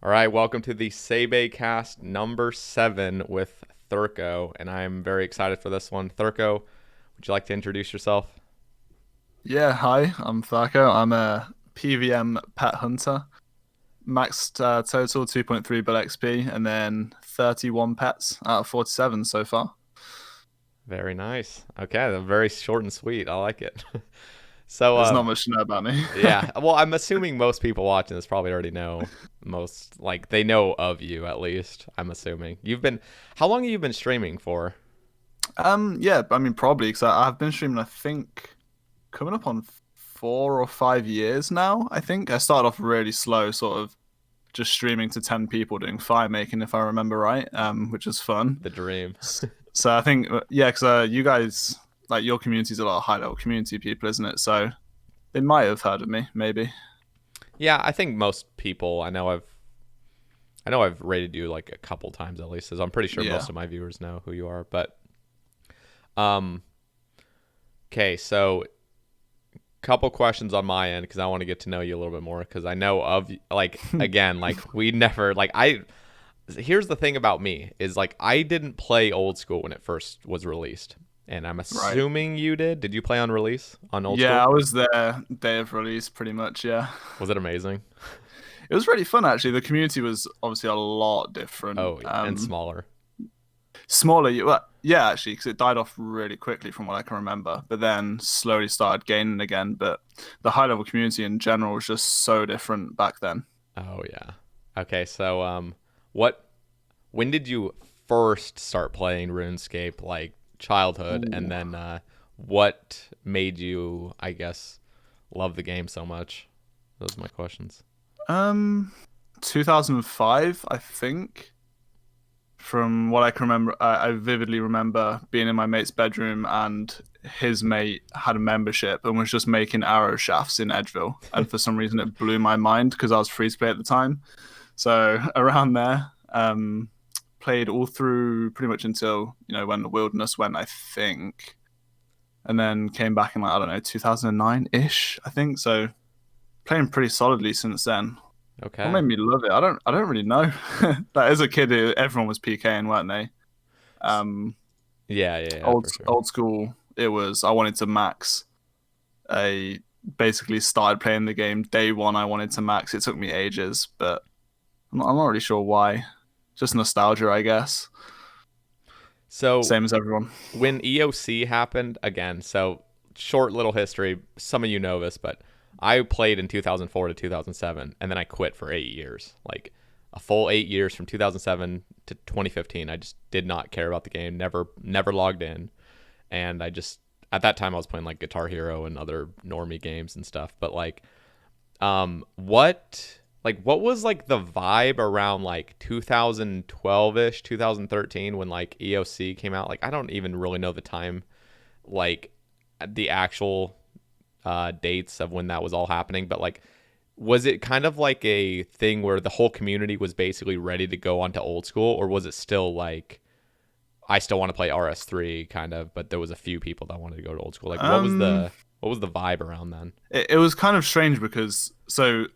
All right, welcome to the Sae Bae Cast number 7 with Thurco, and I'm very excited for this one. Thurco, would you like to introduce yourself? Yeah, hi, I'm Thurco. I'm a PVM pet hunter. Maxed total 2.3 bill XP and then 31 pets out of 47 so far. Very nice. Okay, very short and sweet. I like it. So, There's not much to know about me. yeah, well, I'm assuming most people watching this probably already know they know of you at least. I'm assuming. How long have you been streaming for? Yeah, I mean probably because I've been streaming. I think coming up on 4 or 5 years now. I think I started off really slow, sort of just streaming to 10 people doing fire making, if I remember right, which is fun. The dream. So I think yeah, because you guys like your community's a lot of high level community people, isn't it? So they might have heard of me, maybe. Yeah, I think most people. I know I've rated you like a couple times at least, so I'm pretty sure Yeah. most of my viewers know who you are. But um, okay, so couple questions on my end because I want to get to know you a little bit more because I know of like again like we never like I. Here's the thing about me is like I didn't play old school when it first was released, and I'm Right. assuming you did. Did you play on release on old Yeah, school? I was there day of release, pretty much. Yeah, Was it amazing? it was really fun actually. The community was obviously a lot different. Oh, and smaller. Smaller, well, yeah, actually, because it died off really quickly from what I can remember, but then slowly started gaining again. But the high level community in general was just so different back then. Oh yeah. Okay, so what when did you first start playing RuneScape, like childhood, and Ooh. then what made you, I guess, love the game so much? Those are my questions. Um, 2005, I think. From what I can remember, I vividly remember being in my mate's bedroom and his mate had a membership and was just making arrow shafts in Edgeville. And for some reason, it blew my mind because I was free to play at the time. So around there, played all through pretty much until when the wilderness went, I think, and then came back in like I don't know 2009 ish, I think. So playing pretty solidly since then. What Okay. made me love it? I don't really know. Like as a kid, everyone was PKing, weren't they? S- Um, Yeah, yeah, yeah, old for sure. old school. It was I wanted to max. I basically started playing the game day one. I wanted to max. It took me ages, but I'm not really sure why. Just nostalgia, I guess. So Same as everyone. when EOC happened again, so short little history. Some of you know this, but I played in 2004 to 2007, and then I quit for 8 years, like a full 8 years from 2007 to 2015. I just did not care about the game. Never logged in, and I just at that time I was playing like Guitar Hero and other normie games and stuff. But what was like the vibe around like 2012ish, 2013 when like EOC came out? Like I don't even really know the time, like the actual dates of when that was all happening, but like was it kind of like a thing where the whole community was basically ready to go onto old school, or was it still like I still want to play RS3 kind of, but there was a few people that wanted to go to old school? Like Um, what was the vibe around then? it was kind of strange because so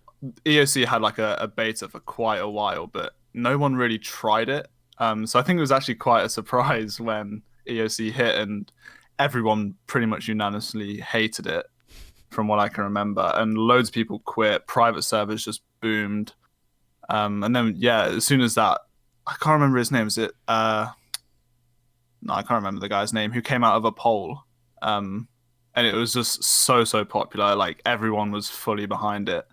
EOC had like a beta for quite a while, but no one really tried it. So I think it was actually quite a surprise when EOC hit and everyone pretty much unanimously hated it from what I can remember. And loads of people quit. Private servers just boomed. And then yeah, as soon as that, I can't remember his name. Is it? No, I can't remember the guy's name who came out of a poll. Um, and it was just so popular. Like everyone was fully behind it.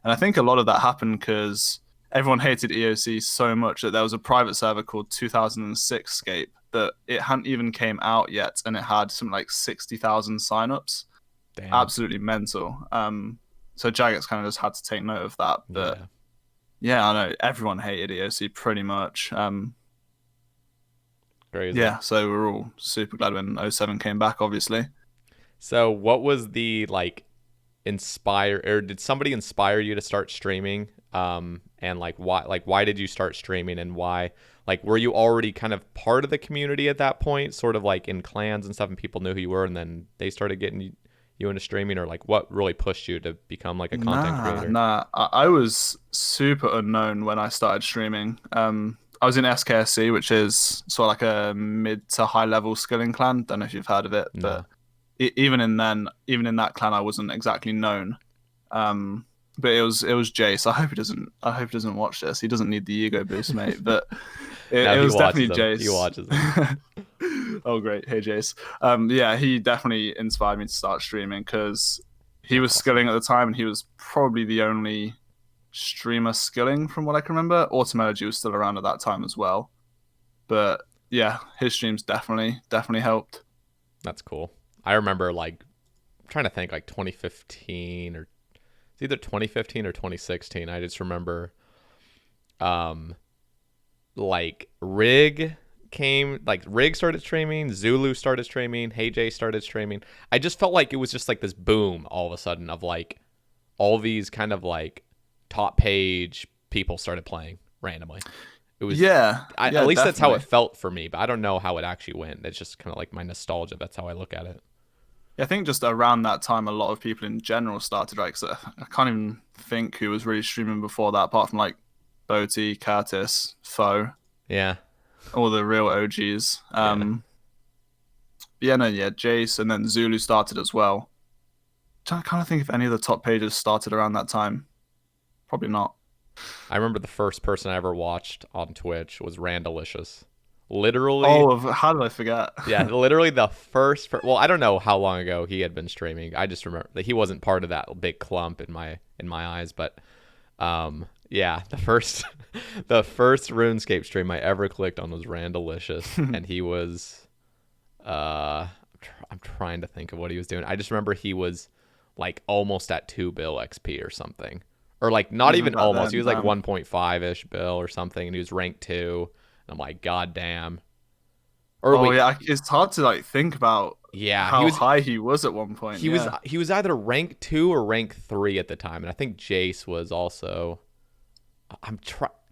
And I think a lot of that happened because everyone hated EOC so much that there was a private server called 2006 Scape that it hadn't even came out yet, and it had something like 60,000 signups. Damn. Absolutely mental. So Jagex kind of just had to take note of that. But Yeah. yeah, I know everyone hated EOC pretty much. Crazy. Yeah, so we're all super glad when '07 came back, obviously. So what was the like inspire or did somebody inspire you to start streaming? And like why did you start streaming and why like were you already kind of part of the community at that point, sort of like in clans and stuff and people knew who you were and then they started getting you into streaming, or like what really pushed you to become like a content creator? Nah. I was super unknown when I started streaming. I was in SKSC, which is sort of like a mid to high level skilling clan. Don't know if you've heard of it, but No. even in that clan, I wasn't exactly known. But it was Jace. I hope he doesn't watch this. He doesn't need the ego boost, mate. But No, it he was watches definitely them. Jace. He watches them. Oh, great. Hey, Jace. Yeah, he definitely inspired me to start streaming because he was That's awesome. skilling at the time, and he was probably the only streamer skilling from what I can remember. Automelogy was still around at that time as well. But yeah, his streams definitely helped. That's cool. I remember like I'm trying to think like 2015 or it's either 2015 or 2016. I just remember like Rig started streaming, Zulu started streaming, Hey Jay started streaming. I just felt like it was just like this boom all of a sudden of like all these kind of like top page people started playing randomly. It was at least that's how it felt for me, but I don't know how it actually went. It's just kind of like my nostalgia. That's how I look at it. I think just around that time, a lot of people in general started, right? Because I can't even think who was really streaming before that, apart from like Boti, Curtis, Foe, Yeah. all the real OGs. Jace, and then Zulu started as well. I kind of think if any of the top pages started around that time. Probably not. I remember the first person I ever watched on Twitch was Randalicious. Literally. Oh, how did I forget? Yeah, literally the first. Well, I don't know how long ago he had been streaming. I just remember that he wasn't part of that big clump in my eyes. But, yeah, the first RuneScape stream I ever clicked on was Randalicious, and he was, I'm trying to think of what he was doing. I just remember he was like almost at 2 bill XP or something, or like not even almost. He was like 1.5 ish bill or something, and he was ranked 2. I'm like, God damn. It's hard to like think about. Yeah, how high he was at one point. He was either rank 2 or rank 3 at the time, and I think Jace was also.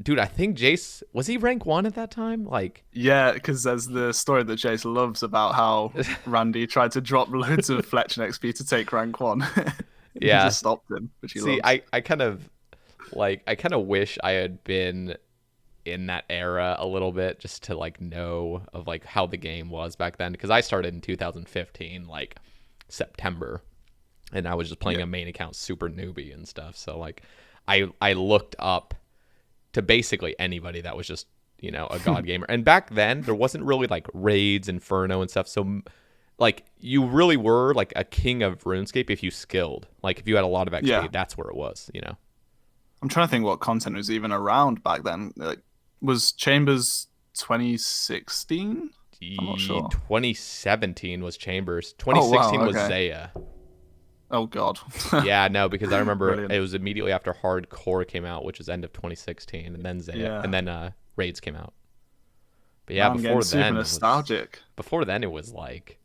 Dude, I think Jace was he rank 1 at that time? Like, yeah, because there's the story that Jace loves about how Randy tried to drop loads of Fletch and XP to take rank 1. He just stopped him, which he loves. I kind of wish I had been in that era a little bit just to like know of like how the game was back then, because I started in 2015 like September, and I was just playing a main account, super newbie and stuff. So like I looked up to basically anybody that was just, you know, a god gamer. And back then there wasn't really like raids, Inferno and stuff, so like you really were like a king of RuneScape if you skilled. Like if you had a lot of XP, that's where it was, you know. I'm trying to think what content was even around back then. Like, was Chambers 2016? I'm not sure. 2017 was Chambers. 2016 was Zaya. Oh God. Yeah, no, because I remember it was immediately after Hardcore came out, which was end of 2016, and then Zaya, and then Raids came out. But yeah, before then, super nostalgic. Before then, it was like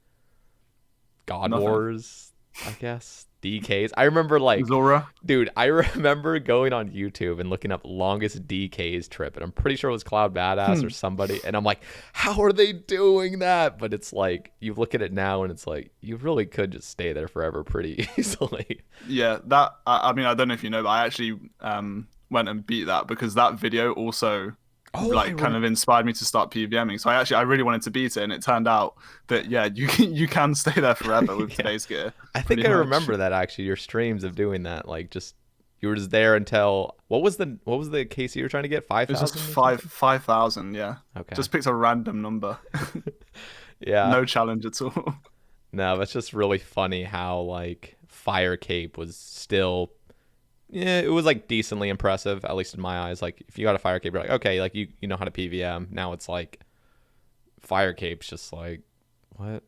God Wars, I guess. DKs. I remember like Zora. Dude, I remember going on YouTube and looking up longest DKs trip, and I'm pretty sure it was Cloud Badass or somebody, and I'm like, how are they doing that? But it's like you look at it now and it's like you really could just stay there forever pretty easily. Yeah, that I mean, I don't know if you know, but I actually went and beat that because that video also kind of inspired me to start PVMing. So I really wanted to beat it, and it turned out that you can stay there forever with today's gear. I think I remember that actually, your streams of doing that, like just you were just there until what was the KC you were trying to get? 5,000? It was just 5,000, yeah. Okay. Just picked a random number. Yeah. No challenge at all. No, that's just really funny how like Fire Cape was still it was like decently impressive, at least in my eyes. Like if you got a Fire Cape, you're like, okay, like you know how to PVM. Now it's like Fire Cape's just like what?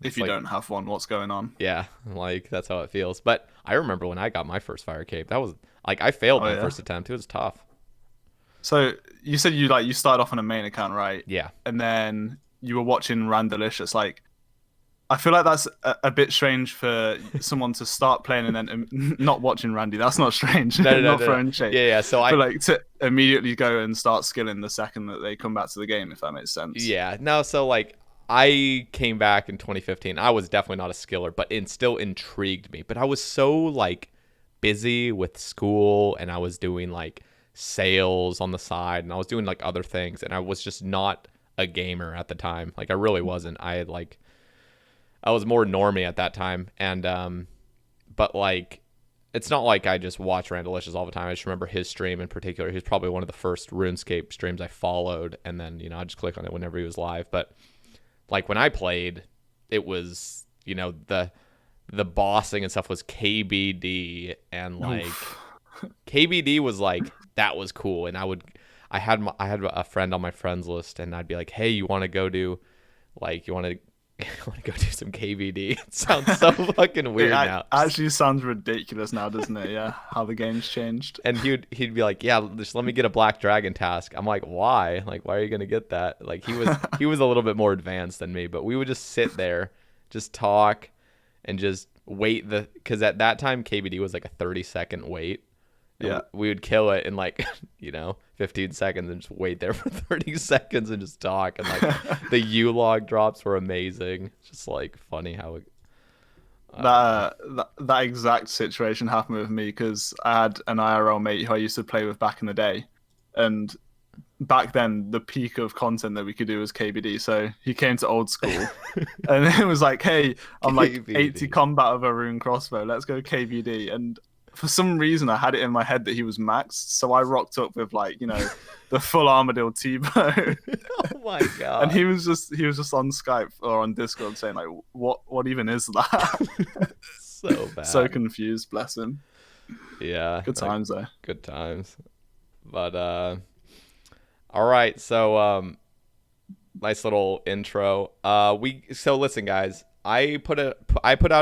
If you don't have one, what's going on? Yeah, like that's how it feels. But I remember when I got my first Fire Cape, that was like I failed my first attempt. It was tough. So you said you started off on a main account, right? Yeah. And then you were watching Randalicious. Like, I feel like that's a bit strange for someone to start playing and then not watching Randy. That's not strange. No, throwing shade. Yeah. So like to immediately go and start skilling the second that they come back to the game, if that makes sense. Yeah. No. So like I came back in 2015. I was definitely not a skiller, but it still intrigued me. But I was so like busy with school, and I was doing like sales on the side, and I was doing like other things, and I was just not a gamer at the time. Like I really wasn't. I was more normie at that time, and but like it's not like I just watch Randalicious all the time. I just remember his stream in particular. He was probably one of the first RuneScape streams I followed, and then I just click on it whenever he was live. But like when I played, it was the bossing and stuff was KBD, and like KBD was like that was cool. And I had a friend on my friends list, and I'd be like, hey, you want to go do like you want to go do some KBD? It sounds so fucking weird now. Actually sounds ridiculous now, doesn't it? Yeah, how the game's changed. And he'd be like, yeah, just let me get a Black Dragon task. I'm like, why? Like, why are you gonna get that? Like, he was a little bit more advanced than me, but we would just sit there, just talk, and just wait because at that time KBD was like a 30-second wait. Yeah, we would kill it in like 15 seconds and just wait there for 30 seconds and just talk. And like the U-log drops were amazing. Just like funny how it, that exact situation happened with me because I had an IRL mate who I used to play with back in the day, and back then the peak of content that we could do was KBD. So he came to old school and it was like, hey, I'm like 80 combat of a rune crossbow, let's go KBD. And for some reason, I had it in my head that he was maxed, so I rocked up with like the full Armadillo T-bow. Oh my god! And he was just on Skype or on Discord saying like, "What even is that?" So bad. So confused. Bless him. Yeah. Good times though. Good times. But all right. So nice little intro. So listen, guys. I put out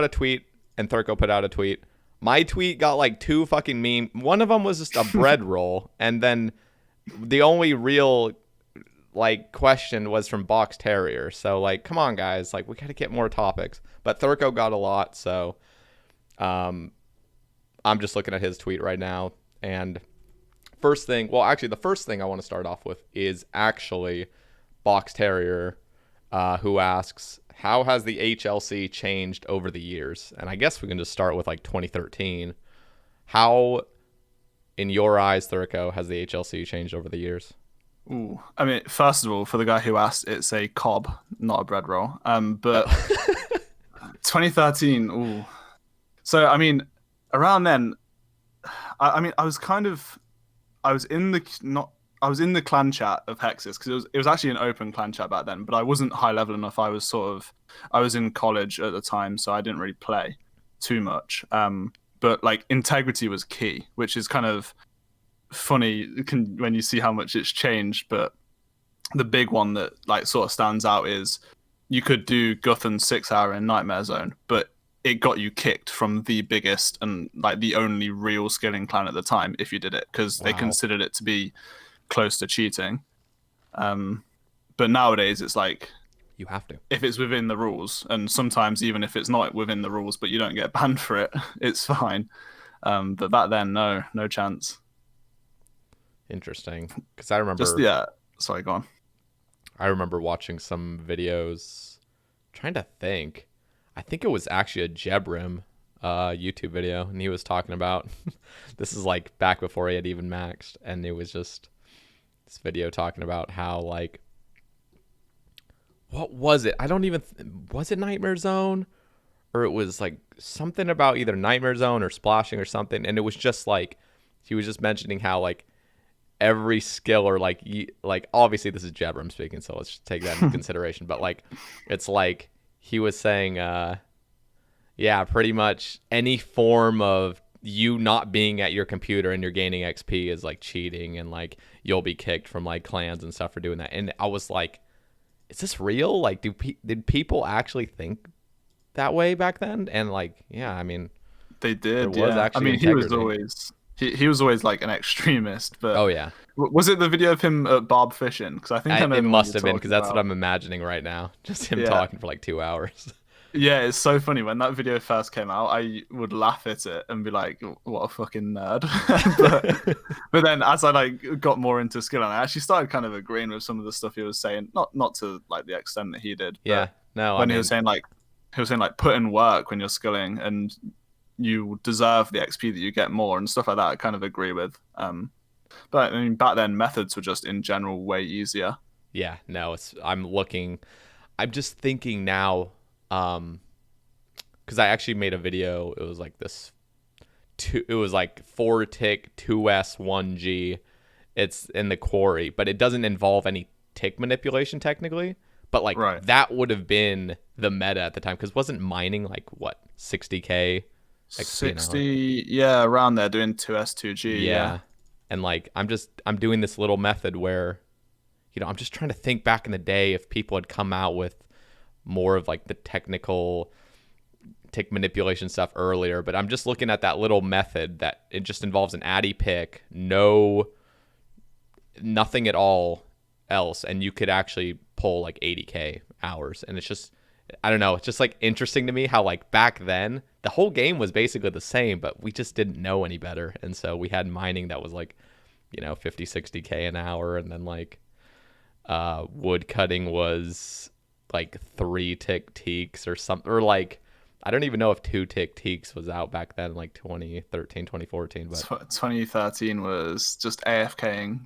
a tweet, and Thurco put out a tweet. My tweet got like 2 fucking memes. One of them was just a bread roll, and then the only real like question was from Box Terrier. So like, come on, guys, like we gotta get more topics. But Thurco got a lot, so I'm just looking at his tweet right now. And the first thing I want to start off with is actually Box Terrier, who asks, how has the HLC changed over the years? And I guess we can just start with like 2013. How, in your eyes, Thurco, has the HLC changed over the years? Ooh, I mean, first of all, for the guy who asked, it's a cob, not a bread roll. But 2013. Ooh. So I mean, around then, I was in the clan chat of Hexus because it was actually an open clan chat back then, but I wasn't high level enough. I was in college at the time, so I didn't really play too much. But like integrity was key, which is kind of funny when you see how much it's changed. But the big one that like sort of stands out is you could do Guthan's 6-hour in Nightmare Zone, but it got you kicked from the biggest and like the only real skilling clan at the time if you did it, because they considered it to be close to cheating. But nowadays it's like you have to, if it's within the rules, and sometimes even if it's not within the rules but you don't get banned for it, it's fine. But back then, no chance. Interesting, because I remember sorry, go on. I remember watching some videos, trying to think. I think it was actually a Jebrim YouTube video, and he was talking about this is like back before he had even maxed, and it was just this video talking about how like, what was it? I don't even was it Nightmare Zone, or it was like something about either Nightmare Zone or splashing or something, and it was just like he was just mentioning how like every skill, or like obviously this is Jebrim speaking, so let's just take that into consideration, but like it's like he was saying pretty much any form of you not being at your computer and you're gaining XP is like cheating, and like you'll be kicked from like clans and stuff for doing that. And I was like, is this real? Like did people actually think that way back then? And like, yeah, I mean, they did. I mean, he was always like an extremist, but oh yeah, was it the video of him at Barb fishing? Because I think I know it must have been, because that's what I'm imagining right now, just him talking for like 2 hours. Yeah, it's so funny. When that video first came out, I would laugh at it and be like, "What a fucking nerd!" but but then as I like got more into skill, and I actually started kind of agreeing with some of the stuff he was saying, not to like the extent that he did, Yeah. but No, I when mean, he was saying like put in work when you're skilling and you deserve the XP that you get more and stuff like that. I kind of agree with. But I mean, back then methods were just in general way easier. yeah, no, I'm just thinking now, because I actually made a video. It was like it was like 4 tick, 2S, 1G. It's in the quarry, but it doesn't involve any tick manipulation technically. But like Right. that would have been the meta at the time, because wasn't mining like what 60k XP an hour? 60, yeah, around there doing 2S2G, yeah. Yeah, and like I'm doing this little method where, I'm just trying to think back in the day if people had come out with more of like the technical tick manipulation stuff earlier, but I'm just looking at that little method that it just involves an addy pick, nothing at all else, and you could actually pull like 80k hours. And it's just, I don't know, it's just like interesting to me how like back then the whole game was basically the same, but we just didn't know any better. And so we had mining that was like, 50, 60k an hour, and then like wood cutting was like 3 tick teaks or something, or like I don't even know if 2 tick teaks was out back then, like 2013, 2014. But 2013 was just AFKing.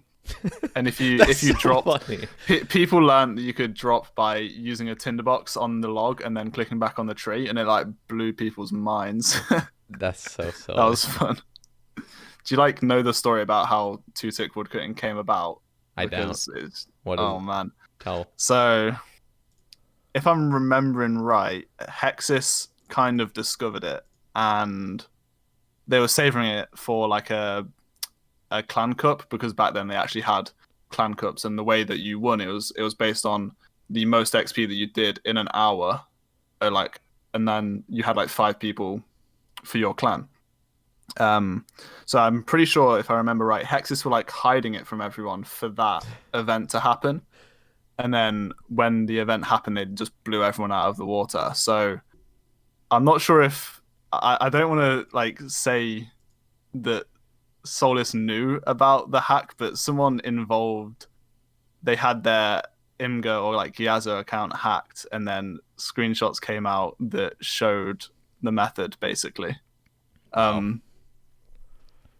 And that's if you so dropped, funny. people learned that you could drop by using a tinderbox on the log and then clicking back on the tree, and it like blew people's minds. That's so That silly. was fun. Do you like know the story about how two tick woodcutting came about? I don't. Because it's What is oh it? man. Tell. So if I'm remembering right, Hexis kind of discovered it, and they were savoring it for like a clan cup, because back then they actually had clan cups, and the way that you won, it was based on the most XP that you did in an hour, or like, and then you had like 5 people for your clan. So I'm pretty sure, if I remember right, Hexis were like hiding it from everyone for that event to happen, and then when the event happened, they just blew everyone out of the water. So I'm not sure if I don't want to like say that Solis knew about the hack, but someone involved, they had their Imgur or like Gyazo account hacked, and then screenshots came out that showed the method basically. Wow. Um,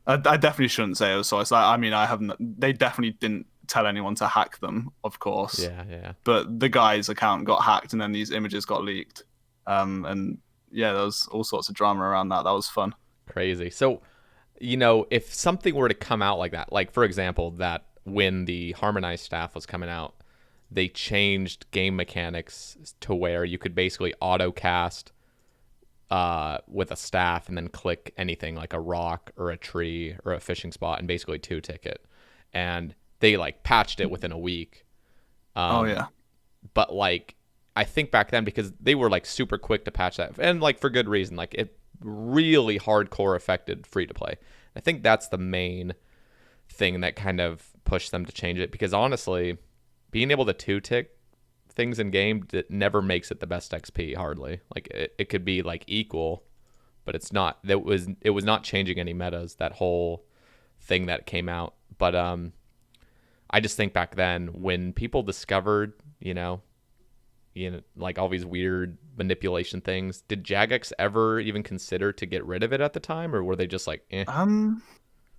I definitely shouldn't say it was Solis. I mean, I haven't. They definitely didn't tell anyone to hack them, of course. Yeah, yeah. But the guy's account got hacked, and then these images got leaked. And yeah, there was all sorts of drama around that. That was fun. Crazy. So, if something were to come out like that, like for example, that when the harmonized staff was coming out, they changed game mechanics to where you could basically auto cast with a staff and then click anything like a rock or a tree or a fishing spot and basically 2 tick it. And they like patched it within a week. Oh Um, yeah, but like I think back then, because they were like super quick to patch that, and like for good reason, like it really hardcore affected free to play. I think that's the main thing that kind of pushed them to change it, because honestly, being able to 2 tick things in game that never makes it the best XP hardly. Like it could be like equal, but it's not. It was not changing any metas, that whole thing that came out. But I just think back then when people discovered, like all these weird manipulation things, did Jagex ever even consider to get rid of it at the time, or were they just like, eh?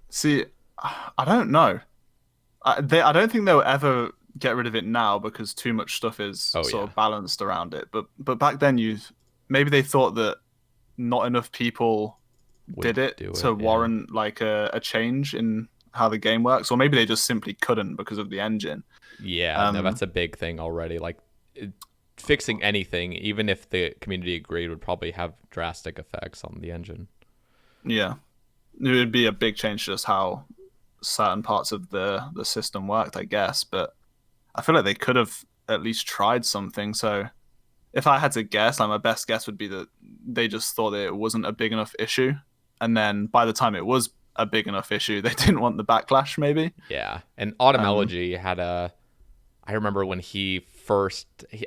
see, I don't know. I don't think they'll ever get rid of it now, because too much stuff is Oh sort yeah, of balanced around it. But back then, maybe they thought that not enough people would did it do to it. Yeah, warrant like a change in how the game works, or maybe they just simply couldn't because of the engine. yeah. No, Um, that's a big thing already. Like fixing anything, even if the community agreed, would probably have drastic effects on the engine. yeah, it would be a big change just how certain parts of the system worked, I guess. But I feel like they could have at least tried something. So if I had to guess, like my best guess would be that they just thought that it wasn't a big enough issue, and then by the time it was a big enough issue, they didn't want the backlash. Maybe. Yeah, and Um, Automology had a. I remember when he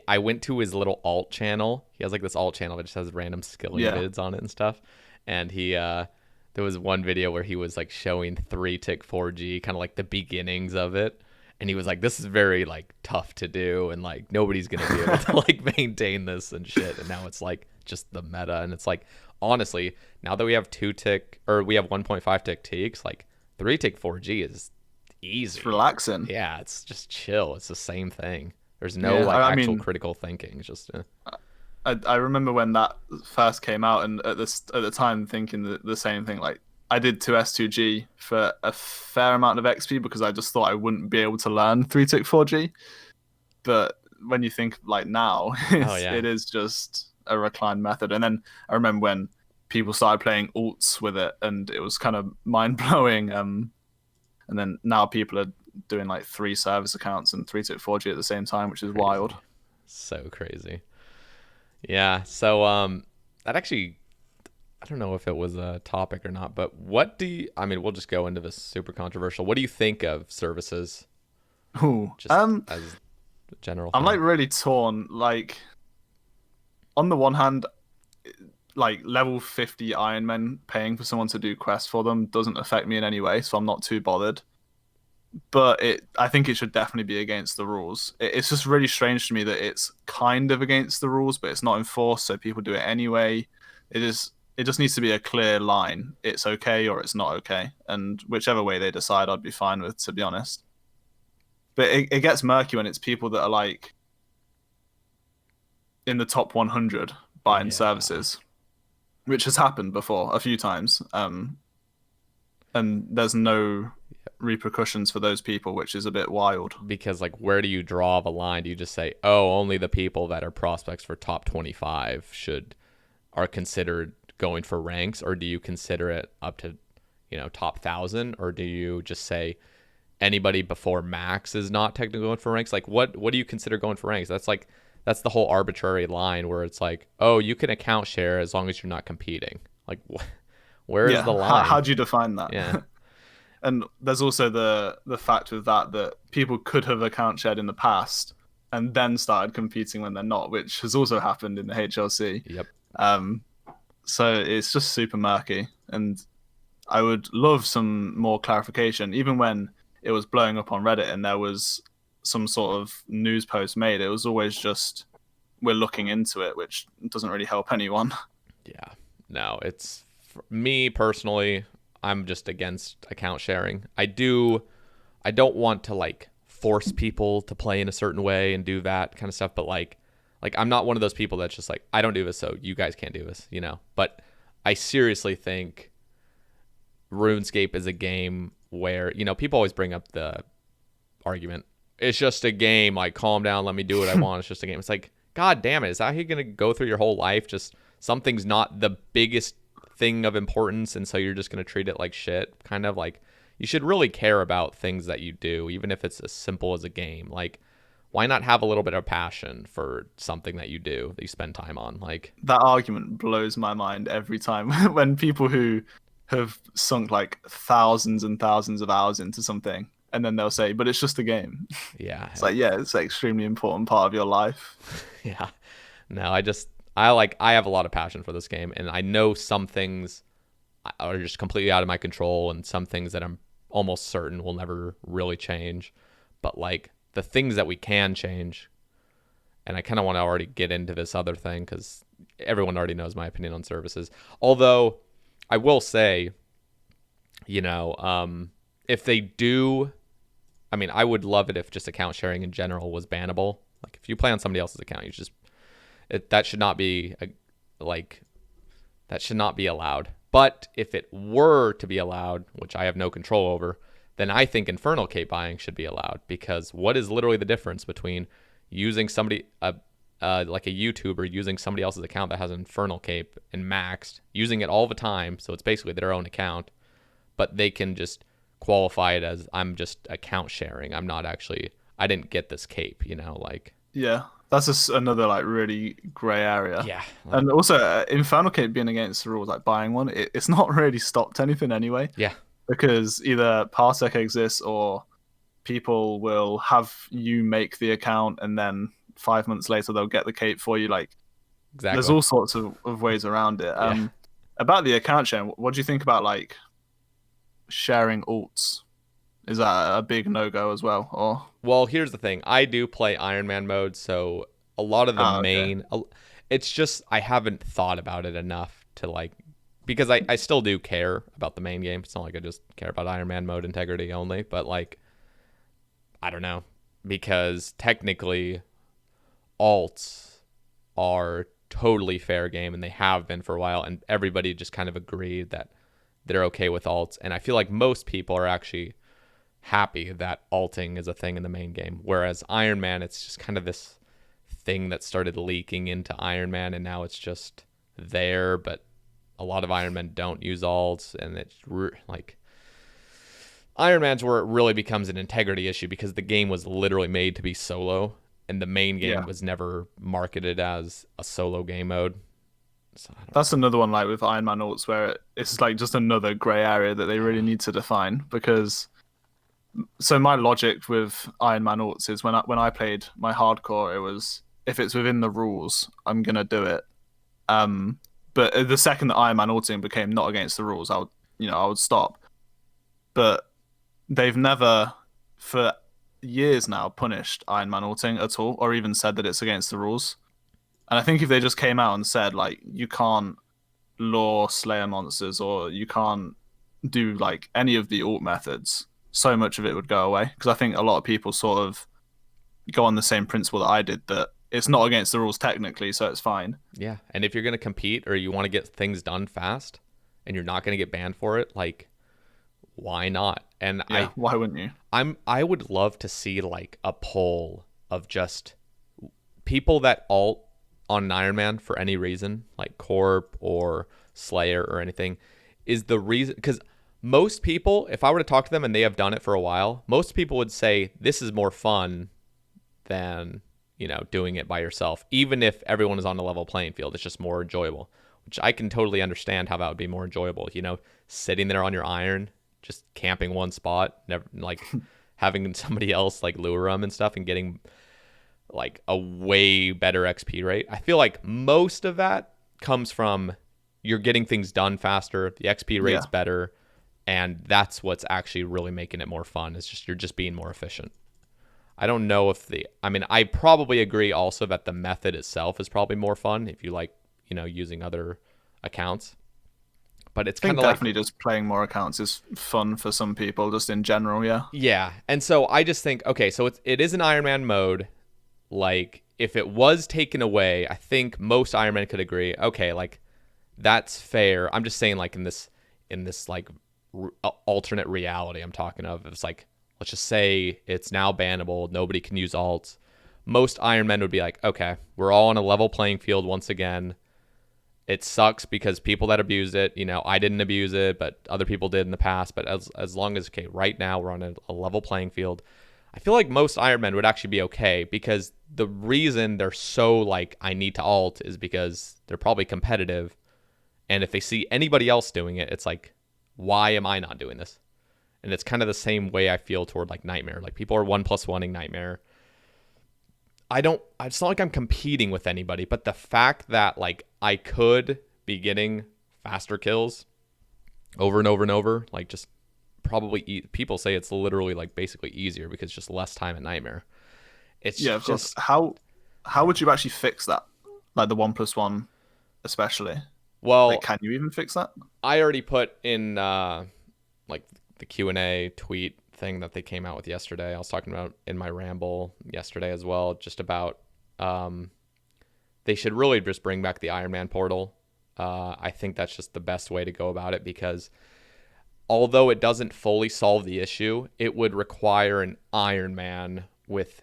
I went to his little alt channel. He has like this alt channel that just has random skilling Yeah. vids on it and stuff. And there was one video where he was like showing 3-tick 4G, kind of like the beginnings of it. And he was like, this is very like tough to do, and like nobody's gonna be able to like maintain this and shit. And now it's like just the meta, and it's like, honestly, now that we have 2-tick or we have 1.5-tick teaks, like 3-tick 4G is easy. It's relaxing. Yeah, it's just chill. It's the same thing. There's no Yeah, like I actual mean, critical thinking. It's just I remember when that first came out, and at the time thinking the same thing. Like, I did 2S2G for a fair amount of XP because I just thought I wouldn't be able to learn 3-tick 4G. But when you think like now, it is just a reclined method. And then I remember when people started playing alts with it, and it was kind of mind blowing. And then now people are doing like 3 service accounts and 3-tick 4G at the same time, which is crazy. wild. So crazy. Yeah. So that actually, I don't know if it was a topic or not, but I mean, we'll just go into this super controversial. What do you think of services? Ooh. Just as a general I'm thing? like really torn. Like, on the one hand, like level 50 Ironman paying for someone to do quests for them doesn't affect me in any way, so I'm not too bothered. But I think it should definitely be against the rules. It's just really strange to me that it's kind of against the rules, but it's not enforced, so people do it anyway. It just needs to be a clear line. It's okay or it's not okay, and whichever way they decide, I'd be fine with, to be honest. But it gets murky when it's people that are like in the top 100 buying services, which has happened before a few times. And there's no repercussions for those people, which is a bit wild. Because like, where do you draw the line? Do you just say, oh, only the people that are prospects for top 25 are considered going for ranks, or do you consider it up to, top 1,000, or do you just say anybody before max is not technically going for ranks? Like, what do you consider going for ranks? That's the whole arbitrary line where it's like, oh, you can account share as long as you're not competing. Like, where is the line? How do you define that? Yeah. And there's also the fact with that people could have account shared in the past and then started competing when they're not, which has also happened in the HLC. Yep. So it's just super murky, and I would love some more clarification. Even when it was blowing up on Reddit and there was some sort of news post made, it was always just, we're looking into it, which doesn't really help anyone. Yeah. No, it's, for me personally, I'm just against account sharing. I don't want to like force people to play in a certain way and do that kind of stuff, but like I'm not one of those people that's just like, I don't do this, so you guys can't do this, But I seriously think RuneScape is a game where, people always bring up the argument, it's just a game, like, calm down, let me do what I want, it's just a game. It's like, god damn it, is that how you're gonna go through your whole life? Just something's not the biggest thing of importance, and so you're just going to treat it like shit. Kind of like, you should really care about things that you do, even if it's as simple as a game. Like, why not have a little bit of passion for something that you do, that you spend time on? Like, that argument blows my mind every time when people who have sunk like thousands and thousands of hours into something, and then they'll say, but it's just a game. Yeah. It's like, yeah, it's an extremely important part of your life. Yeah. No, I have a lot of passion for this game, and I know some things are just completely out of my control, and some things that I'm almost certain will never really change. But like, the things that we can change, and I kind of want to already get into this other thing because everyone already knows my opinion on services. Although I will say, if they do, I mean, I would love it if just account sharing in general was bannable. Like, if you play on somebody else's account, that should not be that should not be allowed. But if it were to be allowed, which I have no control over, then I think Infernal Cape buying should be allowed, because what is literally the difference between using somebody like a YouTuber using somebody else's account that has an Infernal Cape and maxed, using it all the time, so it's basically their own account, but they can just qualify it as, I'm just account sharing. I didn't get this cape, like. Yeah. That's just another like really grey area. Yeah. And also, Infernal Cape being against the rules, like buying one, it's not really stopped anything anyway. Yeah. Because either Parsec exists, or people will have you make the account and then 5 months later they'll get the cape for you. Like, there's Exactly. all sorts of ways around it. Yeah. About the account sharing, what do you think about like sharing alts? Is that a big no go as well? Or Well, here's the thing. I do play Iron Man mode, so a lot of the okay, main, it's just I haven't thought about it enough to like, because I still do care about the main game. It's not like I just care about Iron Man mode integrity only, but like, I don't know, because technically alts are totally fair game and they have been for a while, and everybody just kind of agreed that they're okay with alts. And I feel like most people are actually happy that alting is a thing in the main game. Whereas Iron Man, it's just kind of this thing that started leaking into Iron Man, and now it's just there. But a lot of Iron Men don't use alts, and it's like Iron Man's where it really becomes an integrity issue because the game was literally made to be solo, and the main game yeah. was never marketed as a solo game mode. So I don't know. That's another one like with Iron Man alts where it's like just another gray area that they really Yeah. need to define because so my logic with Iron Man alts is when I played my hardcore, it was if it's within the rules, I'm gonna do it. Um, but the second that Iron Man alting became not against the rules, I would stop. But they've never, for years now, punished Iron Man alting at all, or even said that it's against the rules. And I think if they just came out and said like you can't lure Slayer monsters or you can't do like any of the alt methods, so much of it would go away. Because I think a lot of people sort of go on the same principle that I did that it's not against the rules technically, so it's fine. Yeah, and if you're gonna compete or you want to get things done fast, and you're not gonna get banned for it, like why not? And Yeah, why wouldn't you? I would love to see like a poll of just people that alt on an Iron Man for any reason, like Corp or Slayer or anything, is the reason because most people, if I were to talk to them and they have done it for a while, most people would say this is more fun than, doing it by yourself. Even if everyone is on a level playing field, it's just more enjoyable, which I can totally understand how that would be more enjoyable, sitting there on your iron, just camping one spot, never like having somebody else like lure them and stuff and getting like a way better XP rate. I feel like most of that comes from you're getting things done faster, the XP Yeah, rate's better, and that's what's actually really making it more fun. It's just you're just being more efficient. I don't know if I probably agree also that the method itself is probably more fun if you like, using other accounts. But it's I kind think of like, definitely just playing more accounts is fun for some people, just in general. Yeah, yeah. And so I just think, okay, so it is an Iron Man mode. Like if it was taken away, I think most Iron Men could agree. Okay, like that's fair. I'm just saying, like in this like alternate reality I'm talking of. It's like let's just say it's now bannable. Nobody can use alts. Most Iron Men would be like, okay, we're all on a level playing field once again. It sucks because people that abuse it, I didn't abuse it, but other people did in the past. But as long as okay, right now we're on a level playing field. I feel like most Iron Men would actually be okay because the reason they're so like I need to alt is because they're probably competitive, and if they see anybody else doing it, it's like, why am I not doing this? And it's kind of the same way I feel toward like Nightmare. Like people are 1+1ing Nightmare. I don't. It's not like I'm competing with anybody, but the fact that like I could be getting faster kills over and over and over, like just probably people say it's literally like basically easier because it's just less time at Nightmare. It's yeah, of course. just How would you actually fix that? Like the 1+1, especially. Like, well, can you even fix that? I already put in like the Q&A tweet thing that they came out with yesterday. I was talking about in my ramble yesterday as well, just about they should really just bring back the Iron Man portal. I think that's just the best way to go about it because although it doesn't fully solve the issue, it would require an Iron Man with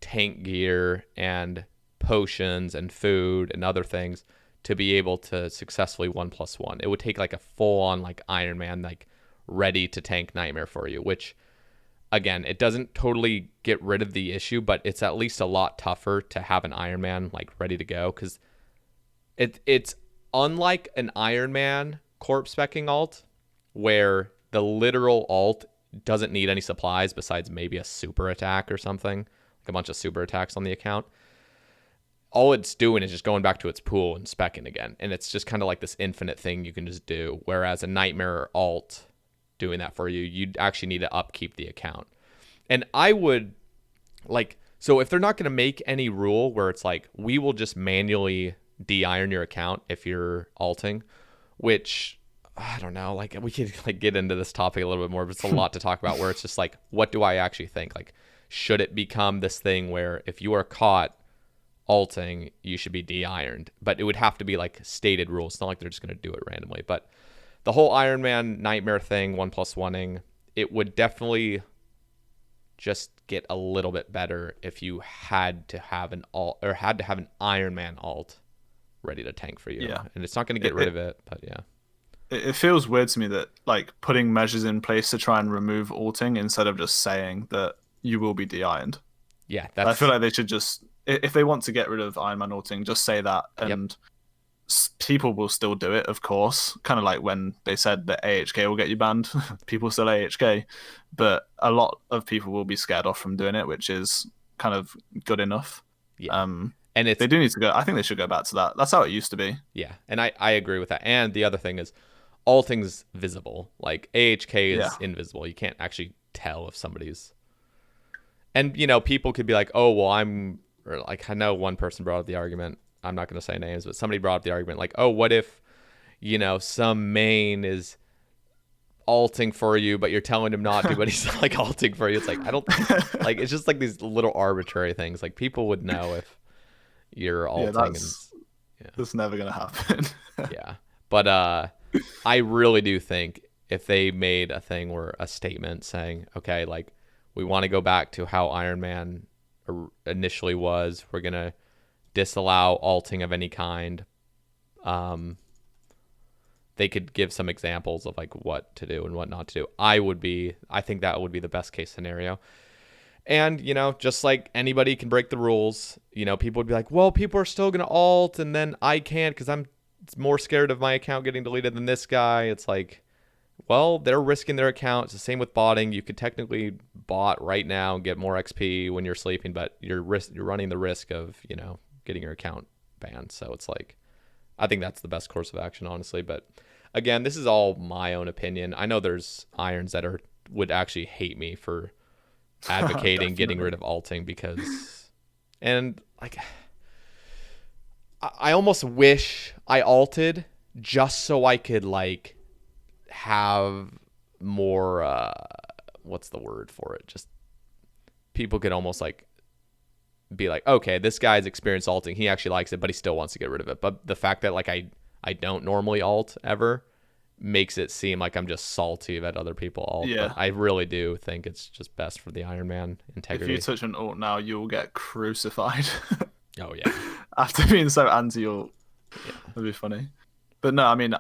tank gear and potions and food and other things to be able to successfully 1+1. It would take like a full on like Iron Man, like ready to tank Nightmare for you, which again, it doesn't totally get rid of the issue, but it's at least a lot tougher to have an Iron Man like ready to go because it's unlike an Iron Man corpse specking alt where the literal alt doesn't need any supplies besides maybe a super attack or something. like a bunch of super attacks on the account, all it's doing is just going back to its pool and specking again. And it's just kind of like this infinite thing you can just do. Whereas a Nightmare alt doing that for you, you'd actually need to upkeep the account. And I would like, so if they're not going to make any rule where it's like, we will just manually de-iron your account if you're alting, which I don't know, like we could like get into this topic a little bit more, but it's a lot to talk about, where it's just like, what do I actually think? Like, should it become this thing where if you are caught alting, you should be de-ironed? But it would have to be like stated rules. It's not like they're just going to do it randomly. But the whole Ironman Nightmare thing, 1+1ing, it would definitely just get a little bit better if you had to have an alt, or had to have an Ironman alt ready to tank for you. Yeah. And it's not going to get rid of it, but yeah. It feels weird to me that like putting measures in place to try and remove alting instead of just saying that you will be de-ironed. Yeah, I feel like they should just, if they want to get rid of Ironman alting, just say that, and people will still do it, of course. Kind of like when they said that AHK will get you banned, people still AHK, but a lot of people will be scared off from doing it, which is kind of good enough. Yeah. And they do need to go. I think they should go back to that. That's how it used to be. Yeah, and I agree with that. And the other thing is, alting's visible. Like AHK is invisible. You can't actually tell if somebody's. And you know, people could be like, "Oh, well, or like I know one person brought up the argument. I'm not going to say names, but somebody brought up the argument like, "Oh, what if, you know, some main is alting for you, but you're telling him not to, but he's like alting for you." It's like, I don't like, it's just like these little arbitrary things. Like people would know if you're alting. That's never going to happen. Yeah. But I really do think if they made a thing where a statement saying, okay, like we want to go back to how Iron Man initially was, we're going to disallow alting of any kind. They could give some examples of like what to do and what not to do. I think that would be the best case scenario. And, you know, just like anybody can break the rules, you know, people would be like, well, people are still going to alt and then I can't because I'm more scared of my account getting deleted than this guy. It's like, well, they're risking their account. It's the same with botting. You could technically bot right now and get more XP when you're sleeping, but you're running the risk of, you know, getting your account banned. So it's like, I think that's the best course of action, honestly. But again, this is all my own opinion. I know there's irons that would actually hate me for advocating getting rid of alting because, and like, I almost wish I alted just so I could like have more, what's the word for it? Just people could almost like be like, okay, this guy's experienced alting. He actually likes it, but he still wants to get rid of it. But the fact that like I don't normally alt ever makes it seem like I'm just salty that other people alt. Yeah. But I really do think it's just best for the Iron Man integrity. If you touch an alt now, you'll get crucified. Oh yeah. After being so anti-alt, that'd be funny. But no, I mean,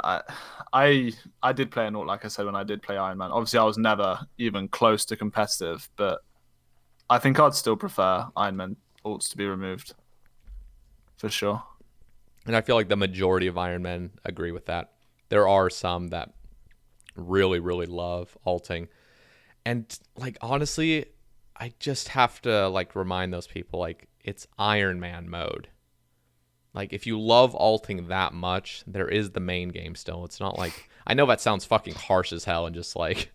I did play an alt, like I said, when I did play Iron Man. Obviously, I was never even close to competitive, but I think I'd still prefer Iron Man alts to be removed, for sure. And I feel like the majority of Iron Men agree with that. There are some that really, really love alting. And like, honestly, I just have to like remind those people, like, it's Iron Man mode. Like, if you love alting that much, there is the main game still. It's not like, I know that sounds fucking harsh as hell and just like,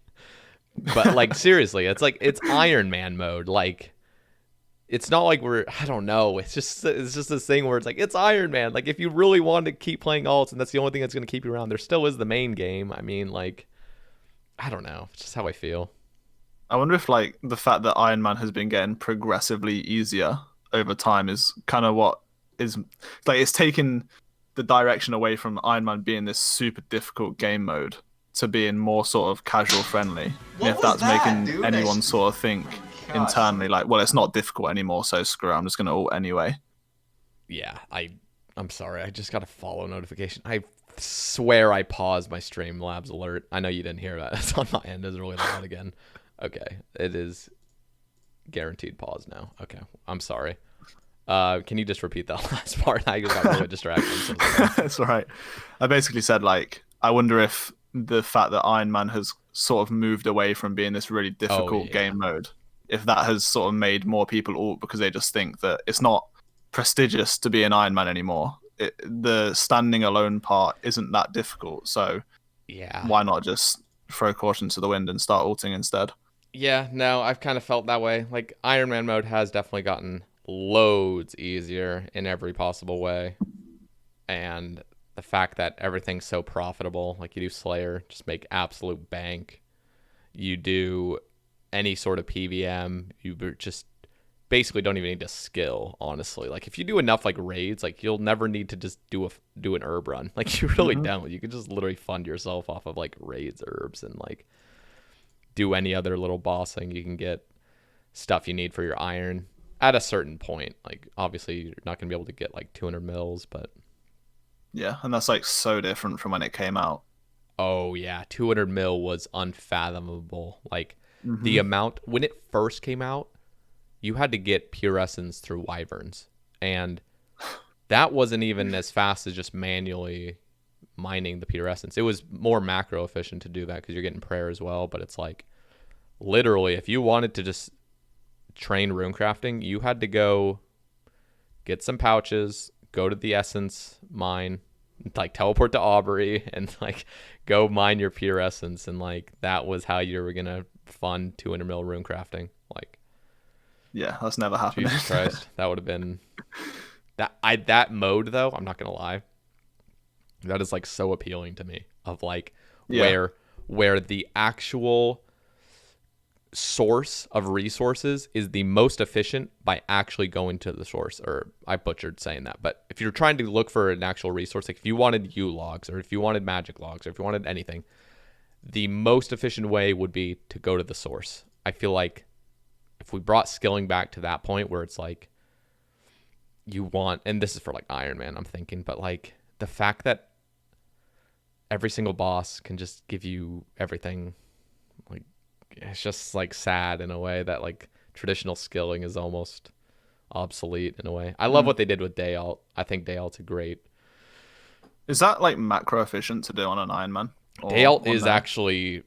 but like, seriously, it's like, it's Iron Man mode. Like, it's not like I don't know. It's just this thing where it's like, it's Iron Man. Like, if you really want to keep playing alts and that's the only thing that's going to keep you around, there still is the main game. I mean, like, I don't know. It's just how I feel. I wonder if like the fact that Iron Man has been getting progressively easier over time is kind of what is like, it's taken the direction away from Iron Man being this super difficult game mode to being more sort of casual friendly. And if that's making anyone sort of think internally like, well, it's not difficult anymore, so screw it, I'm just going to ult anyway. Yeah, I'm sorry. I just got a follow notification. I swear I paused my Streamlabs alert. I know you didn't hear that. It's on my end. It's really loud again. Okay, it is guaranteed pause now. Okay, I'm sorry. Can you just repeat that last part? I got really distracted. So that's all right. I basically said, like, I wonder if the fact that Iron Man has sort of moved away from being this really difficult game mode if that has sort of made more people alt because they just think that it's not prestigious to be an Ironman anymore. The standing alone part isn't that difficult, so Yeah. why not just throw caution to the wind and start alting instead? Yeah, no, I've kind of felt that way. Like Ironman mode has definitely gotten loads easier in every possible way. And the fact that everything's so profitable, like you do Slayer, just make absolute bank. You do any sort of PVM, you just basically don't even need to skill, honestly. Like if you do enough like raids, like you'll never need to just do an herb run. Like you really don't. You can just literally fund yourself off of like raids, herbs, and like do any other little bossing. You can get stuff you need for your iron at a certain point. Like obviously you're not gonna be able to get like 200 mils, but yeah, and that's like so different from when it came out. oh yeah, 200 mil was unfathomable. Like the amount when it first came out, you had to get pure essence through wyverns, and that wasn't even as fast as just manually mining the pure essence. It was more macro efficient to do that because you're getting prayer as well. But it's like literally, if you wanted to just train rune crafting, you had to go get some pouches, go to the essence mine, like teleport to Aubrey, and like go mine your pure essence, and like that was how you were gonna fund 200 mil rune crafting. Like, yeah, that's never happened. Jesus Christ, that would have been that mode though. I'm not gonna lie, that is like so appealing to me. Of like where the actual source of resources is the most efficient by actually going to the source. Or I butchered saying that, but if you're trying to look for an actual resource, like if you wanted U logs or if you wanted magic logs or if you wanted anything, the most efficient way would be to go to the source. I feel like if we brought skilling back to that point where it's like you want, and this is for like Iron Man, I'm thinking, but like the fact that every single boss can just give you everything, like it's just like sad in a way that like traditional skilling is almost obsolete in a way. I love what they did with day alt. I think day alt's a great. Is that like macro efficient to do on an Ironman? Day alt is actually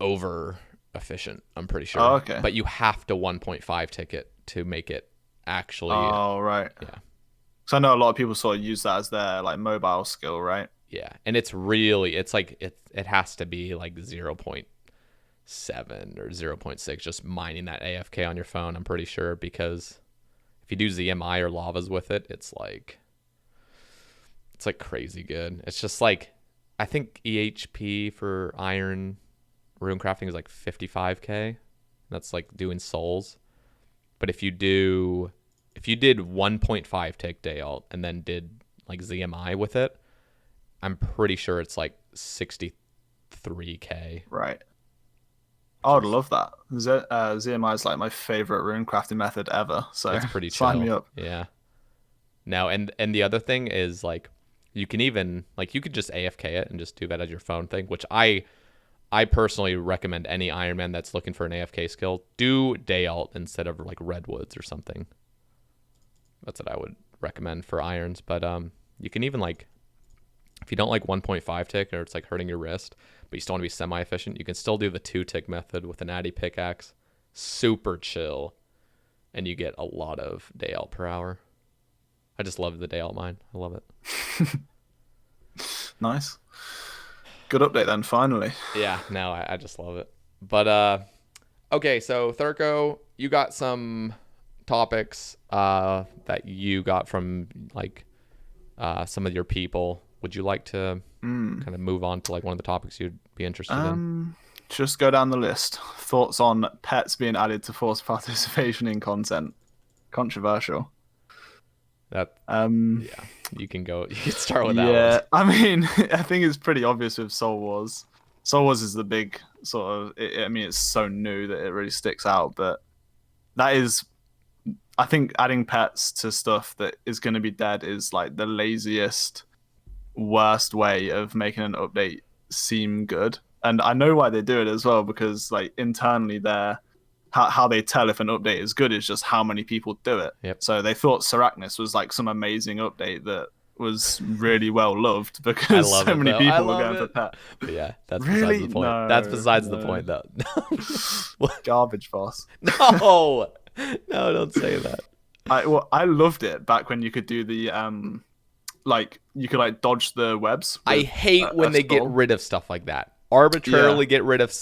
over efficient, I'm pretty sure. Oh, okay. But you have to 1.5 ticket to make it actually. Oh, right. Yeah. So I know a lot of people sort of use that as their like mobile skill, right? Yeah, and it's like it has to be like 0.7 or 0.6, just mining that AFK on your phone, I'm pretty sure, because if you do ZMI or lavas with it, it's like crazy good. It's just like, I think EHP for iron rune crafting is like 55k. That's like doing souls. But if you did 1.5 tick day alt and then did like ZMI with it, I'm pretty sure it's like 63k. Right. I would love that. ZMI is like my favorite rune crafting method ever. So it's pretty chill. Sign me up. Yeah. Now, and the other thing is like you can even like you could just AFK it and just do that as your phone thing, which I personally recommend any Ironman that's looking for an AFK skill do day alt instead of like redwoods or something. That's what I would recommend for irons. But you can even like, if you don't like 1.5 tick or it's like hurting your wrist, but you still want to be semi-efficient, you can still do the 2 tick method with an Addy pickaxe. Super chill. And you get a lot of day alt per hour. I just love the day alt mine. I love it. Nice. Good update then, finally. Yeah, no, I just love it. But, okay, so Thurco, you got some topics that you got from like some of your people. Would you like to kind of move on to like one of the topics you'd be interested in? Just go down the list. Thoughts on pets being added to forced participation in content? Controversial. That yeah, you can go. You can start with that. Yeah, I mean, I think it's pretty obvious with Soul Wars. Soul Wars is the big sort of. I mean, it's so new that it really sticks out. But that is, I think, adding pets to stuff that is going to be dead is like the laziest, worst way of making an update seem good. And I know why they do it as well, because like internally how they tell if an update is good is just how many people do it. Yep. So they thought Seracnus was like some amazing update that was really well loved I because love so it many though. I people were love going for it. pet. But yeah, that's besides Really? the point. That's No, besides the no. point though. Garbage boss. No, no, don't say that. I loved it back when you could do the like you could like dodge the webs I with hate when a they get stall. rid of stuff like that. Yeah, Arbitrarily get rid of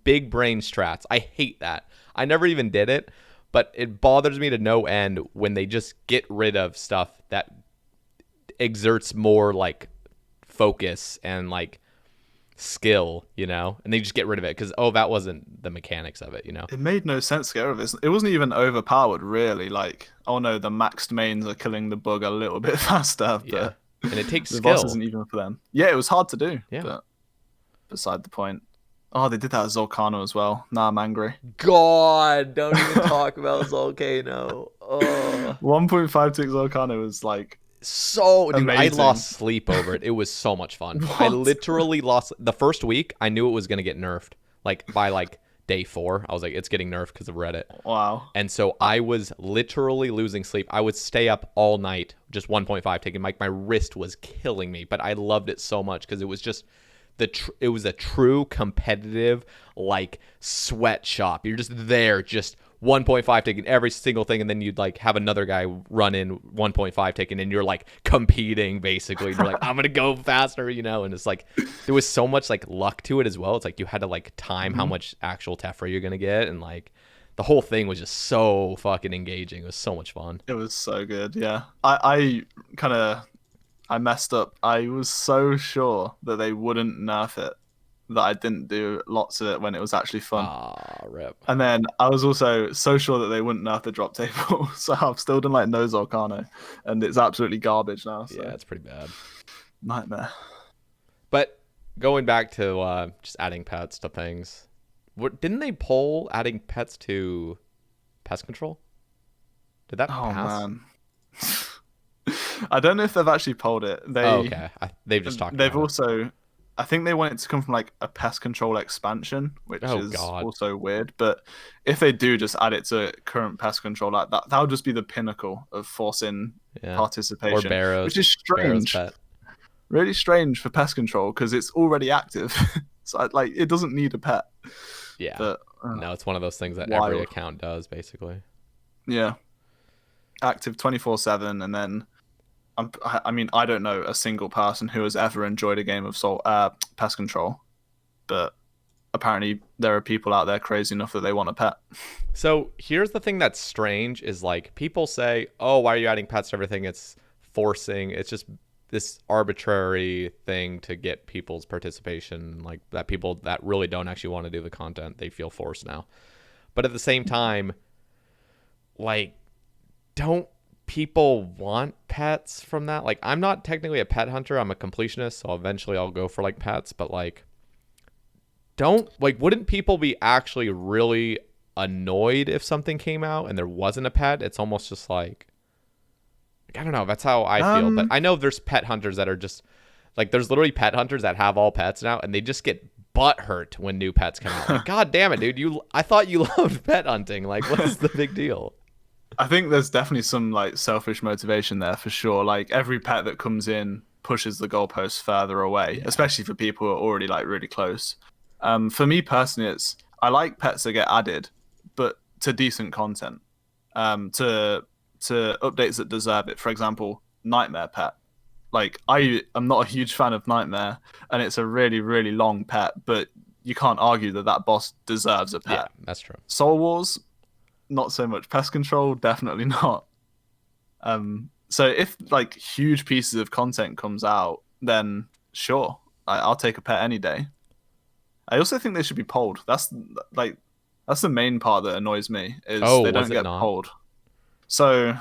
big brain strats. I hate that. I never even did it, but it bothers me to no end when they just get rid of stuff that exerts more like focus and like skill, you know, and they just get rid of it because that wasn't the mechanics of it, you know. it made no sense to get rid of this. It wasn't even overpowered, really. Like, oh no, the maxed mains are killing the bug a little bit faster, Yeah, but and it takes the boss skill. isn't even for them. Yeah, it was hard to do, Yeah. but beside the point. Oh, they did that at Zolcano as well. Now I'm angry. God, don't even talk about Volcano. Oh. 1.56 Zolcano was like So, dude, I amazing. lost sleep over it. It was so much fun. I What? literally lost the first week. I knew it was gonna get nerfed. Like by like day 4, I was like, it's getting nerfed because of Reddit. Wow. And so I was literally losing sleep. I would stay up all night, just 1.5 taking. Like my wrist was killing me, but I loved it so much because it was just it was a true competitive like sweatshop. You're just there, just 1.5 taking every single thing, and then you'd like have another guy run in 1.5 taking, and you're like competing basically. And you're like, I'm gonna go faster, you know. And it's like there was so much like luck to it as well. It's like you had to like time how much actual Tefra you're gonna get, and like the whole thing was just so fucking engaging. It was so much fun. It was so good. Yeah. I kind of I messed up. I was so sure that they wouldn't nerf it that I didn't do lots of it when it was actually fun. Ah, rip. And then I was also so sure that they wouldn't nerf the drop table. So I've still done like no Zolcano, and it's absolutely garbage now. So Yeah, it's pretty bad. nightmare. But going back to just adding pets to things, didn't they poll adding pets to pest control? Did that Oh pass? man. I don't know if they've actually polled it. Okay. They've just talked They've about it. also, I think they want it to come from like a pest control expansion, which Oh, is God. also weird. But if they do just add it to current pest control, like that'll just be the pinnacle of forcing Yeah. Or participation, Barrow's, which is Barrow's strange, pet. really strange for pest control because it's already active. So like it doesn't need a pet. Yeah. But No, it's one of those things that wild. every account does, basically. Yeah, active 24/7, and then I mean, I don't know a single person who has ever enjoyed a game of pest control, but apparently there are people out there crazy enough that they want a pet. So here's the thing that's strange is like people say, oh, why are you adding pets to everything? It's forcing. It's just this arbitrary thing to get people's participation, like that people that really don't actually want to do the content, they feel forced now. But at the same time, like, don't people want pets from that? Like, I'm not technically a pet hunter. I'm a completionist, so eventually I'll go for like pets, but like wouldn't people be actually really annoyed if something came out and there wasn't a pet? It's almost just like I don't know. That's how I feel. But I know there's pet hunters that are just like there's literally pet hunters that have all pets now, and they just get butthurt when new pets come out. Like, God damn it, dude! I thought you loved pet hunting. Like, what's the big deal? I think there's definitely some like selfish motivation there for sure. Like every pet that comes in pushes the goalposts further away, especially for people who are already like really close. For me personally, I like pets that get added, but to decent content. To updates that deserve it. For example, Nightmare pet. Like I am not a huge fan of Nightmare, and it's a really really long pet, but you can't argue that that boss deserves a pet. Yeah, that's true. Soul Wars, not so much. Pest control, definitely not. So if like huge pieces of content comes out, then sure, I'll take a pet any day. I also think they should be polled. That's the main part that annoys me is they Was don't it get not? polled. So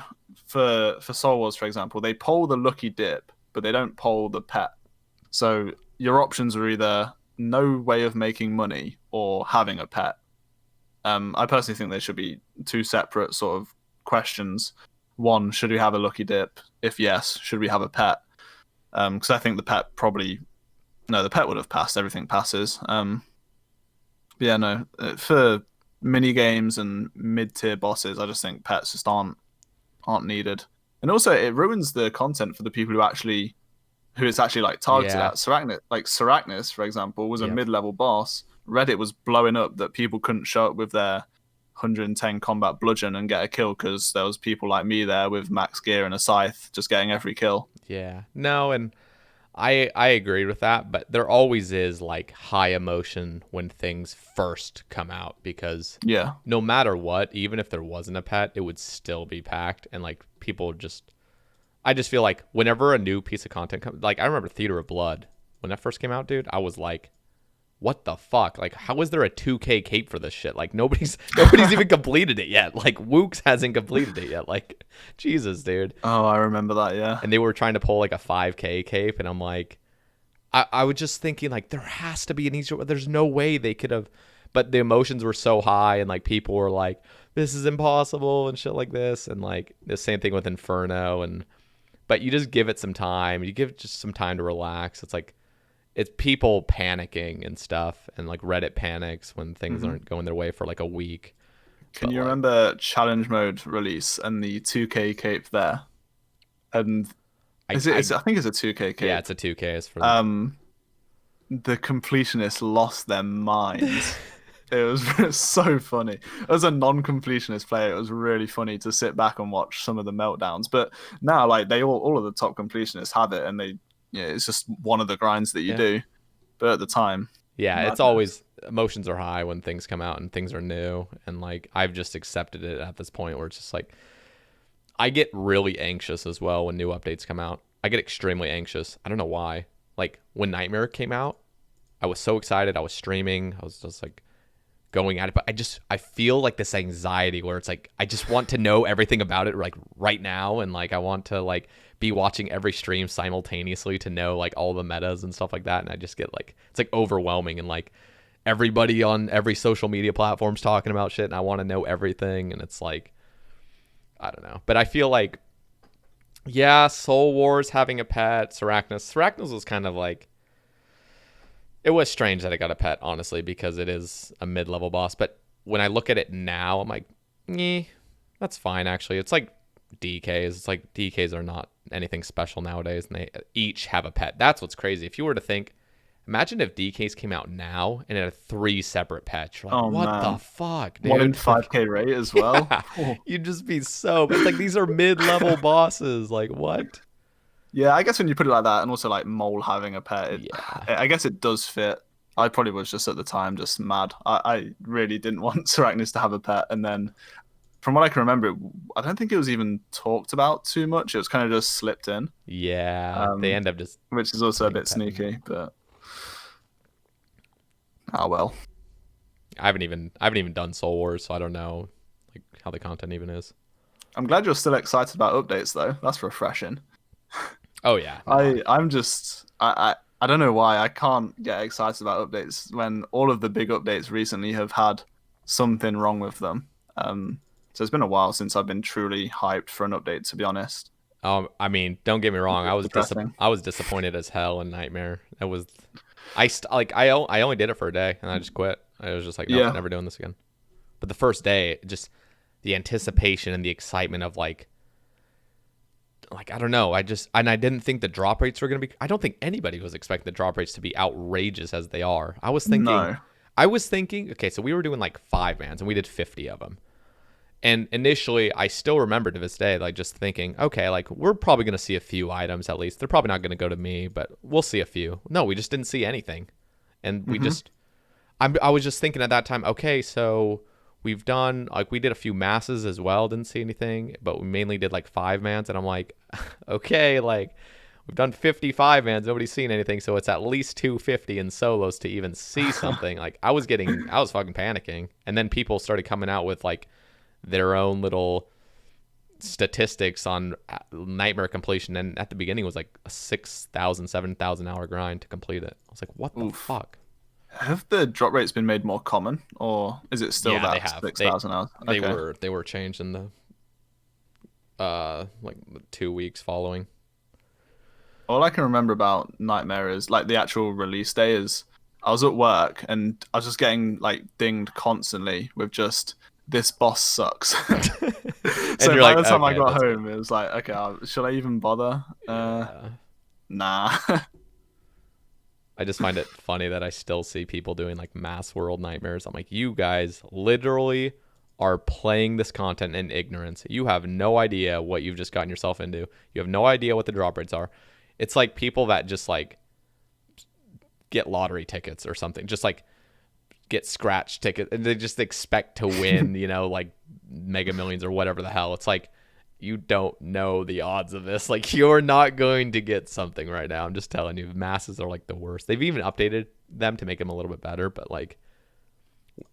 for Soul Wars, for example, they poll the lucky dip, but they don't poll the pet. So your options are either no way of making money or having a pet. I personally think there should be two separate sort of questions. One, should we have a lucky dip? If yes, should we have a pet? Because I think the pet the pet would have passed. Everything passes. Yeah, no, for mini games and mid tier bosses, I just think pets just aren't needed. And also, it ruins the content for the people who it's actually like targeted Yeah. at. Sarachnis, for example, was a Yep. mid-level boss. Reddit was blowing up that people couldn't show up with their 110 combat bludgeon and get a kill because there was people like me there with max gear and a scythe just getting every kill. Yeah. No, and I agree with that, but there always is like high emotion when things first come out because Yeah. no matter what, even if there wasn't a pet, it would still be packed and like people just I just feel like whenever a new piece of content comes, like I remember Theater of Blood when that first came out, dude, I was like, what the fuck? Like, how is there a 2K cape for this shit? Like, nobody's even completed it yet. Like, Wooks hasn't completed it yet. Like, Jesus, dude. Oh, I remember that. Yeah. And they were trying to pull like a 5K cape, and I'm like, I was just thinking like there has to be an easier. There's no way they could have, but the emotions were so high, and like people were like, this is impossible and shit like this, and like the same thing with Inferno, and but you just give it some time. You give it just some time to relax. It's like it's people panicking and stuff, and like Reddit panics when things aren't going their way for like a week. Can But you like, remember challenge mode release and the 2K cape there? And I think it's a 2K cape. yeah, it's a 2K. It's for The completionists lost their minds. It was so funny. As a non-completionist player, it was really funny to sit back and watch some of the meltdowns. But now, like they all of the top completionists have it, and it's just one of the grinds that you yeah. do. But at the time, Yeah, it's madness. always emotions are high when things come out and things are new, and like I've just accepted it at this point where it's just like I get really anxious as well when new updates come out. I get extremely anxious. I don't know why. Like when Nightmare came out, I was so excited. I was streaming. I was just like going at it, but I feel like this anxiety where it's like I just want to know everything about it like right now, and like I want to like be watching every stream simultaneously to know like all the metas and stuff like that, and I just get like it's like overwhelming, and like everybody on every social media platform's talking about shit and I want to know everything, and it's like I don't know. But I feel like yeah, Soul Wars having a pet, Sarachnos was kind of like it was strange that it got a pet, honestly, because it is a mid-level boss. But when I look at it now, I'm like, that's fine, actually. It's like DKs. It's like DKs are not anything special nowadays, and they each have a pet. That's what's crazy. If you were to think, imagine if DKs came out now and it had 3 separate pets. You're like, Oh what the man, fuck, one in dude? Like, 5K rate as well. yeah, Oh. you'd just be so. It's like these are mid-level bosses. Like, what? Yeah, I guess when you put it like that, and also like Mole having a pet, Yeah. I guess it does fit. I probably was just at the time just mad. I really didn't want Sarachnis to have a pet, and then from what I can remember, I don't think it was even talked about too much. It was kind of just slipped in, Yeah. They end up just which is also a putting a bit pet in there. sneaky. But oh well. I haven't even done Soul Wars, so I don't know like how the content even is. I'm glad you're still excited about updates, though. That's refreshing. Oh yeah, no, I don't know why I can't get excited about updates when all of the big updates recently have had something wrong with them. So it's been a while since I've been truly hyped for an update, to be honest. I mean, don't get me wrong. It's depressing. I was disappointed as hell in Nightmare. It was I only did it for a day and I just quit. I was just like, nope, Yeah. never doing this again. But the first day, just the anticipation and the excitement of like I don't know. I didn't think the drop rates were going to be. I don't think anybody was expecting the drop rates to be outrageous as they are. No. I was thinking, okay, so we were doing like 5 mans and we did 50 of them. And initially, I still remember to this day, like just thinking, okay, like we're probably going to see a few items at least. They're probably not going to go to me, but we'll see a few. No, we just didn't see anything. And I was just thinking at that time, okay, so we've done, like we did a few masses as well, didn't see anything, but we mainly did like 5 mans. And I'm like, okay, like we've done 55 mans, nobody's seen anything. So it's at least 250 in solos to even see something. Like I was fucking panicking. And then people started coming out with like, their own little statistics on Nightmare completion, and at the beginning it was like a 6,000, 7,000 hour grind to complete it. I was like, what the fuck? Have the drop rates been made more common, or is it still Yeah, they that have. 6,000 hours? Okay. They were changed in the like the 2 weeks following. All I can remember about Nightmare is like the actual release day is I was at work and I was just getting like dinged constantly with just this boss sucks. And So you're by like, the time I okay, got that's good. home, it was like, okay, should I even bother? Yeah. Nah. I just find it funny that I still see people doing like Mass World Nightmares. I'm like, you guys literally are playing this content in ignorance. You have no idea what you've just gotten yourself into. You have no idea what the drop rates are. It's like people that just like get lottery tickets or something, just like get scratch tickets, and they just expect to win, like Mega Millions or whatever the hell. It's like, you don't know the odds of this. Like, you're not going to get something right now. I'm just telling you, masses are like the worst. They've even updated them to make them a little bit better, but like,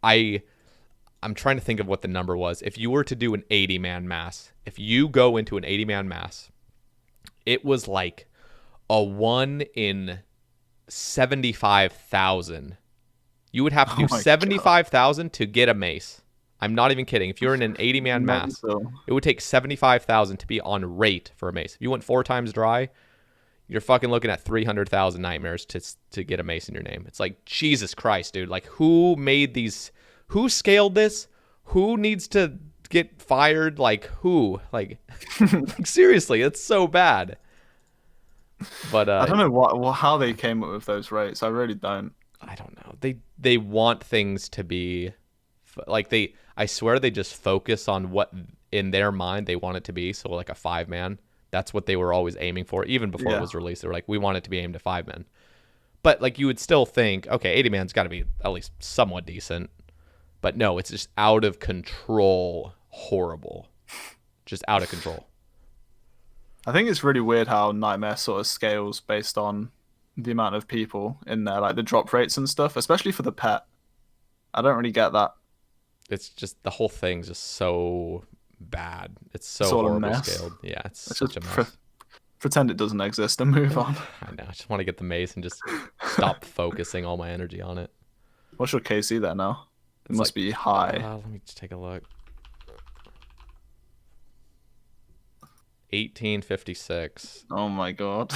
I'm trying to think of what the number was. If you were to do an 80-man mass, if you go into an 80-man mass, it was like a 1 in 75,000. You would have to do Oh my God. 75,000 to get a mace. I'm not even kidding. If you're in an 80-man mass, Mental. it would take 75,000 to be on rate for a mace. If you went 4 times dry, you're fucking looking at 300,000 nightmares to get a mace in your name. It's like, Jesus Christ, dude. Like, who made these? Who scaled this? Who needs to get fired? Like, who? Like seriously, it's so bad. But I don't know how they came up with those rates. I really don't. I don't know. They want things to be like I swear they just focus on what in their mind they want it to be. So like a 5-man, that's what they were always aiming for. Even before it was released, they were like, we want it to be aimed at 5 men. But like, you would still think, okay, 80-man's got to be at least somewhat decent. But no, it's just out of control, horrible, just out of control. I think it's really weird how Nightmare sort of scales based on the amount of people in there, like the drop rates and stuff, especially for the pet. I don't really get that. It's just, the whole thing's just so bad. It's so It's all a horrible mess. scaled. Yeah, it's Let's such just a mess. pretend it doesn't exist and move on. I know. I just want to get the mace and just stop focusing all my energy on it. What's your KC there now? It It's must like, be high. Let me just take a look. 1856. Oh my God.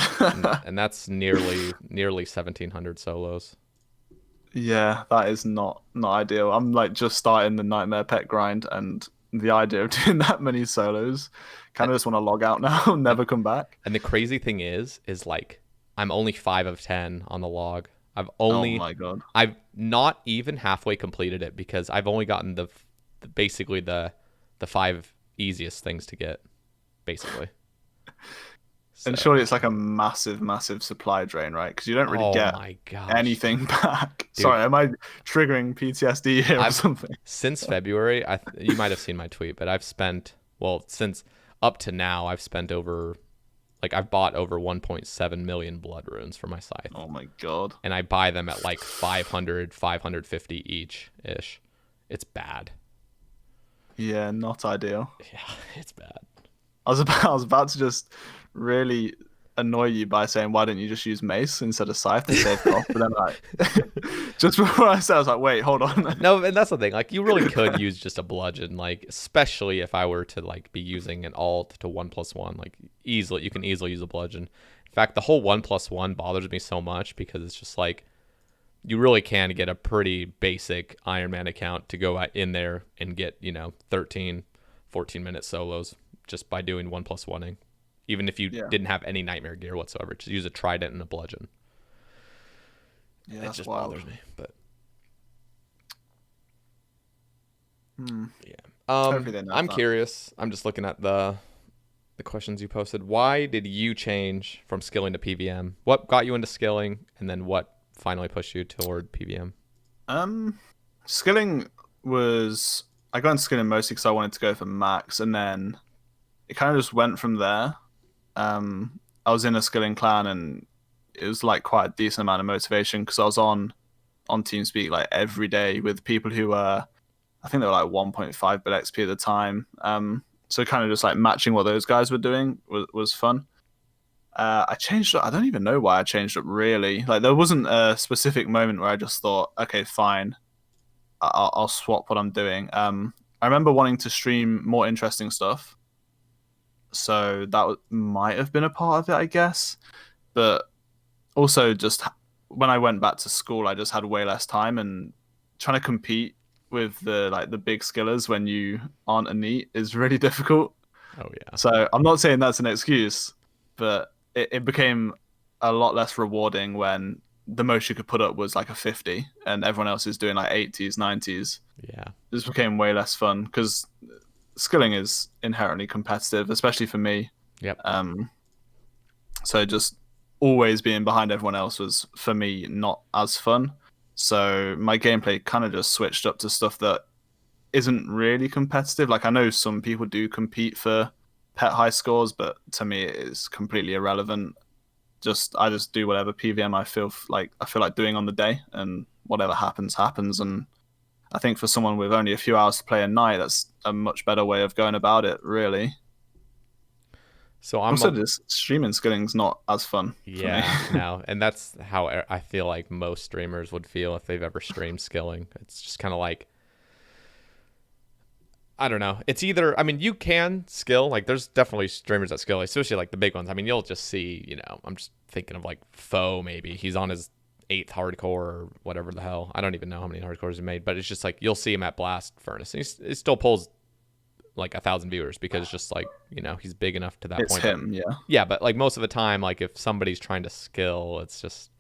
And that's nearly 1700 solos. Yeah, that is not ideal. I'm like just starting the Nightmare pet grind, and the idea of doing that many solos, kind of just want to log out now, never come back. And the crazy thing is like, I'm only 5 of 10 on the log. Oh my God. I've not even halfway completed it, because I've only gotten basically the 5 easiest things to get, basically. And surely it's like a massive supply drain, right? Because you don't really get my gosh, anything back. Dude. Sorry, am I triggering PTSD here or something? Since February, you might have seen my tweet, but I've spent, since up to now, I've spent over, like, I've bought over 1.7 million blood runes for my scythe. Oh my God. And I buy them at like 500, 550 each-ish. It's bad. Yeah, not ideal. Yeah, it's bad. I was about to just really annoy you by saying, why don't you just use mace instead of scythe to save cost? But then just before I said, I was like, wait, hold on. No, and that's the thing. Like, you really could use just a bludgeon, like, especially if I were to like be using an alt to 1+1, like, easily, you can easily use a bludgeon. In fact, the whole 1+1 bothers me so much, because it's just like, you really can get a pretty basic Ironman account to go out in there and get, 13, 14-minute solos just by doing 1+1ing. Even if you didn't have any nightmare gear whatsoever, just use a trident and a bludgeon. Yeah, it just bothers me. But yeah, I'm curious. I'm just looking at the questions you posted. Why did you change from skilling to PVM? What got you into skilling, and then what finally pushed you toward PVM? Skilling was, I got into skilling mostly because I wanted to go for max, and then it kind of just went from there. I was in a skilling clan, and it was like quite a decent amount of motivation, because I was on TeamSpeak like every day with people who were, I think they were like 1.5 bit XP at the time. So kind of just like matching what those guys were doing was fun. I changed up. I don't even know why I changed up, really. Like, there wasn't a specific moment where I just thought, okay, fine, I'll swap what I'm doing. I remember wanting to stream more interesting stuff, so that might have been a part of it, I guess. But also, just when I went back to school, I just had way less time, and trying to compete with the big skillers when you aren't a NEET is really difficult. Oh yeah. So I'm not saying that's an excuse, but it became a lot less rewarding when the most you could put up was like a 50 and everyone else is doing like 80s, 90s. Yeah. This became way less fun because skilling is inherently competitive, especially for me. Yep. So just always being behind everyone else was for me not as fun. So my gameplay kind of just switched up to stuff that isn't really competitive. Like I know some people do compete for pet high scores, but to me it is completely irrelevant. I just do whatever PVM I feel like doing on the day, and whatever happens happens. And I think for someone with only a few hours to play a night, that's a much better way of going about it, really. So Also, just streaming skilling's not as fun for me. No, and that's how I feel like most streamers would feel if they've ever streamed skilling. It's just kind of like, I don't know. It's either, I mean, you can skill, like there's definitely streamers that skill, especially like the big ones. I mean, you'll just see, I'm just thinking of like Foe, maybe he's on his 8th hardcore or whatever the hell. I don't even know how many hardcores he made, but it's just like you'll see him at Blast Furnace, and he still pulls like 1,000 viewers because just like he's big enough to that It's point. him, Yeah, but like most of the time, like if somebody's trying to skill, it's just,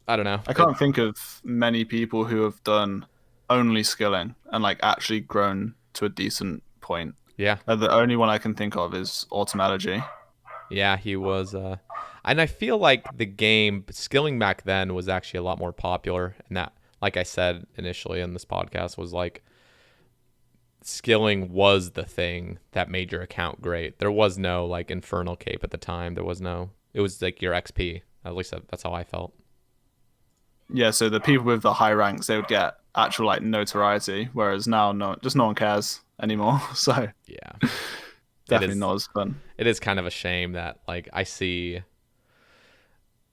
I don't know. I can't think of many people who have done only skilling and like actually grown to a decent point. Yeah. The only one I can think of is Automatology. Yeah, he was. And I feel like the game skilling back then was actually a lot more popular, and that, like I said initially in this podcast, was like skilling was the thing that made your account great. There was no like Infernal Cape at the time. It was like your XP. At least that's how I felt. Yeah, so the people with the high ranks, they would get actual like notoriety, whereas now no one cares anymore. So yeah, definitely not as fun. It is kind of a shame that like I see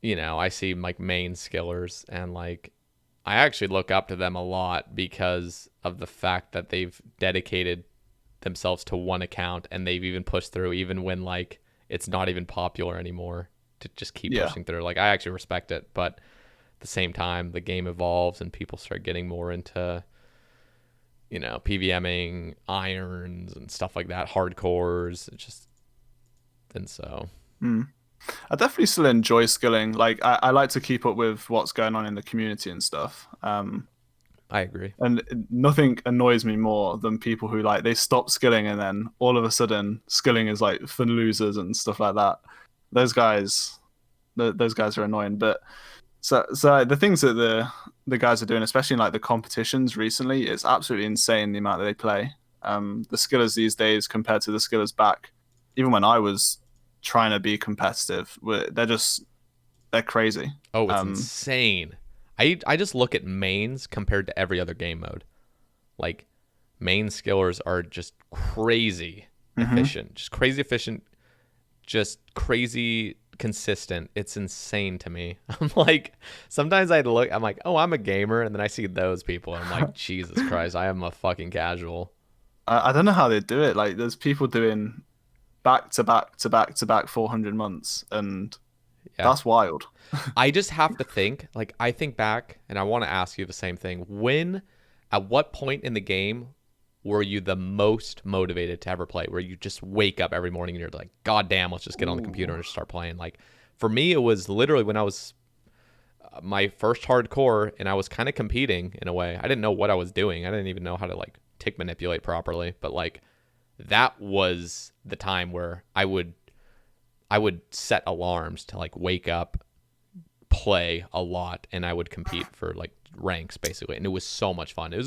like main skillers, and like I actually look up to them a lot because of the fact that they've dedicated themselves to one account, and they've even pushed through even when like it's not even popular anymore, to just keep pushing through. Like I actually respect it, but at the same time the game evolves and people start getting more into PVMing, irons and stuff like that, hardcores. It's just, and so I definitely still enjoy skilling. Like I like to keep up with what's going on in the community and stuff. I agree. And nothing annoys me more than people who like they stop skilling and then all of a sudden skilling is like for losers and stuff like that. Those guys are annoying. But so the things that the guys are doing, especially in like the competitions recently, it's absolutely insane the amount that they play. The skillers these days compared to the skillers back, even when I was trying to be competitive, they're crazy. Oh, it's insane. I just look at mains compared to every other game mode. Like main skillers are just crazy efficient, just crazy efficient, just crazy consistent. It's insane to me. I'm like, sometimes I'm like, oh, I'm a gamer, and then I see those people and I'm like, Jesus Christ, I am a fucking casual. I don't know how they do it. Like there's people doing back to back to back to back 400 months, and that's wild. I just have to think, like I think back, and I want to ask you the same thing. At what point in the game were you the most motivated to ever play, where you just wake up every morning and you're like, God damn, let's just get on the computer and just start playing? Like for me, it was literally when I was my first hardcore and I was kind of competing in a way. I didn't know what I was doing. I didn't even know how to like tick manipulate properly, but like that was the time where I would set alarms to like wake up, play a lot, and I would compete for like ranks basically. And it was so much fun. It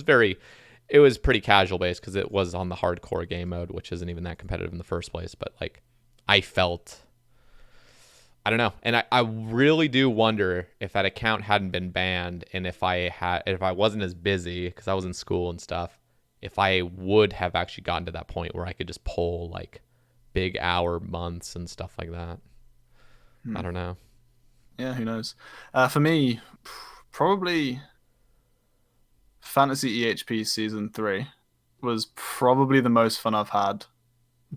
was pretty casual based because it was on the hardcore game mode, which isn't even that competitive in the first place. But like I don't know. And I really do wonder if that account hadn't been banned, and if I wasn't as busy because I was in school and stuff, if I would have actually gotten to that point where I could just pull like big hour months and stuff like that. I don't know. Yeah, who knows? For me, probably Fantasy EHP Season 3 was probably the most fun I've had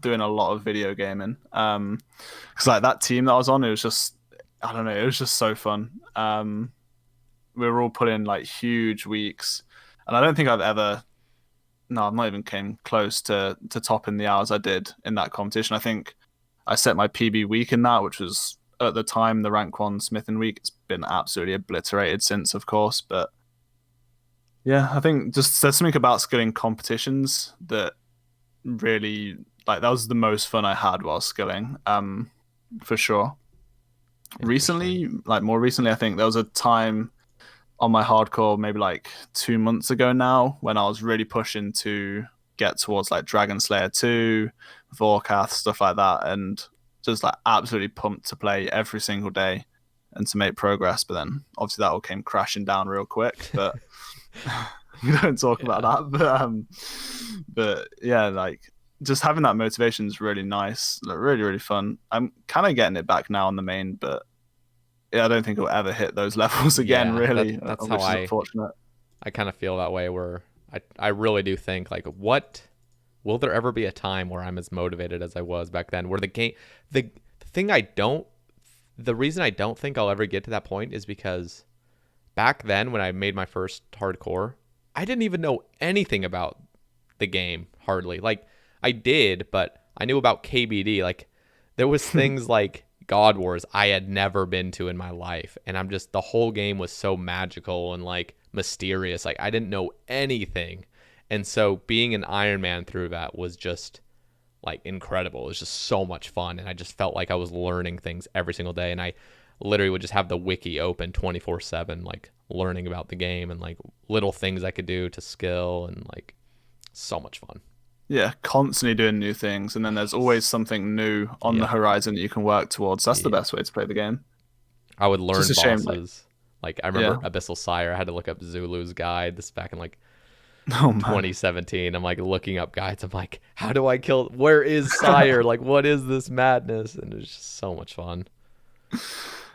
doing a lot of video gaming. Because like that team that I was on, it was just, I don't know, it was just so fun. We were all putting like huge weeks. And I don't think I've ever, no, I've not even came close to topping the hours I did in that competition. I think I set my PB week in that, which was at the time the rank one Smithing week. It's been absolutely obliterated since, of course. But yeah, I think just there's something about skilling competitions that really, like, that was the most fun I had while skilling, for sure. Recently, like more recently, I think there was a time on my hardcore maybe like 2 months ago now when I was really pushing to get towards like Dragon Slayer 2, Vorkath, stuff like that, and just like absolutely pumped to play every single day and to make progress. But then obviously that all came crashing down real quick. But we don't talk about that. But yeah, like just having that motivation is really nice, like really, really fun. I'm kind of getting it back now on the main, but yeah, I don't think it'll ever hit those levels again, really, that's which how is unfortunate. I kind of feel that way, where I really do think, like, what will there ever be a time where I'm as motivated as I was back then, where the game, the thing I don't, the reason I don't think I'll ever get to that point is because back then when I made my first hardcore, I didn't even know anything about the game, hardly. Like, I did, but I knew about KBD. Like, there was things like God Wars I had never been to in my life, and I'm just, the whole game was so magical and like mysterious. Like, I didn't know anything, and so being an Ironman through that was just like incredible. It was just so much fun, and I just felt like I was learning things every single day, and I literally would just have the wiki open 24/7, like learning about the game and like little things I could do to skill, and like so much fun. Yeah, constantly doing new things, and then there's always something new on the horizon that you can work towards. That's the best way to play the game. I would learn Just a shame, bosses. Like I remember Abyssal Sire, I had to look up Zulu's guide. This back in like oh, man. 2017. I'm like looking up guides. I'm like, how do I kill? Where is Sire? Like, what is this madness? And it's just so much fun.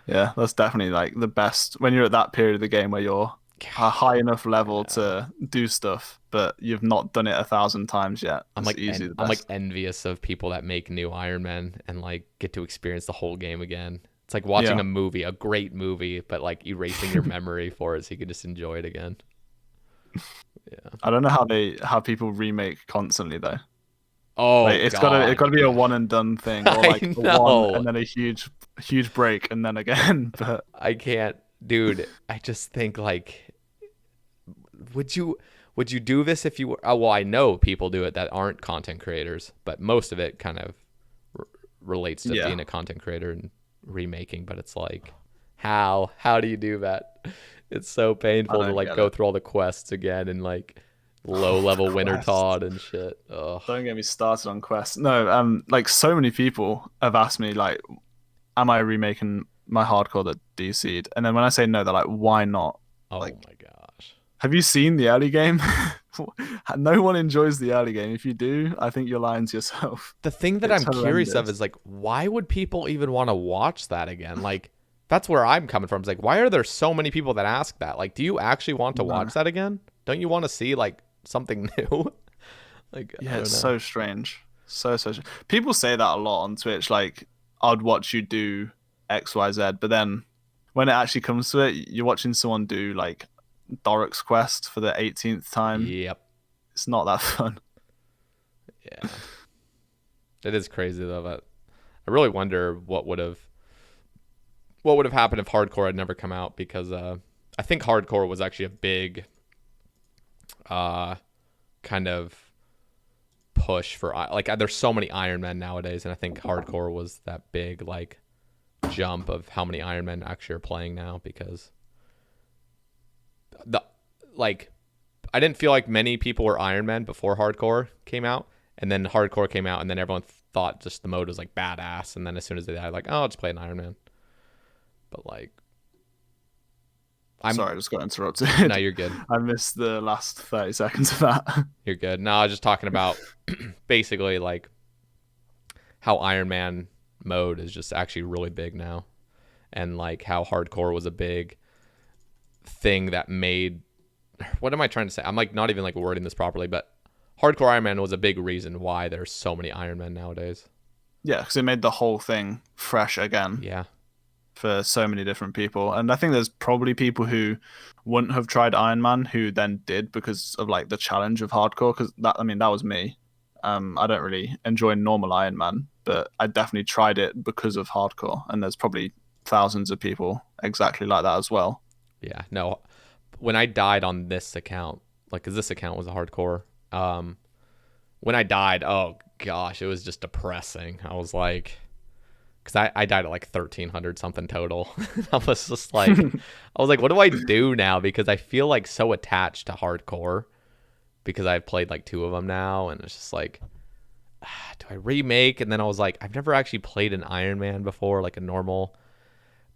Yeah, that's definitely like the best when you're at that period of the game where you're a high enough level to do stuff, but you've not done it 1,000 times yet. I'm like, I'm like envious of people that make new Iron Man and like get to experience the whole game again. It's like watching a movie, a great movie, but like erasing your memory for it so you can just enjoy it again. Yeah. I don't know how people remake constantly though. Oh, like, it's gotta be a one and done thing, or like a one and then a huge break and then again. But I can't, dude. I just think like, would you do this if you were? Oh, well, I know people do it that aren't content creators, but most of it kind of relates to being a content creator and remaking. But it's like, how do you do that? It's so painful to like go through all the quests again and like low level Winter Todd and shit. Ugh. Don't get me started on quests. No, like so many people have asked me like, am I remaking my hardcore that DC'd? And then when I say no, they're like, why not? Oh like, my gosh. Have you seen the early game? No one enjoys the early game. If you do, I think you're lying to yourself. The thing that I'm curious of is like, why would people even want to watch that again? Like, that's where I'm coming from. It's like, why are there so many people that ask that? Like, do you actually want to watch that again? Don't you want to see like something new? Like, yeah, it's so strange. So strange. People say that a lot on Twitch. Like, I'd watch you do XYZ, but then when it actually comes to it, you're watching someone do like Doric's quest for the 18th time. Yep. It's not that fun. Yeah. It is crazy though, but I really wonder what would have happened if hardcore had never come out, because I think hardcore was actually a big kind of push for like, there's so many Iron Men nowadays, and I think hardcore was that big like jump of how many Iron Men actually are playing now, because I didn't feel like many people were Iron Men before hardcore came out, and then hardcore came out, and then everyone thought just the mode was like badass, and then as soon as they died, like, oh, I'll just play an Iron Man. But like, I'm sorry, I just got interrupted. No, you're good. I missed the last 30 seconds of that. You're good. No, I was just talking about basically like how Iron Man mode is just actually really big now, and like how hardcore was a big thing that made, what am I trying to say? I'm like not even like wording this properly, but hardcore Iron Man was a big reason why there's so many Iron Men nowadays. Yeah, because it made the whole thing fresh again. Yeah. for so many different people. And I think there's probably people who wouldn't have tried Ironman who then did because of like the challenge of hardcore. Because that was me. I don't really enjoy normal Ironman, but I definitely tried it because of hardcore. And there's probably thousands of people exactly like that as well. Yeah, no. When I died on this account, like, cause this account was a hardcore. When I died, oh gosh, it was just depressing. I was like, because I died at like 1,300 something total. I was just like, what do I do now? Because I feel like so attached to hardcore because I've played like 2 of them now, and it's just like, do I remake? And then I was like, I've never actually played an Ironman before, like a normal.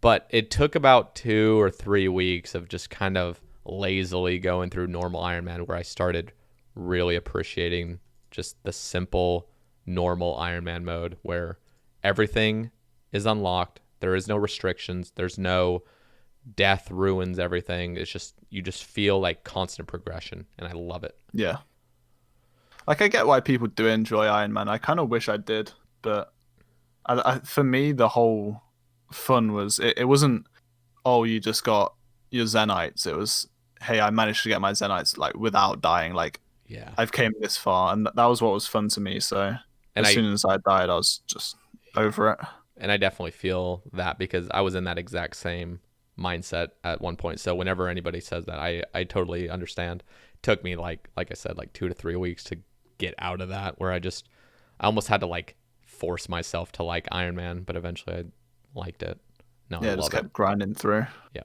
But it took about 2 or 3 weeks of just kind of lazily going through normal Ironman where I started really appreciating just the simple normal Ironman mode where everything is unlocked. There is no restrictions. There's no death ruins everything. It's just, you just feel like constant progression, and I love it. Yeah. Like, I get why people do enjoy Ironman. I kind of wish I did, but for me, the whole fun was, it wasn't, oh, you just got your Zenites. It was, hey, I managed to get my Zenites like without dying. Like, Yeah. I've came this far, and that was what was fun to me. So as soon as I died, I was just over it. And I definitely feel that because I was in that exact same mindset at one point. So whenever anybody says that, I totally understand. It took me like I said, like 2 to 3 weeks to get out of that, where I almost had to like force myself to like Ironman, but eventually I liked it. No, yeah, I just love kept grinding through. Yeah.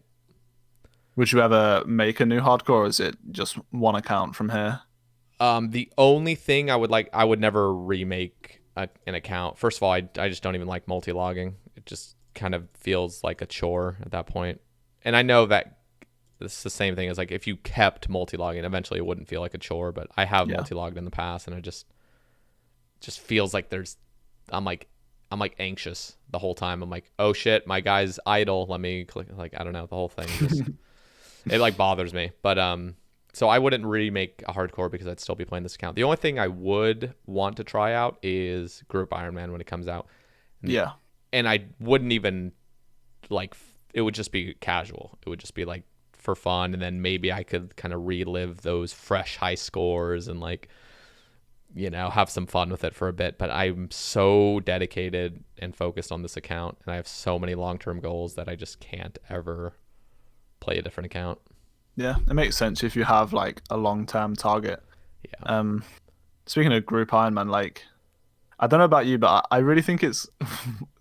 Would you ever make a new hardcore, or is it just one account from here? The only thing I would never remake an account. First of all, I just don't even like multi-logging. It just kind of feels like a chore at that point. And I know that it's the same thing as like if you kept multi-logging, eventually it wouldn't feel like a chore, but I have multi-logged in the past, and it just feels like I'm like anxious the whole time. I'm like, oh shit, my guy's idle. Let me click. Like, I don't know, the whole thing just it like bothers me. But so I wouldn't remake a hardcore because I'd still be playing this account. The only thing I would want to try out is Group Ironman when it comes out. Yeah. And I wouldn't even like, it would just be casual. It would just be like for fun, and then maybe I could kind of relive those fresh high scores and like, you know, have some fun with it for a bit. But I'm so dedicated and focused on this account, and I have so many long-term goals that I just can't ever play a different account. Yeah, it makes sense if you have like a long-term target. Yeah. Speaking of Group Ironman, like, I don't know about you, but I really think it's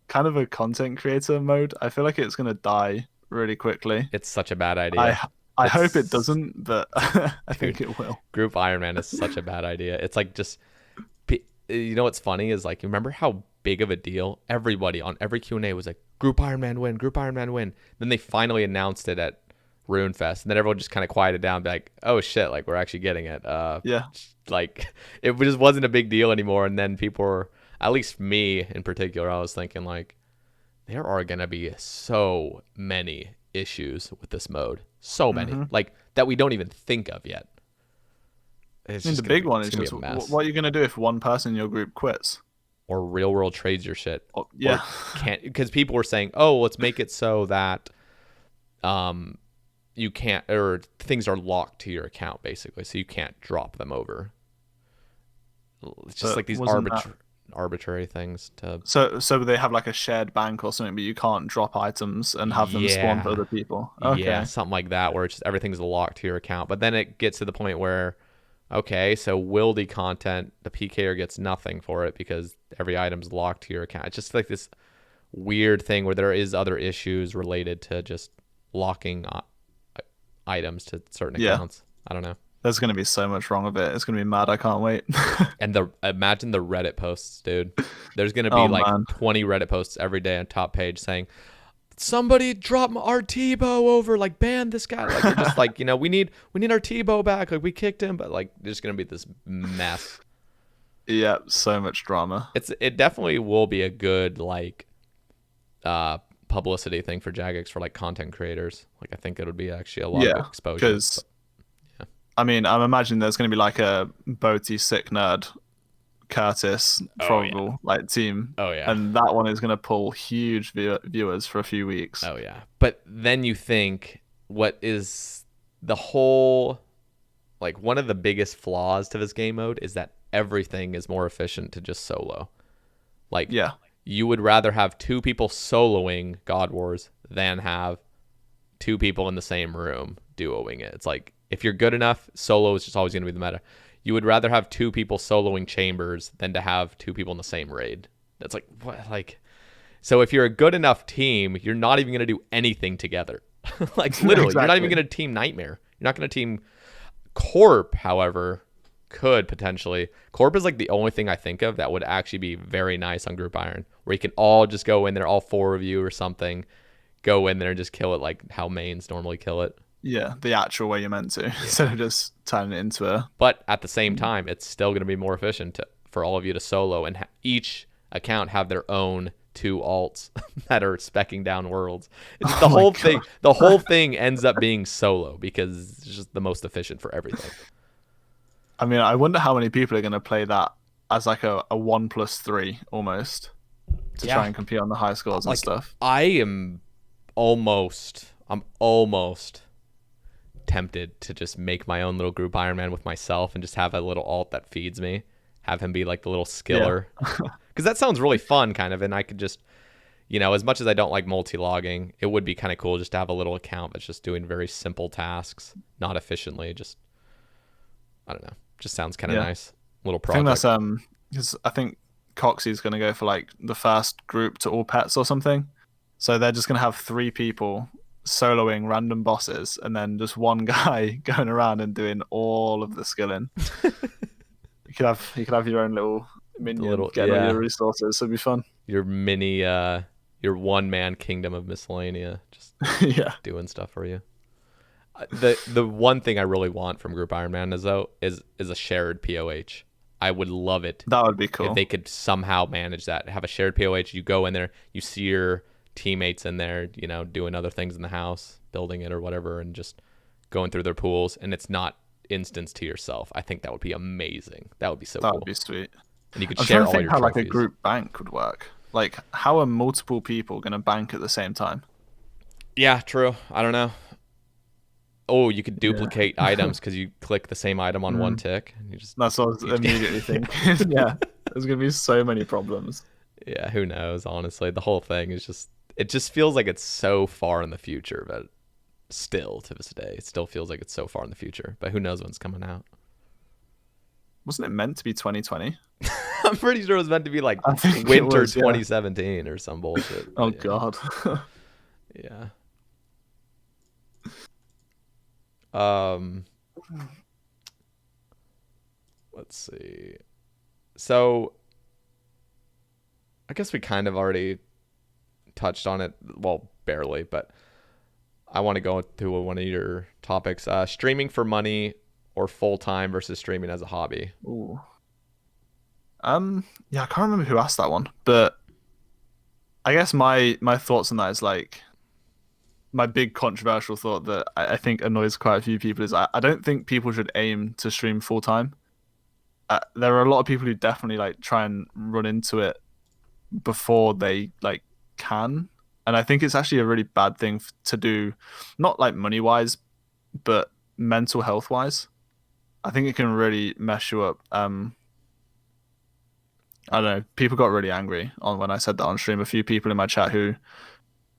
kind of a content creator mode. I feel like it's gonna die really quickly. It's such a bad idea. I hope it doesn't, but I think it will. Group Ironman is such a bad idea. It's like just, you know what's funny is like, remember how big of a deal everybody on every Q&A was like, Group Ironman win, Group Ironman win. Then they finally announced it at RuneFest, and then everyone just kind of quieted down, be like, oh shit, like we're actually getting it. Yeah. Like it just wasn't a big deal anymore. And then people were, at least me in particular, I was thinking like, there are going to be so many issues with this mode. So many, like that we don't even think of yet. It's the big one is just what are you going to do if one person in your group quits? Or real world trades your shit. Yeah. Can't, because people were saying, oh, let's make it so that you can't, or things are locked to your account basically, so you can't drop them over. It's just like these arbitrary things to. So they have like a shared bank or something, but you can't drop items and have them spawn for other people. Okay. Yeah, something like that, where it's just everything's locked to your account. But then it gets to the point where, okay, so wildy content, the PKer gets nothing for it because every item's locked to your account. It's just like this weird thing where there is other issues related to just locking items to certain accounts. I don't know. There's going to be so much wrong with it. It's going to be mad. I can't wait. And imagine the Reddit posts, dude. There's going to be 20 Reddit posts every day on top page saying, somebody drop our T-Bow over, like ban this guy. Like, just like, you know, we need our T-Bow back. Like, we kicked him, but like there's going to be this mess. Yeah, so much drama. It definitely will be a good like publicity thing for Jagex for like content creators. Like, I think it would be actually a lot of exposure. Because I mean, I'm imagining there's going to be like a boaty sick nerd Curtis Oh yeah. probable like team, Oh yeah. and that one is going to pull huge viewers for a few weeks. Oh yeah. But then you think, what is the whole, like, one of the biggest flaws to this game mode is that everything is more efficient to just solo. Like, Yeah, you would rather have two people soloing God Wars than have two people in the same room duoing it. It's like, if you're good enough, solo is just always going to be the meta. You would rather have two people soloing chambers than to have two people in the same raid. That's like, what? Like, so if you're a good enough team, you're not even going to do anything together. Like, literally, exactly. you're not even going to team Nightmare. You're not going to team Corp, however, could potentially. Corp is like the only thing I think of that would actually be very nice on Group Iron, where you can all just go in there, all four of you or something, go in there and just kill it like how mains normally kill it. Yeah, the actual way you're meant to, instead of just turning it into a. But at the same time, it's still going to be more efficient for all of you to solo and each account have their own two alts that are specking down worlds. It's just the whole thing. The whole thing ends up being solo because it's just the most efficient for everything. I mean, I wonder how many people are going to play that as like a 1+3 almost to try and compete on the high scores and stuff. I'm almost tempted to just make my own little Group Ironman with myself and just have a little alt that feeds me. Have him be like the little skiller. Because that sounds really fun, kind of. And I could just, as much as I don't like multi-logging, it would be kind of cool just to have a little account that's just doing very simple tasks, not efficiently. Just, I don't know. Just sounds kind of nice. Little project. I think that's because I think Coxie's going to go for like the first group to all pets or something. So they're just going to have 3 people soloing random bosses and then just one guy going around and doing all of the skilling. you could have your own little minion getting all your resources. So it'd be fun. Your mini, your one-man kingdom of miscellanea, just doing stuff for you. The one thing I really want from Group Ironman is a shared POH. I would love it. That would be cool if they could somehow manage that. Have a shared POH. You go in there, you see your teammates in there, doing other things in the house, building it or whatever, and just going through their pools, and it's not instanced to yourself. I think that would be amazing. That would be so cool. That would be sweet. And you could share all your trophies. How like a group bank would work. Like, how are multiple people going to bank at the same time? Yeah, true. I don't know. Oh, you could duplicate items because you click the same item on one tick. And you just, that's what I was immediately thinking. Yeah, there's going to be so many problems. Yeah, who knows, honestly. The whole thing is just, it just feels like it's so far in the future, but still, to this day, it still feels like it's so far in the future. But who knows when it's coming out. Wasn't it meant to be 2020? I'm pretty sure it was meant to be like winter 2017 or some bullshit. Oh, God. Yeah. Let's see. So I guess we kind of already touched on it. Well, barely, but I want to go through one of your topics. Streaming for money or full-time versus streaming as a hobby. Ooh. Yeah, I can't remember who asked that one, but I guess my thoughts on that is like, my big controversial thought that I think annoys quite a few people is I don't think people should aim to stream full time. There are a lot of people who definitely like try and run into it before they like can, and I think it's actually a really bad thing to do, not like money wise, but mental health wise. I think it can really mess you up. I don't know. People got really angry when I said that on stream. A few people in my chat who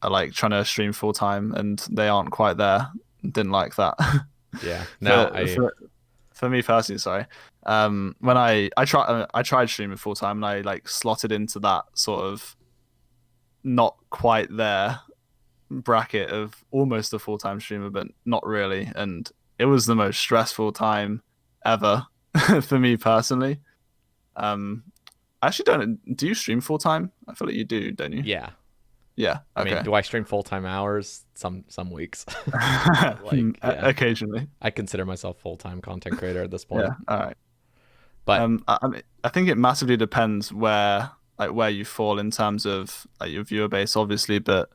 are like trying to stream full time and they aren't quite there didn't like that. Yeah. No, for me personally, sorry. When I tried streaming full time and I like slotted into that sort of not quite there bracket of almost a full time streamer, but not really, and it was the most stressful time ever for me personally. I actually don't. Do you stream full time? I feel like you do, don't you? Yeah. Yeah. Okay. I mean, do I stream full-time hours? Some weeks. Occasionally. I consider myself full-time content creator at this point. Yeah. All right. But I think it massively depends where you fall in terms of like your viewer base, obviously. But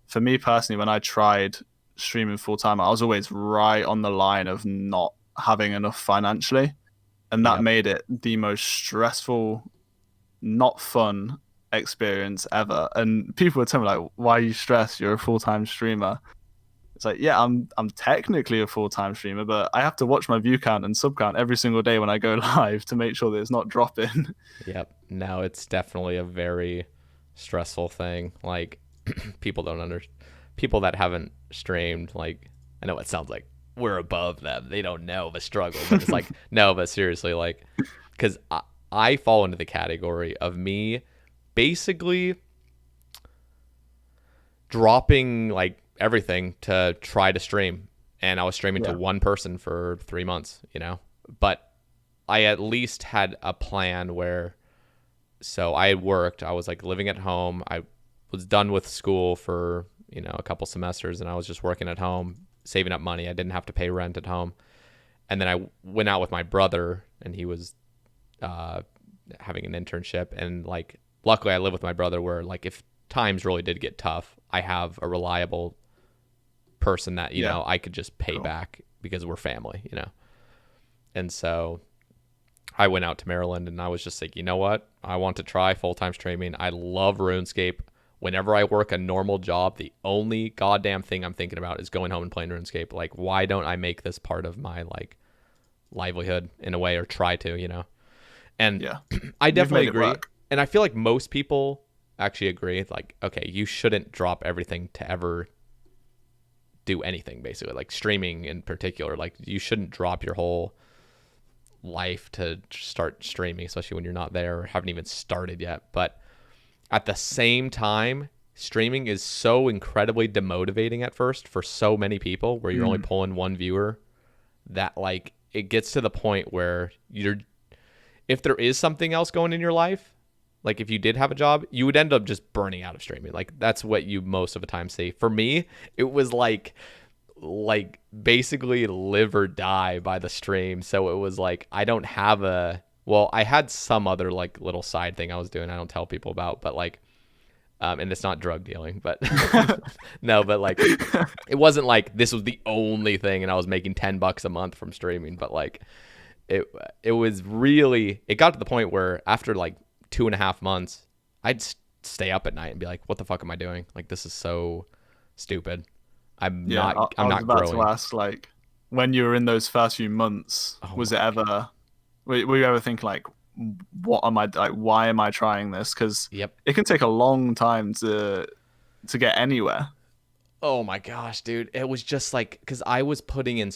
for me personally, when I tried streaming full-time, I was always right on the line of not having enough financially. and that Yep. made it the most stressful, not fun experience ever. And people would tell me like, "Why are you stressed? You're a full-time streamer." It's like, yeah, I'm technically a full-time streamer, but I have to watch my view count and sub count every single day when I go live to make sure that it's not dropping. Yep. No, it's definitely a very stressful thing. Like people don't under people that haven't streamed, like I know it sounds like we're above them. They don't know the struggle, but it's like no, but seriously, like because I fall into the category of me basically dropping like everything to try to stream, and I was streaming to Yeah. one person for 3 months, but I at least had a plan where so I had worked. I was like living at home. I was done with school for, a couple semesters, and I was just working at home, saving up money. I didn't have to pay rent at home. And then I went out with my brother, and he was having an internship. And like, luckily I live with my brother where like, if times really did get tough, I have a reliable person that, Yeah. I could just pay Cool. back because we're family. And so I went out to Maryland, and I was just like, you know what? I want to try full-time streaming. I love RuneScape. Whenever I work a normal job, the only goddamn thing I'm thinking about is going home and playing RuneScape. Like, why don't I make this part of my like livelihood in a way, or try to? And Yeah. I You've definitely made it agree. work. And I feel like most people actually agree. Like, okay, you shouldn't drop everything to ever do anything, basically. Like streaming in particular. Like, you shouldn't drop your whole life to start streaming, especially when you're not there or haven't even started yet. But at the same time, streaming is so incredibly demotivating at first for so many people, where you're only pulling one viewer, that like it gets to the point where if there is something else going in your life, like if you did have a job, you would end up just burning out of streaming. Like that's what you most of the time see. For me, it was like basically live or die by the stream. So it was like I don't have I had some other like little side thing I was doing I don't tell people about, but like and it's not drug dealing, but no, but like it wasn't like this was the only thing and I was making $10 a month from streaming. But like it was really, it got to the point where after like 2.5 months I'd stay up at night and be like, what the fuck am I doing? Like, this is so stupid. I'm Yeah, not I was about growing. to ask, like, when you were in those first few months, Oh was my it ever, were you ever thinking, like, what am I, like, why am I trying this? Because Yep. it can take a long time to get anywhere. Oh my gosh, dude. It was just like, because I was putting in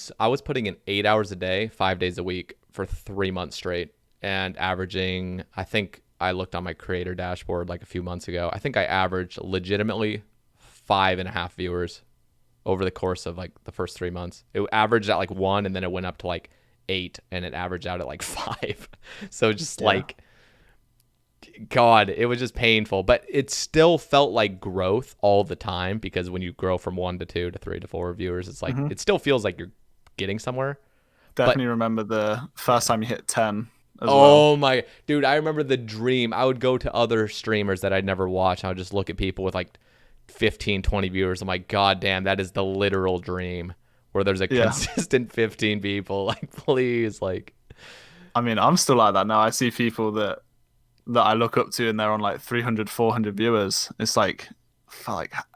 8 hours a day, 5 days a week for 3 months straight, and averaging, I think I looked on my creator dashboard like a few months ago. I think I averaged legitimately 5.5 viewers over the course of like the first 3 months. It averaged at like 1, and then it went up to like 8, and it averaged out at like 5. So just like, God, it was just painful, but it still felt like growth all the time, because when you grow from 1 to 2 to 3 to 4 viewers, it's like, it still feels like you're getting somewhere. Definitely remember the first time you hit 10 as well. Oh my, dude, I remember the dream. I would go to other streamers that I'd never watched. I would just look at people with like 15, 20 viewers. I'm like, God damn, that is the literal dream, where there's a consistent 15 people. Like, please, like. I mean, I'm still like that now. I see people that I look up to, and they're on like 300, 400 viewers. It's like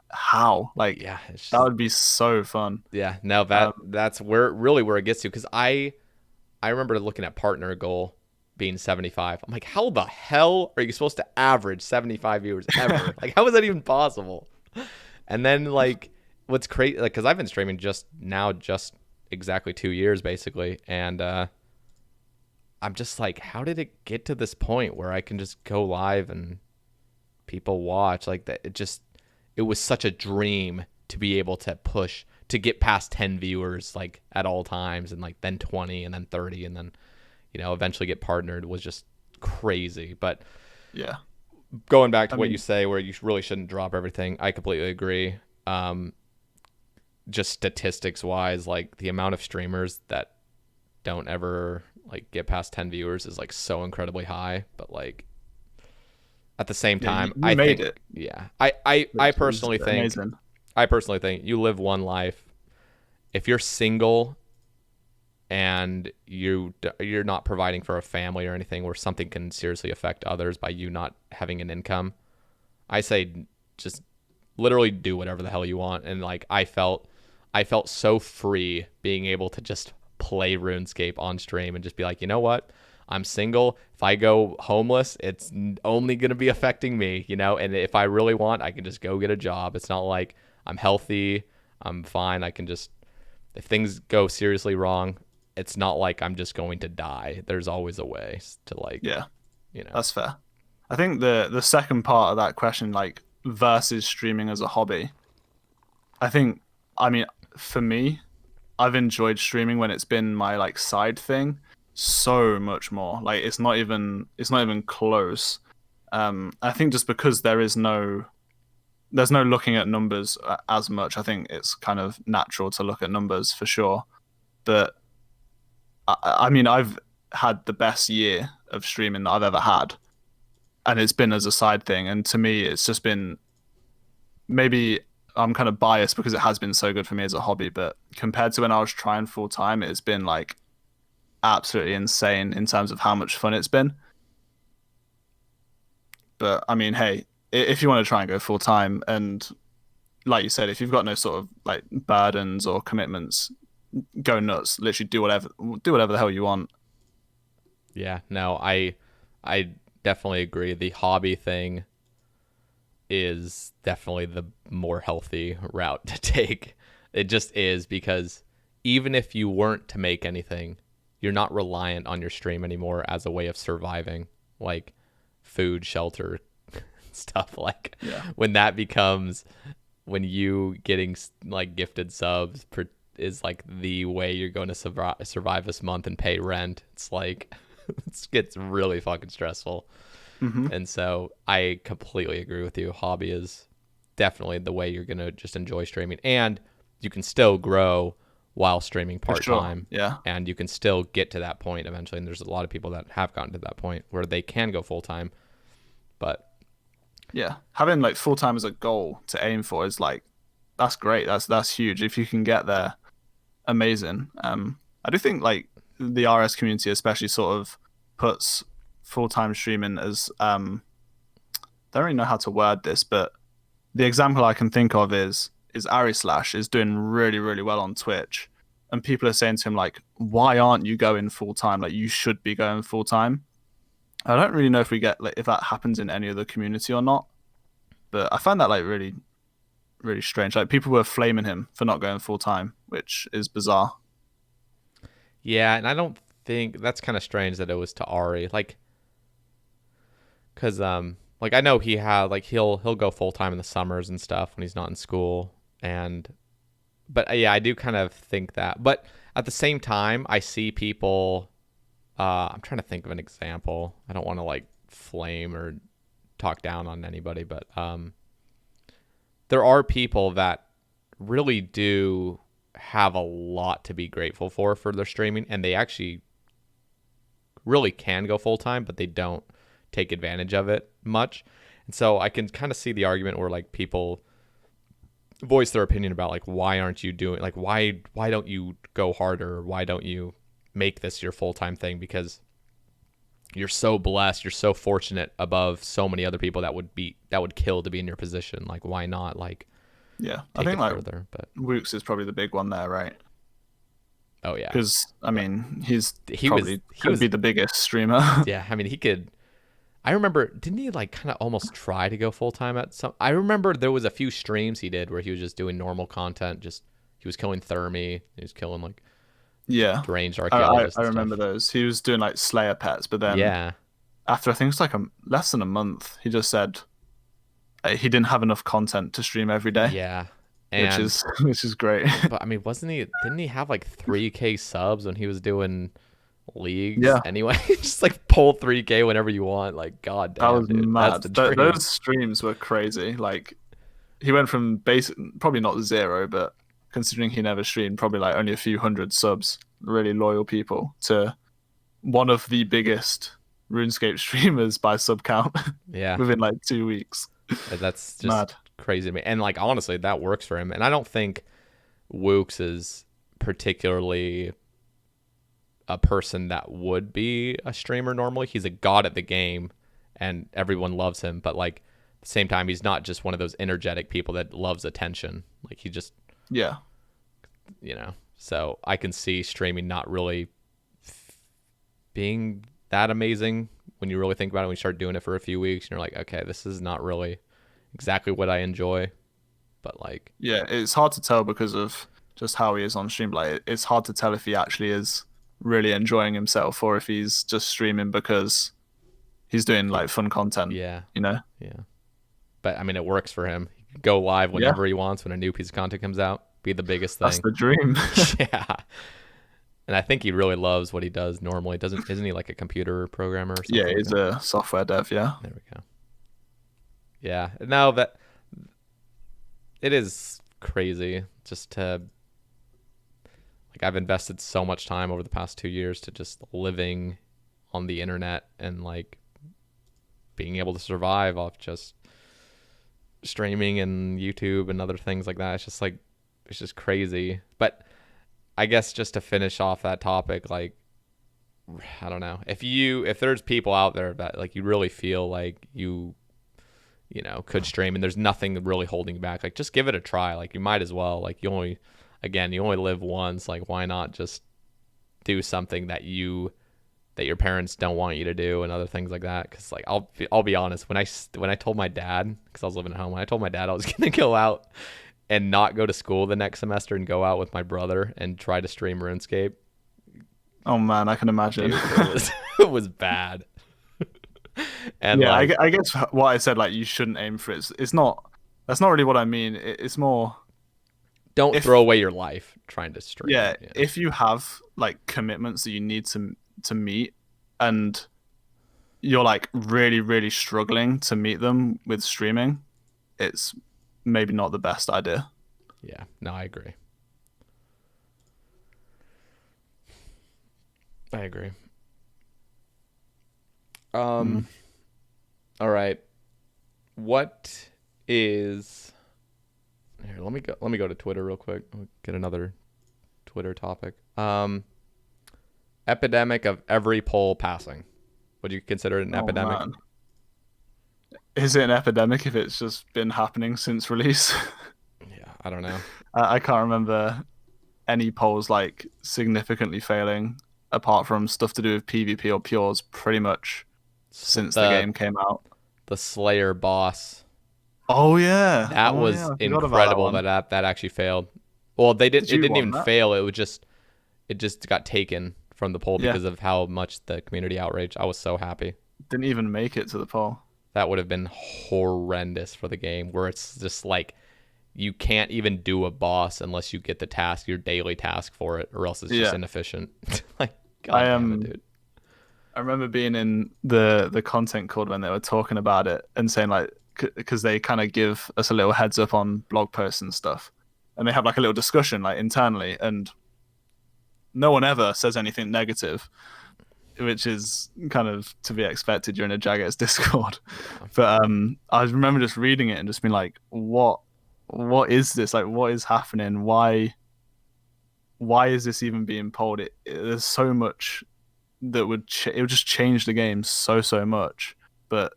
how? Like, Yeah, it's just, that would be so fun. yeah, no, that's where it gets to. Because I remember looking at partner goal being 75. I'm like, how the hell are you supposed to average 75 viewers ever? Like, how is that even possible? And then like, what's crazy, like, because I've been streaming just exactly 2 years basically, and I'm just like, how did it get to this point where I can just go live and people watch? Like, that, it was such a dream to be able to push to get past 10 viewers like at all times, and like then 20, and then 30, and then eventually get partnered was just crazy. But Yeah. going back to what you say, where you really shouldn't drop everything, I completely agree. Just statistics wise, like the amount of streamers that don't ever like get past 10 viewers is like so incredibly high. But like at the same time, you made think, it. yeah, I personally think, you live one life. If you're single and you're not providing for a family or anything where something can seriously affect others by you not having an income, I say just literally do whatever the hell you want. And like I felt so free being able to just play RuneScape on stream and just be like, you know what? I'm single. If I go homeless, it's only going to be affecting me, you know? And if I really want, I can just go get a job. It's not like I'm healthy. I'm fine. I can just, if things go seriously wrong, it's not like I'm just going to die. There's always a way to like, Yeah, you know. that's fair. I think the second part of that question, like versus streaming as a hobby, I think, I mean, for me, I've enjoyed streaming when it's been my like side thing so much more. Like it's not even close. I think just because there's no looking at numbers as much. I think it's kind of natural to look at numbers for sure. But I mean, I've had the best year of streaming that I've ever had, and it's been as a side thing. And to me, it's just been, maybe I'm kind of biased because it has been so good for me as a hobby, but compared to when I was trying full time, it's been like absolutely insane in terms of how much fun it's been. But I mean, hey, if you want to try and go full time, and like you said, if you've got no sort of like burdens or commitments, go nuts. Literally do whatever the hell you want. Yeah, no, I definitely agree. The hobby thing is definitely the more healthy route to take. It just is, because even if you weren't to make anything, you're not reliant on your stream anymore as a way of surviving, like food, shelter, stuff. Like when that becomes, when you getting like gifted subs is like the way you're going to survive this month and pay rent. It's like it gets really fucking stressful. And so I completely agree with you. Hobby is definitely the way you're going to just enjoy streaming, and you can still grow while streaming part-time. Sure. Yeah. And you can still get to that point eventually. And there's a lot of people that have gotten to that point where they can go full-time. But yeah, having like full-time as a goal to aim for is like, that's great. That's huge. If you can get there, amazing. I do think like the RS community especially sort of puts full-time streaming as don't really know how to word this, but the example I can think of is Ari Slash is doing really, really well on Twitch, and people are saying to him like, why aren't you going full-time? Like, you should be going full-time. I don't really know if we get like if that happens in any other community or not, but I find that like really, really strange. Like, people were flaming him for not going full-time, which is bizarre. yeah, and I don't think that's kind of strange that it was to Ari, like, because like I know he had like he'll go full-time in the summers and stuff when he's not in school. And but yeah, I do kind of think that, but at the same time I see people, I'm trying to think of an example. I don't want to like flame or talk down on anybody, but there are people that really do have a lot to be grateful for their streaming, and they actually really can go full-time, but they don't take advantage of it much. And so I can kind of see the argument where like people voice their opinion about like, why aren't you doing, like, why don't you go harder, or why don't you make this your full-time thing? Because you're so blessed, you're so fortunate above so many other people that would kill to be in your position. Like, why not like Yeah, take I think it like further? But Wooks is probably the big one there, right? oh yeah, Because I mean, he he was be the biggest streamer. yeah, I mean, he could. I remember, didn't he like kind of almost try to go full-time at some, I remember there was a few streams he did where he was just doing normal content, just he was killing Thermi, he was killing like Yeah, deranged I archaeologists I and remember stuff. those. He was doing like Slayer pets, but then Yeah, after I think it's like less than a month, he just said he didn't have enough content to stream every day, yeah. which And is which is great. but I mean, didn't he have like 3K subs when he was doing leagues Yeah, anyway? Just like pull 3K whenever you want. Like, god that damn, was dude, that's mad. the dream. Those streams were crazy. Like, he went from basic, probably not zero, but considering he never streamed, probably like only a few hundred subs, really loyal people, to one of the biggest RuneScape streamers by sub count Yeah, within like 2 weeks. that's just Mad. crazy to me. And like, honestly, that works for him. And I don't think Wooks is particularly a person that would be a streamer normally. He's a god at the game and everyone loves him, but like at the same time he's not just one of those energetic people that loves attention. Like he just, Yeah. you know. So I can see streaming not really being that amazing when you really think about it. When you start doing it for a few weeks and you're like, okay, this is not really exactly what I enjoy. But like, Yeah, it's hard to tell because of just how he is on stream. Like, it's hard to tell if he actually is really enjoying himself or if he's just streaming because he's doing like fun content. yeah, You know? yeah. But I mean, it works for him. He can go live Yeah, whenever he wants when a new piece of content comes out. Be the biggest that's thing. the dream. Yeah. And I think he really loves what he does normally. Isn't he like a computer programmer or something? Yeah, like he's that? a software dev. Yeah. There we go. Yeah. Now that it is crazy just to like I've invested so much time over the past 2 years to just living on the internet and like being able to survive off just streaming and YouTube and other things like that. It's just crazy. But I guess just to finish off that topic, like I don't know. If there's people out there that like you really feel like you know, could stream and there's nothing really holding you back, like just give it a try. Like you might as well. Like you only live once. Like why not just do something that your parents don't want you to do and other things like that? Because like I'll be honest, when I told my dad, because I was living at home, when I told my dad I was gonna go out and not go to school the next semester and go out with my brother and try to stream RuneScape, Oh man, I can imagine. dude, it was bad. And Yeah, like, I guess what I said, like you shouldn't aim for it. It's not. That's not really what I mean. It's more. don't If throw away your life trying to stream. Yeah, Yeah. if you have like commitments that you need to meet, and you're like really really struggling to meet them with streaming, it's maybe not the best idea. Yeah. No, I agree. I agree. Mm. All right. What is here? Let me go to Twitter real quick. I'll get another Twitter topic. Epidemic of every poll passing. Would you consider it an Oh epidemic? man, is it an epidemic if it's just been happening since release? Yeah, I don't know. I can't remember any polls like significantly failing apart from stuff to do with PvP or pures pretty much since the game came out. The Slayer boss. Oh yeah. That Oh yeah, was I forgot about incredible that one. that actually failed. Well, they didn't. Did It you didn't want even that? fail. It just got taken from the poll Yeah. because of how much the community outraged. I was so happy. Didn't even make it to the poll. That would have been horrendous for the game, where it's just like you can't even do a boss unless you get the task, your daily task for it, or else it's just Yeah. inefficient. Like, God I damn it, dude. I remember being in the content call when they were talking about it and saying like because they kind of give us a little heads up on blog posts and stuff, and they have like a little discussion like internally, and no one ever says anything negative, which is kind of to be expected. You're in a Jagex Discord, but I remember just reading it and just being like, what is this? Like, what is happening? Why is this even being polled? There's so much that it would just change the game so much, but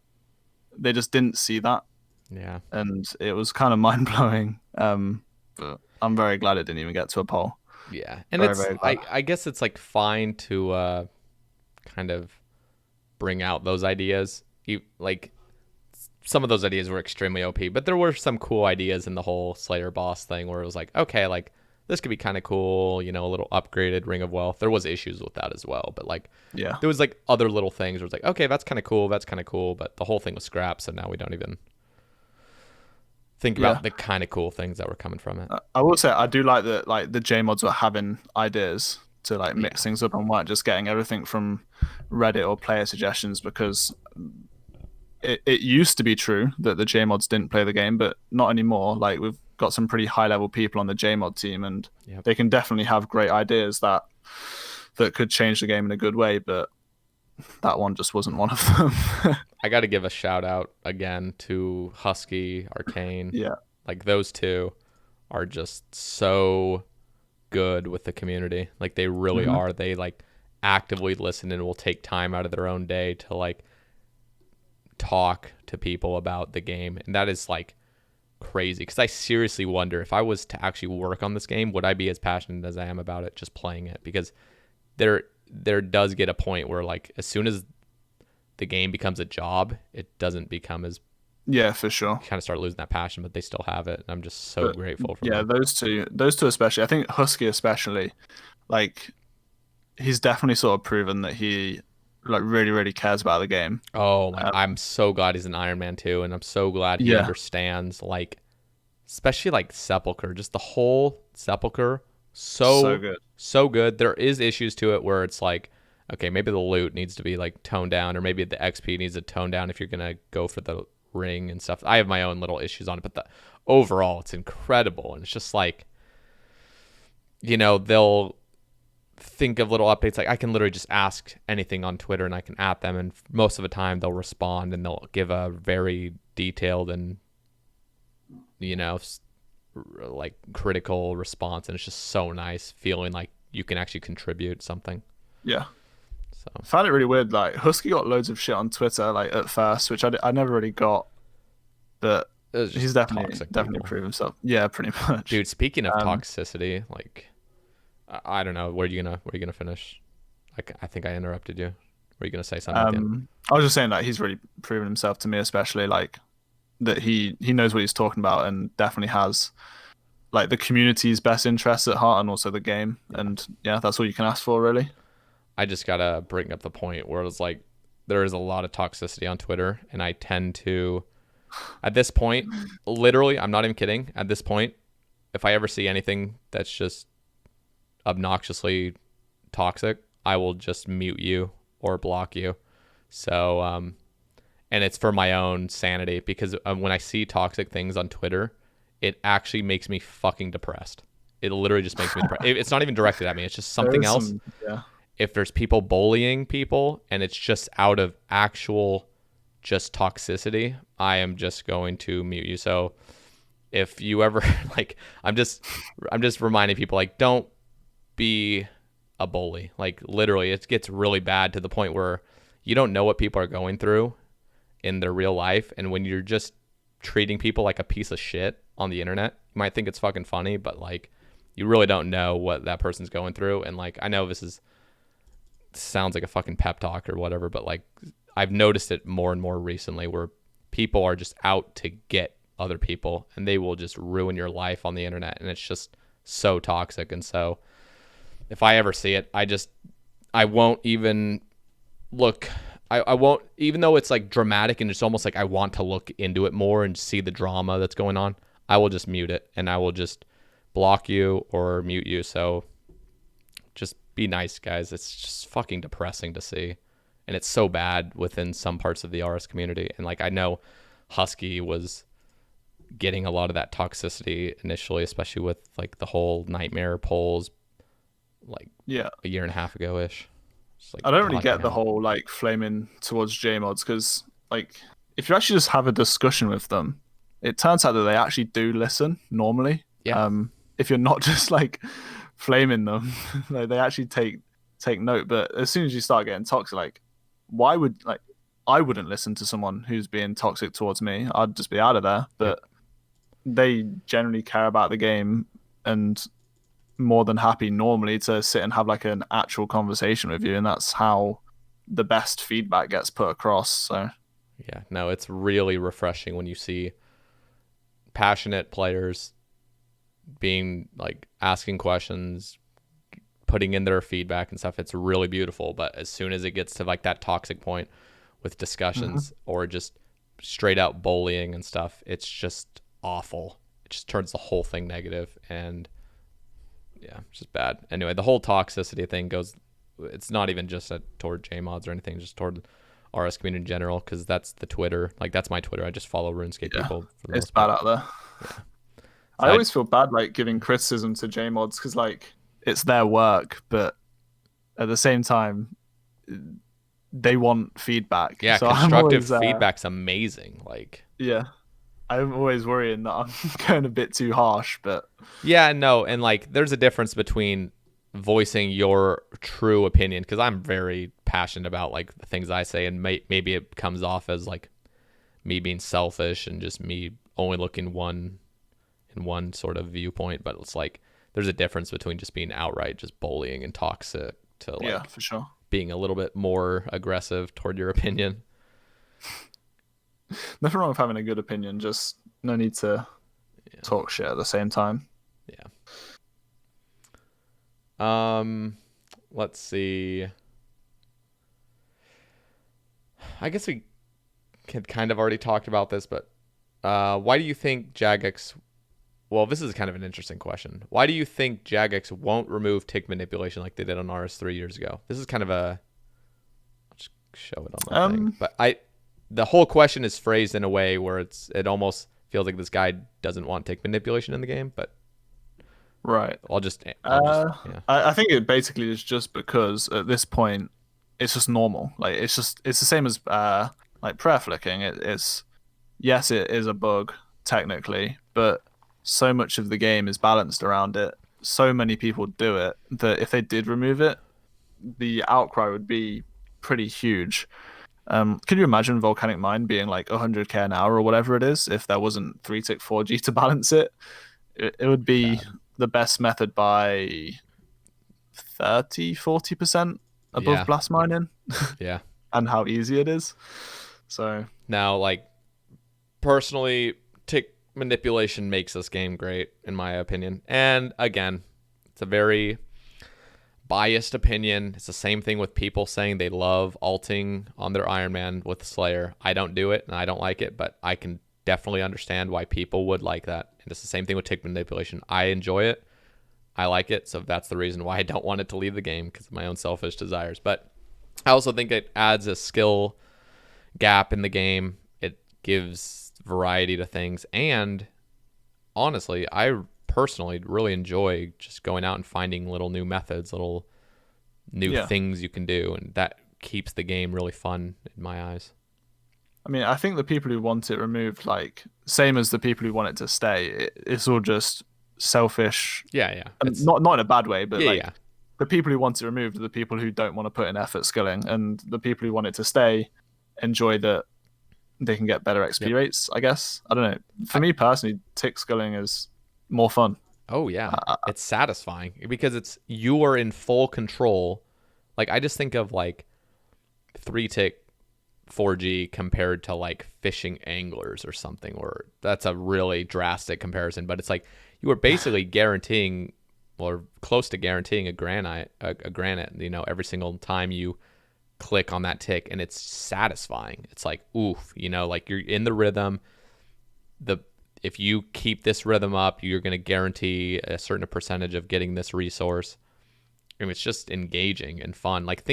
they just didn't see that, Yeah. and it was kind of mind blowing. But I'm very glad it didn't even get to a poll. Yeah. And Very, it's very glad. I guess it's like fine to kind of bring out those ideas. You like some of those ideas were extremely OP, but there were some cool ideas in the whole Slayer boss thing where it was like, okay, like this could be kind of cool, you know, a little upgraded Ring of Wealth. There was issues with that as well, but like Yeah, there was like other little things where it's like, okay, that's kind of cool, but the whole thing was scrapped, so now we don't even think about the kind of cool things that were coming from it. I will say I do like that. Like the J mods were having ideas to like mix things up and weren't just getting everything from Reddit or player suggestions, because it used to be true that the J mods didn't play the game, but not anymore. Like we've got some pretty high level people on the J mod team, and they can definitely have great ideas that could change the game in a good way, but that one just wasn't one of them. I got to give a shout out again to Husky, Arcane. Yeah. Like those two are just so good with the community. Like they really are. They like actively listen and will take time out of their own day to like talk to people about the game. And that is like crazy, because I seriously wonder if I was to actually work on this game, would I be as passionate as I am about it just playing it? Because there does get a point where like as soon as the game becomes a job, it doesn't become as, Yeah, for sure. kind of start losing that passion, but they still have it. And I'm just so grateful for yeah, them. those two especially. I think Husky especially, like he's definitely sort of proven that he like really really cares about the game. Oh my, I'm so glad he's an Ironman too, and I'm so glad he Yeah, understands, like, especially like Sepulcher, just the whole Sepulcher, so so good. so good. There is issues to it where it's like, okay, maybe the loot needs to be like toned down, or maybe the XP needs to tone down if you're gonna go for the ring and stuff. I have my own little issues on it, but the overall it's incredible, and it's just like, they'll think of little updates. Like I can literally just ask anything on Twitter and I can at them, and most of the time they'll respond and they'll give a very detailed and like critical response, and it's just so nice feeling like you can actually contribute something. Yeah, So I found it really weird. Like Husky got loads of shit on Twitter like at first, which I never really got, but it's just he's definitely toxic definitely people. proved himself. Yeah, pretty much. Dude, speaking of Um, toxicity, like I don't know, where are you gonna finish? I think I interrupted you. Were you gonna say something at the end? I was just saying that he's really proven himself to me, especially like that he knows what he's talking about and definitely has like the community's best interests at heart and also the game. And yeah, that's all you can ask for, really. I just gotta bring up the point where it's like there is a lot of toxicity on Twitter, and I tend to, at this point, literally, I'm not even kidding. At this point, if I ever see anything that's just obnoxiously toxic, I will just mute you or block you. So, and it's for my own sanity, because when I see toxic things on Twitter, it actually makes me fucking depressed. It literally just makes me depressed. It's not even directed at me. It's just There something is else. some, yeah, If there's people bullying people and it's just out of actual just toxicity, I am just going to mute you. So if you ever like, I'm just reminding people, like, don't be a bully. Like literally it gets really bad to the point where you don't know what people are going through in their real life, and when you're just treating people like a piece of shit on the internet, you might think it's fucking funny, but like you really don't know what that person's going through. And like I know this sounds like a fucking pep talk or whatever, but like I've noticed it more and more recently where people are just out to get other people, and they will just ruin your life on the internet, and it's just so toxic. And so if I ever see it, I won't even look. I won't, even though it's like dramatic and it's almost like I want to look into it more and see the drama that's going on, I will just mute it, and I will just block you or mute you. So just be nice, guys. It's just fucking depressing to see. And it's so bad within some parts of the RS community. And like I know Husky was getting a lot of that toxicity initially, especially with like the whole nightmare polls like yeah. a year and a half ago ish. Like, I don't really God get the damn. whole like flaming towards JMods because like if you actually just have a discussion with them, it turns out that they actually do listen normally. Yeah. If you're not just like flaming them, like they actually take note. But as soon as you start getting toxic, like why would like I wouldn't listen to someone who's being toxic towards me. I'd just be out of there. But they generally care about the game and more than happy normally to sit and have like an actual conversation with you, and that's how the best feedback gets put across. So Yeah. No, it's really refreshing when you see passionate players being like asking questions, putting in their feedback and stuff. It's really beautiful. But as soon as it gets to like that toxic point with discussions or just straight out bullying and stuff, it's just awful. It just turns the whole thing negative, and yeah, it's just bad. Anyway, the whole toxicity thing goes, it's not even just toward JMods or anything, just toward RS community in general, because that's the Twitter. Like that's my Twitter. I just follow RuneScape people for the it's most bad part. out there. Yeah. So I always feel bad like giving criticism to JMods because like it's their work, but at the same time they want feedback. yeah, So I'm constructive always feedback's amazing. Like, yeah, I'm always worrying that I'm going a bit too harsh, but yeah, no, and like there's a difference between voicing your true opinion, because I'm very passionate about like the things I say, and maybe it comes off as like me being selfish and just me only looking in one sort of viewpoint. But it's like there's a difference between just being outright just bullying and toxic to like Yeah, for sure. being a little bit more aggressive toward your opinion. Nothing wrong with having a good opinion, just no need to talk shit at the same time. Yeah. Let's see. I guess we had kind of already talked about this, but why do you think Jagex? Well, this is kind of an interesting question. Why do you think Jagex won't remove tick manipulation like they did on RS 3 years ago? This is kind of a. I'll just show it on the thing. But the whole question is phrased in a way where it almost feels like this guy doesn't want tick manipulation in the game, but. Right. I'll just yeah. I think it basically is just because at this point it's just normal. Like it's the same as like prayer flicking. It's yes, it is a bug technically, but so much of the game is balanced around it. So many people do it that if they did remove it, the outcry would be pretty huge. Can you imagine Volcanic Mine being like 100k an hour or whatever it is if there wasn't 3-tick 4G to balance it? It would be the best method by 30-40% above blast mining. Yeah. And how easy it is. So now, like, personally, tick manipulation makes this game great, in my opinion. And again, it's a very biased opinion. It's the same thing with people saying they love alting on their Ironman with Slayer. I don't do it, and I don't like it, but I can definitely understand why people would like that. And it's the same thing with tick manipulation. I enjoy it. I like it. So that's the reason why I don't want it to leave the game, because of my own selfish desires. But I also think it adds a skill gap in the game. It gives variety to things. And honestly, I personally really enjoy just going out and finding little new methods, little new things you can do. And that keeps the game really fun in my eyes. I mean, I think the people who want it removed, like, same as the people who want it to stay, it's all just selfish. Yeah. Not in a bad way, but the people who want it removed are the people who don't want to put in effort skilling, and the people who want it to stay enjoy that they can get better XP rates, I guess. I don't know. For me personally, tick skilling is more fun. Oh, yeah. It's satisfying because you are in full control. Like, I just think of, like, 3-tick 4G compared to like fishing anglers or something, or that's a really drastic comparison, but it's like you are basically guaranteeing or close to guaranteeing a granite, every single time you click on that tick, and it's satisfying. It's like, oof, like you're in the rhythm. If you keep this rhythm up, you're going to guarantee a certain percentage of getting this resource. And it's just engaging and fun. Like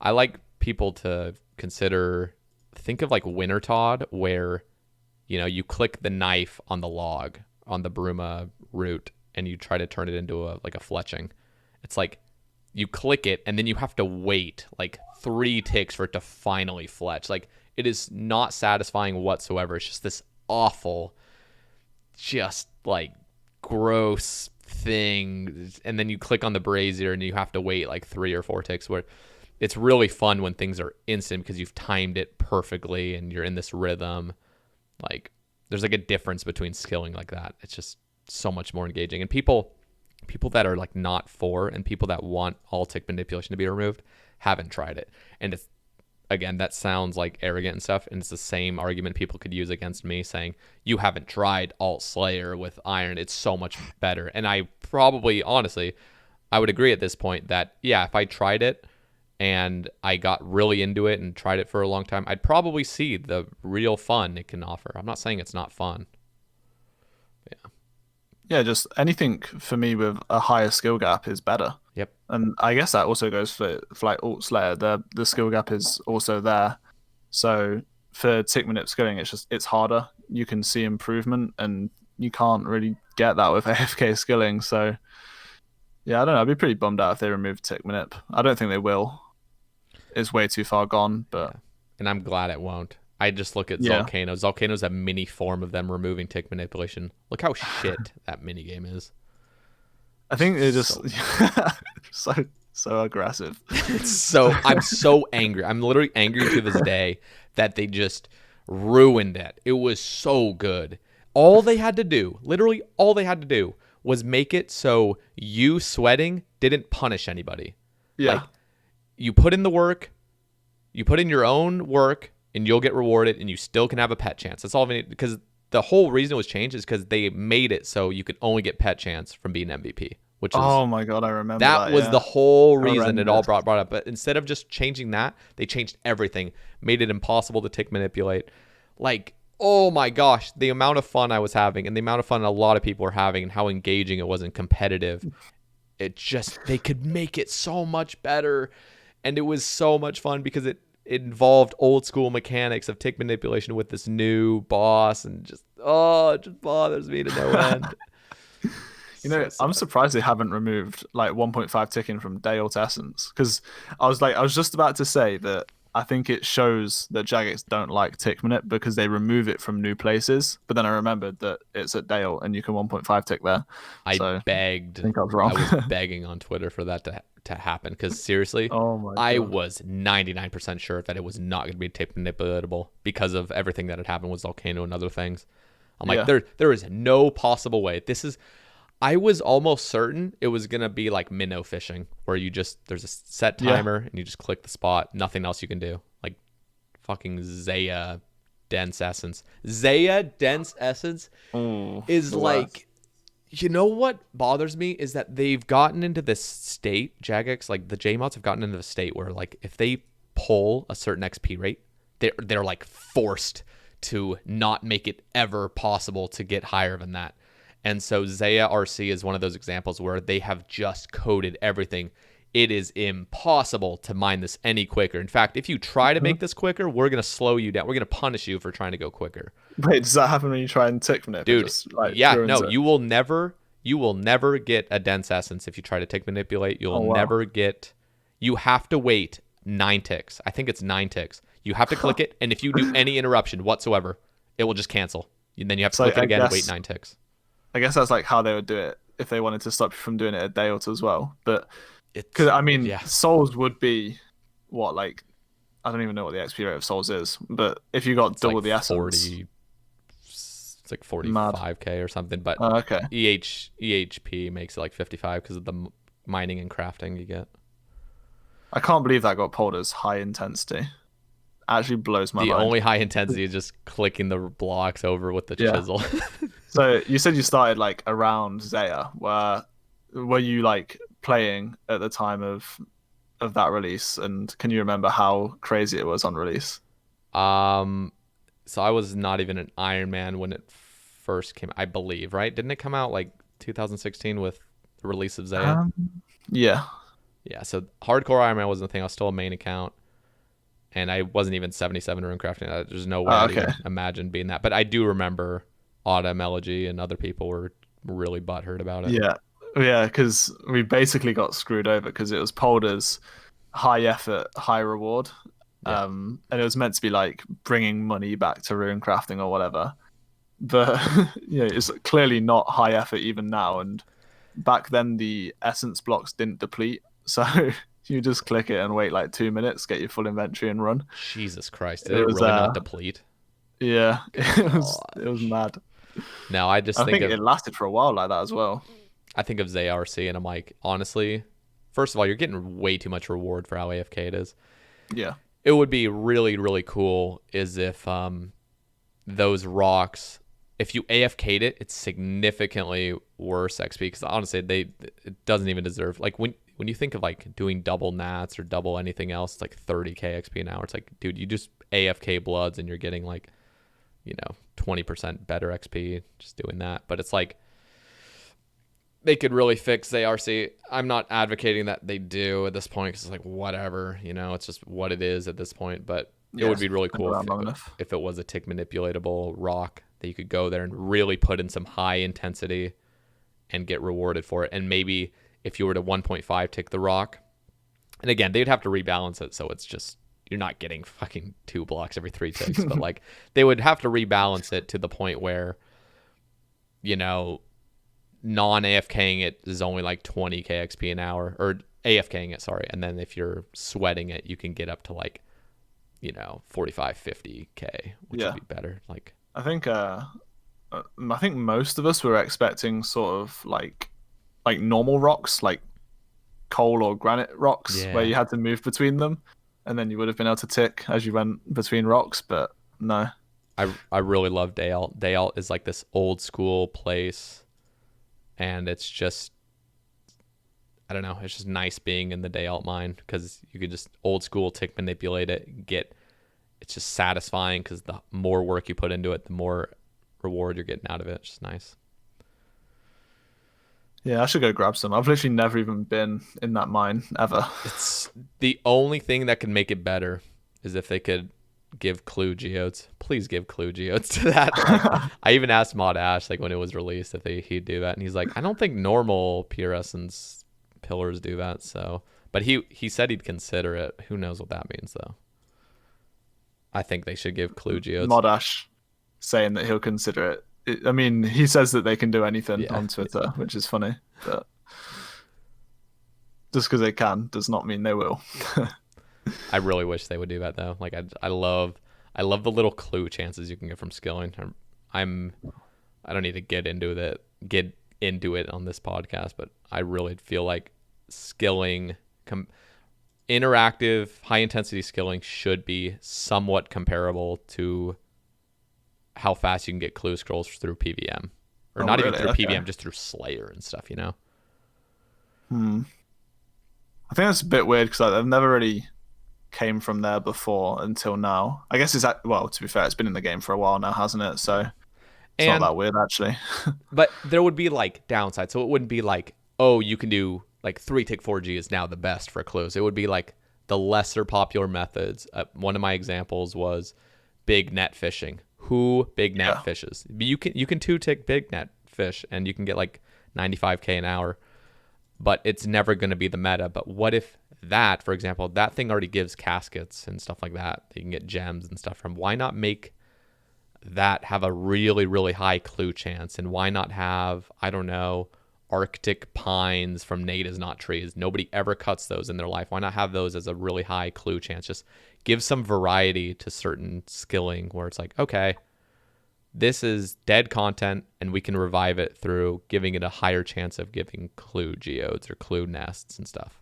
I like people to think of like Winter Todd, where you click the knife on the log on the Bruma route and you try to turn it into a fletching. It's like you click it and then you have to wait like 3 ticks for it to finally fletch. Like, it is not satisfying whatsoever. It's just this awful, just like gross thing. And then you click on the brazier and you have to wait like 3 or 4 ticks, where it's really fun when things are instant because you've timed it perfectly and you're in this rhythm. Like, there's like a difference between skilling like that. It's just so much more engaging. And people that are like not for, and people that want all tick manipulation to be removed haven't tried it. And it's, again, that sounds like arrogant and stuff. And it's the same argument people could use against me saying, you haven't tried alt Slayer with Iron. It's so much better. And I probably, honestly, I would agree at this point that, yeah, if I tried it, and I got really into it and tried it for a long time, I'd probably see the real fun it can offer. I'm not saying it's not fun. Yeah, just anything for me with a higher skill gap is better. Yep. And I guess that also goes for like alt Slayer. The skill gap is also there. So for tick manip skilling, it's harder. You can see improvement, and you can't really get that with AFK skilling. So yeah, I don't know. I'd be pretty bummed out if they removed tick manip. I don't think they will. It's way too far gone, but and I'm glad it won't. I just look at Volcano. Volcano's a mini form of them removing tick manipulation. Look how shit that mini game is. I think it just So so so aggressive. I'm so angry. I'm literally angry to this day that they just ruined it. It was so good. All they had to do, literally all they had to do, was make it so you sweating didn't punish anybody. Yeah. Like, you put in the work, you put in your own work, and you'll get rewarded, and you still can have a pet chance. That's all they need, because the whole reason it was changed is because they made it so you could only get pet chance from being MVP, which is Oh my god, I remember that that. was Yeah. the whole reason it all Horrendous. brought up. But instead of just changing that, they changed everything, made it impossible to tick manipulate. Like, oh my gosh, the amount of fun I was having and the amount of fun a lot of people were having and how engaging it was and competitive. It just, they could make it so much better. And it was so much fun because it involved old school mechanics of tick manipulation with this new boss, and just, oh, it just bothers me to no end. You So know, I'm sad. surprised they haven't removed like 1.5 ticking from Dale to Essence, because I was just about to say that I think it shows that Jagex don't like tick manip because they remove it from new places. But then I remembered that it's at Dale and you can 1.5 tick there, I so I begged, think I was wrong. I was begging on Twitter for that to happen, because seriously, Oh my I god. was 99% sure that it was not going to be tick manipulatable because of everything that had happened with Volcano and other things. I'm like, Yeah. there is no possible way. I was almost certain it was going to be like minnow fishing, where there's a set Yeah. timer and you just click the spot, nothing else you can do. Like fucking Zaya Dense Essence. Zaya Dense Essence Oh, is the worst. like, you know what bothers me is that they've gotten into this state, Jagex, like the JMods have gotten into the state where, like, if they pull a certain XP rate, they're like forced to not make it ever possible to get higher than that. And so Zaya RC is one of those examples where they have just coded everything. It is impossible to mine this any quicker. In fact, if you try to Huh? make this quicker, we're going to slow you down. We're going to punish you for trying to go quicker. Wait, does that happen when you try and tick manip? It Dude, just like yeah, ruins no, it. you will never get a dense essence if you try to tick manipulate. You'll Oh wow. never get, you have to wait 9 ticks. I think it's 9 ticks. You have to click it, and if you do any interruption whatsoever, it will just cancel. And then you have to So click it I again and wait guess 9 ticks. I guess that's like how they would do it if they wanted to stop you from doing it a day or two as well. But because It's, I mean, yeah, souls would be what, like, I don't even know what the XP rate of souls is, but if you got it's like double the essence, 40, it's like mad. 45k or something, but Okay. EHP makes it like 55 because of the mining and crafting you get. I can't believe that got pulled as high intensity. Actually blows my The mind. only high intensity is just clicking the blocks over with the Yeah. chisel. So you said you started like around Zaya. Were you like playing at the time of that release? And can you remember how crazy it was on release? Um, so I was not even an Iron Man when it first came, I believe, right? Didn't it come out like 2016 with the release of Zaya? Um, yeah. Yeah, so hardcore Iron Man wasn't the thing. I was still a main account, and I wasn't even 77 rune crafting. There's no way I'd Okay. even imagine being that. But I do remember Autumn, Elegy, and other people were really butthurt about it. Yeah. Yeah, because we basically got screwed over because it was polled as high effort, high reward. Yeah. And it was meant to be like bringing money back to rune crafting or whatever. But it's clearly not high effort even now. And back then the essence blocks didn't deplete, so you just click it and wait like 2 minutes, get your full inventory and run. Jesus Christ, did It it was really not deplete? yeah, it was Gosh. mad. No, I just I think think of it lasted for a while like that as well. ZRC, and I'm like, honestly, first of all, you're getting way too much reward for how AFK it is. Yeah. It would be really, really cool is if those rocks, if you AFK'd it, it's significantly worse XP, because honestly, it doesn't even deserve, like, when you think of like doing double nats or double anything else, it's like 30k XP an hour. It's like, dude, you just AFK bloods and you're getting like, 20% better XP just doing that. But it's like, they could really fix ARC. I'm not advocating that they do at this point, because it's like, whatever, it's just what it is at this point. But it would Yes, be really been cool around long enough. if it was a tick manipulatable rock that you could go there and really put in some high intensity and get rewarded for it. And maybe if you were to 1.5 tick the rock, and again, they'd have to rebalance it so it's just, you're not getting fucking 2 blocks every 3 ticks, but like they would have to rebalance it to the point where, non-AFKing it is only like 20k XP an hour, or AFKing it, sorry. And then if you're sweating it, you can get up to like, 45, 50k, which would be better. Like, I think most of us were expecting sort of like normal rocks, like coal or granite rocks, where you had to move between them, and then you would have been able to tick as you went between rocks. But no, I really love Day Alt. Day Alt is like this old school place, and it's just, I don't know, it's just nice being in the Day Alt mine because you could just old school tick manipulate it. It's just satisfying because the more work you put into it, the more reward you're getting out of it. It's just nice. Yeah, I should go grab some. I've literally never even been in that mine ever. It's the only thing that can make it better is if they could give clue geodes. Please give clue geodes to that. Like, I even asked Mod Ash like when it was released if he'd do that, and he's like, I don't think normal pure essence pillars do that. So, but he said he'd consider it. Who knows what that means though? I think they should give clue geodes. Mod Ash saying that he'll consider it. I mean, he says that they can do anything on Twitter, which is funny. But just because they can does not mean they will. I really wish they would do that though. Like I love the little clue chances you can get from skilling. I don't need to get into it on this podcast, but I really feel like skilling, interactive, high intensity skilling should be somewhat comparable to how fast you can get clue scrolls through PVM, or not even through PVM, just through Slayer and stuff. I think that's a bit weird because I've never really came from there before until now. I guess to be fair, it's been in the game for a while now, hasn't it? So it's not that weird actually. But there would be like downsides. So it wouldn't be like, oh, you can do like 3-tick 4G is now the best for clues. It would be like the lesser popular methods. One of my examples was big net fishing. Who big net fishes? You can 2-tick big net fish and you can get like 95k an hour, but it's never going to be the meta. But what if that, for example, that thing already gives caskets and stuff like that? You can get gems and stuff from. Why not make that have a really, really high clue chance? And why not have, I don't know, Arctic pines from natives, not trees? Nobody ever cuts those in their life. Why not have those as a really high clue chance? Just give some variety to certain skilling where it's like, okay, this is dead content and we can revive it through giving it a higher chance of giving clue geodes or clue nests and stuff.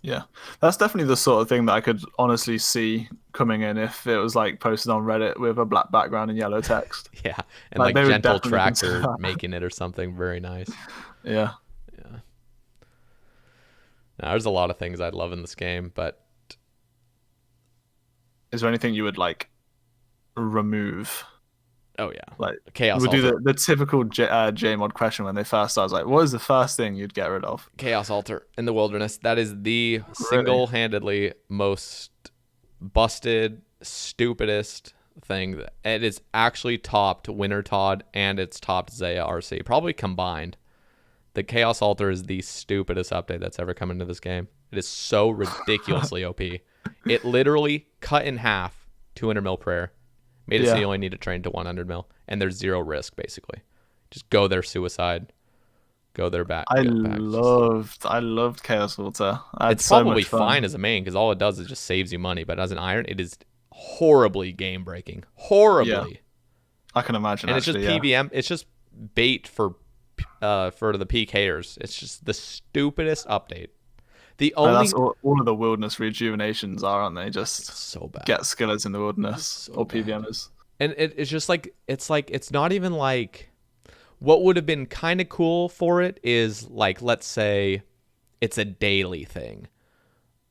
Yeah, that's definitely the sort of thing that I could honestly see coming in if it was like posted on Reddit with a black background and yellow text. Yeah, and like gentle tractor making it or something very nice. Yeah. Now, there's a lot of things I'd love in this game, but is there anything you would like remove? Oh yeah, like Chaos We'll Altar. do the typical JMod question when they first started. Like, what is the first thing you'd get rid of? Chaos Altar in the wilderness. That is the single-handedly most busted, stupidest thing. It is actually topped Winter Todd and it's topped Zaya RC, probably combined. The Chaos Altar is the stupidest update that's ever come into this game. It is so ridiculously OP. It literally cut in half 200 mil prayer. Made it so you only need to train to 100 mil. And there's zero risk, basically. Just go there suicide. Go there back. I loved Chaos Altar. It's probably fine as a main because all it does is just saves you money. But as an iron, it is horribly game breaking. Horribly. Yeah. I can imagine. And it's just PVM. It's just bait for the PKers. It's just the stupidest update. That's all of the wilderness rejuvenations are, aren't they? Just so bad. Get skillers in the wilderness or PVMers. And it's just like it's not even like what would have been kind of cool for it is like, let's say it's a daily thing.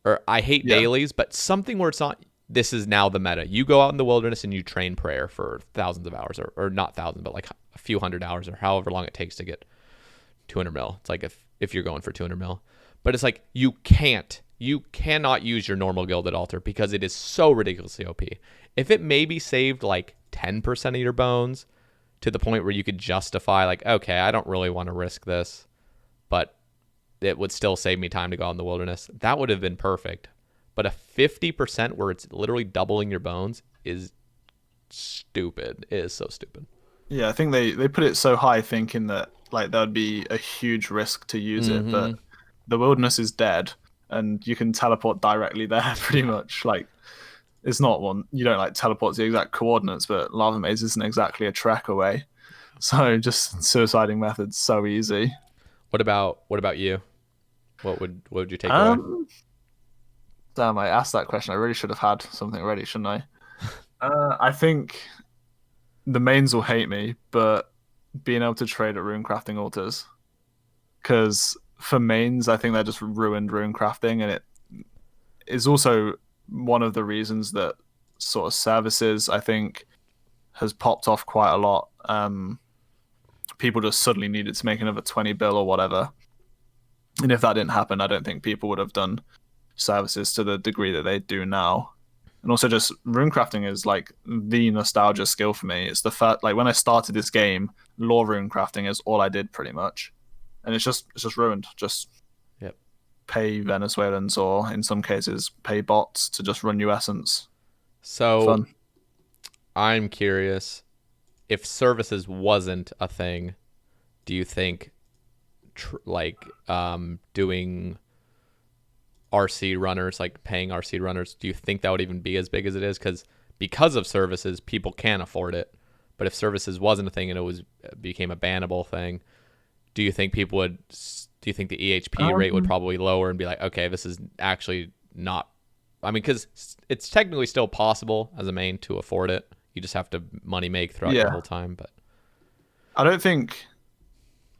Or I hate dailies, but something where it's not, this is now the meta. You go out in the wilderness and you train prayer for thousands of hours, or not thousands, but like a few hundred hours or however long it takes to get 200 mil. It's like if you're going for 200 mil. But it's like you cannot use your normal gilded altar because it is so ridiculously OP. If it maybe saved like 10% of your bones to the point where you could justify like, okay, I don't really want to risk this, but it would still save me time to go out in the wilderness, that would have been perfect. But a 50% where it's literally doubling your bones is stupid. It is so stupid. Yeah, I think they put it so high thinking that like there would be a huge risk to use it. But Mm-hmm. the wilderness is dead, and you can teleport directly there pretty Yeah. much. Like it's not one you don't like teleport to the exact coordinates, but lava maze isn't exactly a trek away. So just suiciding methods so easy. What about you? What would you take away? Um, Damn, I asked that question. I really should have had something ready, shouldn't I? I think the mains will hate me, but being able to trade at rune crafting altars, because for mains, I think they're just ruined rune crafting, and it is also one of the reasons that sort of services I think has popped off quite a lot. People just suddenly needed to make another 20 bill or whatever, and if that didn't happen, I don't think people would have done services to the degree that they do now. And also, just runecrafting is like the nostalgia skill for me. It's the fact, like when I started this game, lore runecrafting is all I did pretty much, and it's just ruined. Just Yep. pay Venezuelans or in some cases pay bots to just run you essence. So Fun. I'm curious, if services wasn't a thing, do you think doing RC runners, like paying RC runners, do you think that would even be as big as it is? Because of services, people can afford it. But if services wasn't a thing and became a bannable thing, do you think people would? Do you think the EHP rate would Um, probably lower and be like, okay, this is actually not? I mean, because it's technically still possible as a main to afford it. You just have to money make throughout your yeah, whole time. But I don't think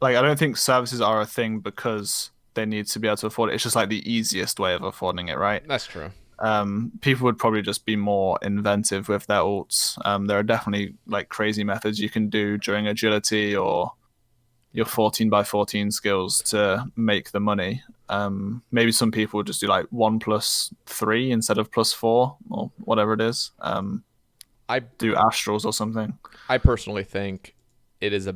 I don't think services are a thing because they need to be able to afford it. It's just like the easiest way of affording it, right? that's true. People would probably just be more inventive with their ults. There are definitely like crazy methods you can do during agility or your 14 by 14 skills to make the money. Maybe some people would just do like 1+3 instead of +4 or whatever it is. I Do astrals or something. I personally think it is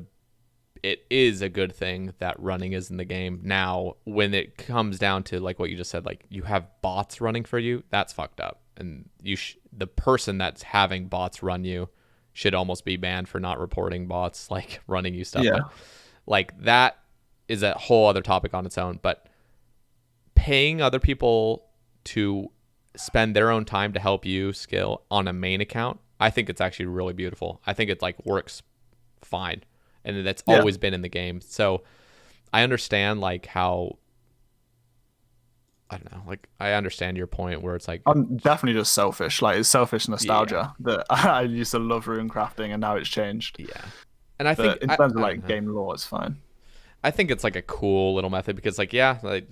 a good thing that running is in the game. Now, when it comes down to like what you just said, like you have bots running for you, that's fucked up. And the person that's having bots run you should almost be banned for not reporting bots like running you stuff. Yeah, But like that is a whole other topic on its own. But paying other people to spend their own time to help you skill on a main account, I think it's actually really beautiful. I think it like works fine, and that's yeah. always been in the game. So I understand like how, I don't know, like I understand your point where it's like, I'm definitely just selfish. Like it's selfish yeah, nostalgia that I used to love rune crafting and now it's changed. yeah. And I think But in terms of I don't like know. game lore, it's fine. I think it's like a cool little method because like yeah, like,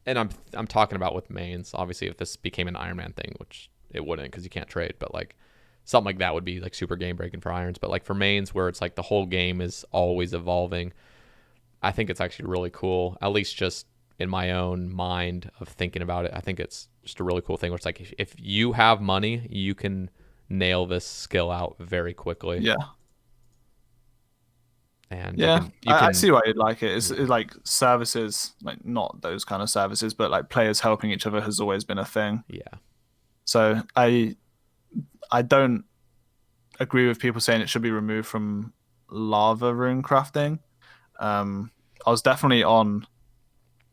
and I'm talking about with mains. Obviously, if this became an Ironman thing, which it wouldn't because you can't trade, but like something like that would be like super game breaking for irons. But like for mains, where it's like the whole game is always evolving, I think it's actually really cool. At least just in my own mind of thinking about it, I think it's just a really cool thing. Where it's like if you have money, you can nail this skill out very quickly, Yeah. and you Yeah, can you I can see why you'd like it. It's yeah like services, like not those kind of services, but like players helping each other has always been a thing. yeah So I don't agree with people saying it should be removed from lava rune crafting. I was definitely on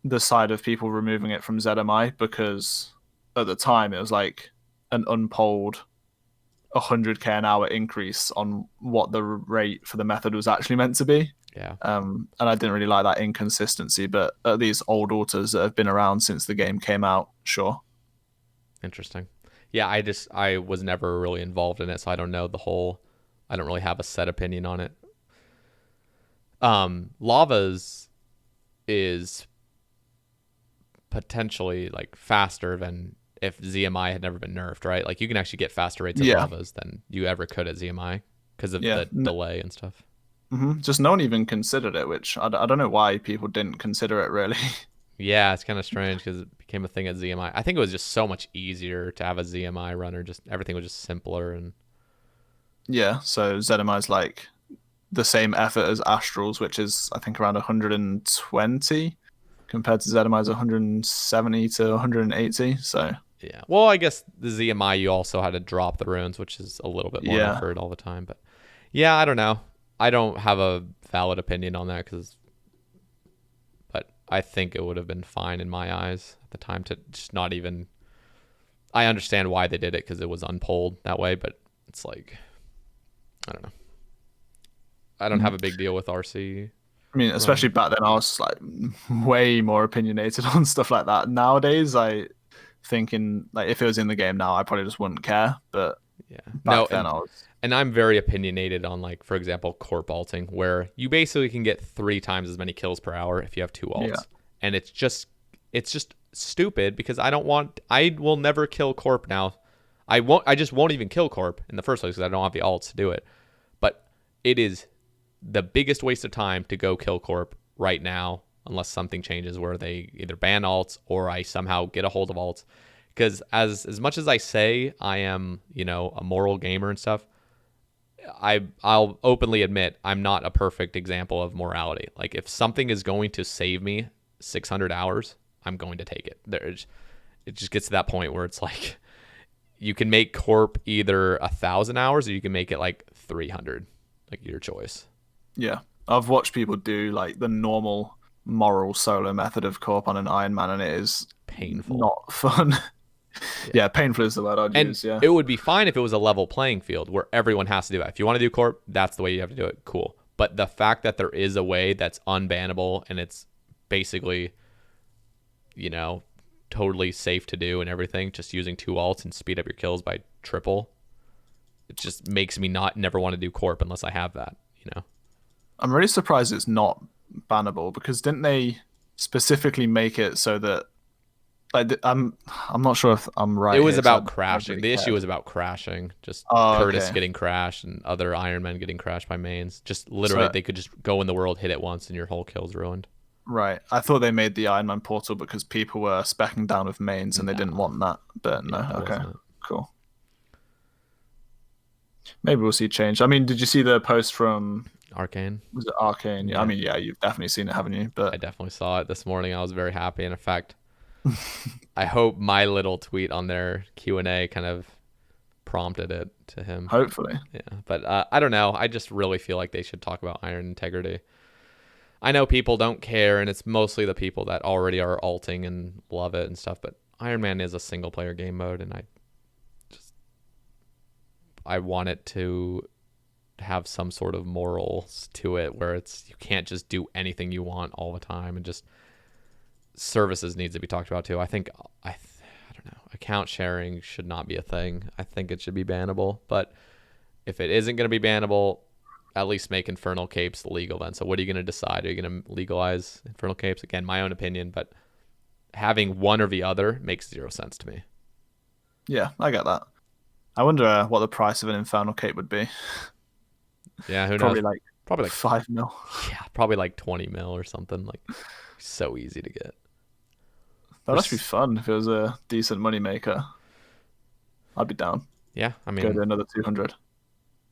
the side of people removing it from ZMI because at the time it was like an unpolled 100k an hour increase on what the rate for the method was actually meant to be. yeah. And I didn't really like that inconsistency. But at these old altars that have been around since the game came out, sure. Interesting. Yeah, I was never really involved in it, so I don't know the whole. I don't really have a set opinion on it. Lava's is potentially like faster than if ZMI had never been nerfed, right? Like you can actually get faster rates at Yeah, lavas than you ever could at ZMI because of yeah. the delay and stuff. Just no one even considered it, which I don't know why people didn't consider it really. Yeah, it's kind of strange because it became a thing at ZMI. I think it was just so much easier to have a ZMI runner. Just everything was just simpler and Yeah, so ZMI is like the same effort as Astrals, which is I think around 120 compared to ZMI's 170 to 180. So yeah. Well, I guess the ZMI you also had to drop the runes, which is a little bit more yeah, effort all the time. But yeah, I don't know. I don't have a valid opinion on that because I think it would have been fine in my eyes at the time to just not even. I understand why they did it because it was unpolled that way, but it's like, I don't know. I don't have a big deal with RC. I mean, especially back then, I was like way more opinionated on stuff like that. Nowadays, I thinking like if it was in the game now, I probably just wouldn't care. But Yeah. back then, I was. And I'm very opinionated on, like, for example, corp alting, where you basically can get 3 times as many kills per hour if you have 2 alts. Yeah. And it's just stupid because I will never kill corp now. I just won't even kill corp in the first place because I don't have the alts to do it. But it is the biggest waste of time to go kill corp right now unless something changes where they either ban alts or I somehow get a hold of alts. Because as much as I say I am, a moral gamer and stuff, I'll openly admit I'm not a perfect example of morality. Like, if something is going to save me 600 hours, I'm going to take it. It just gets to that point where it's like you can make corp either 1,000 hours or you can make it like 300, like your choice. Yeah, I've watched people do like the normal moral solo method of corp on an Ironman, and it is painful, not fun. Yeah, painful is the word I'd use. Yeah, it would be fine if it was a level playing field where everyone has to do it. If you want to do corp, that's the way you have to do it. Cool. But the fact that there is a way that's unbannable and it's basically, totally safe to do and everything, just using 2 alts and speed up your kills by triple, it just makes me never want to do corp unless I have that. I'm really surprised it's not bannable because didn't they specifically make it so that? Like, I'm not sure if I'm right. It was here, about crashing. The issue was about crashing. Just Curtis getting crashed and other Ironmen getting crashed by mains. Just literally, they could just go in the world, hit it once, and your whole kill's ruined. Right. I thought they made the Ironman portal because people were speccing down with mains and they didn't want that. But no, okay, cool. Maybe we'll see change. I mean, did you see the post from Arcane? Was it Arcane? Yeah. I mean, yeah, you've definitely seen it, haven't you? But I definitely saw it this morning. I was very happy. And in fact, I hope my little tweet on their Q&A kind of prompted it to him. Hopefully. Yeah, but I don't know. I just really feel like they should talk about iron integrity. I know people don't care, and it's mostly the people that already are alting and love it and stuff, but Iron Man is a single-player game mode, and I want it to have some sort of morals to it where you can't just do anything you want all the time, and just services needs to be talked about too. I think I don't know, account sharing should not be a thing. I think it should be bannable, but if it isn't going to be bannable, at least make infernal capes legal then. So what are you going to decide? Are you going to legalize infernal capes? Again, my own opinion, but having one or the other makes 0 sense to me. Yeah, I get that. I wonder what the price of an infernal cape would be. Yeah, who knows? Probably like 5 mil. Yeah, probably like 20 mil or something. Like, so easy to get. That'd actually be fun if it was a decent money maker. I'd be down. Yeah, I mean, go to another 200.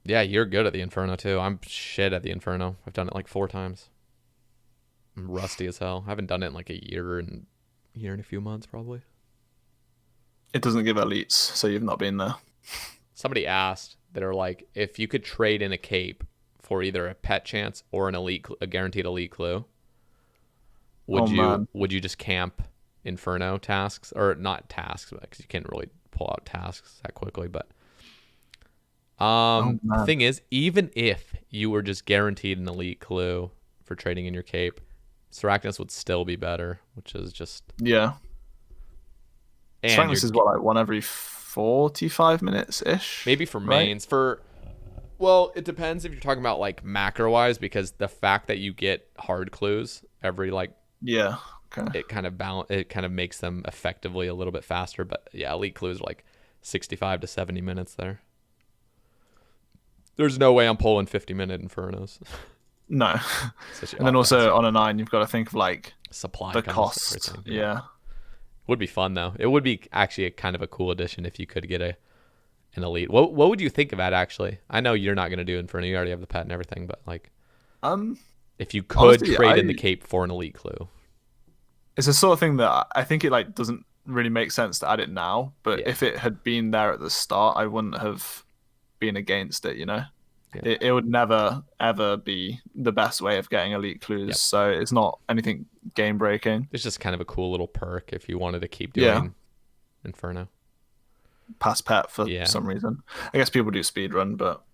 Yeah, you're good at the Inferno too. I'm shit at the Inferno. I've done it like 4 times. I'm rusty as hell. I haven't done it in like a year and a few months probably. It doesn't give elites, so you've not been there. Somebody asked, they're like, if you could trade in a cape for either a pet chance or a guaranteed elite clue, would you just camp Inferno tasks, or not tasks, because you can't really pull out tasks that quickly, but the thing is, even if you were just guaranteed an elite clue for trading in your cape, Saracnus would still be better, which is just... Yeah. Saracnus is what, like 1 every 45 minutes-ish? Maybe for mains. Well, it depends if you're talking about like macro-wise, because the fact that you get hard clues every like... Yeah, okay. It kind of makes them effectively a little bit faster, but yeah, elite clues are like 65 to 70 minutes there. There's no way I'm pulling 50-minute Infernos. No. And then also on a 9, you've got to think of like supply, the cost. Yeah. Would be fun though. It would be actually a kind of a cool addition if you could get an elite. What would you think of that actually? I know you're not going to do Inferno. You already have the pet and everything, but like, if you could honestly, trade in the cape for an elite clue. It's a sort of thing that I think it like doesn't really make sense to add it now, but if it had been there at the start, I wouldn't have been against it, you know? Yeah. it would never ever be the best way of getting elite clues. Yep. So it's not anything game breaking. It's just kind of a cool little perk if you wanted to keep Yeah, doing Inferno. pass pet for Yeah. some reason. I guess people do speedrun, but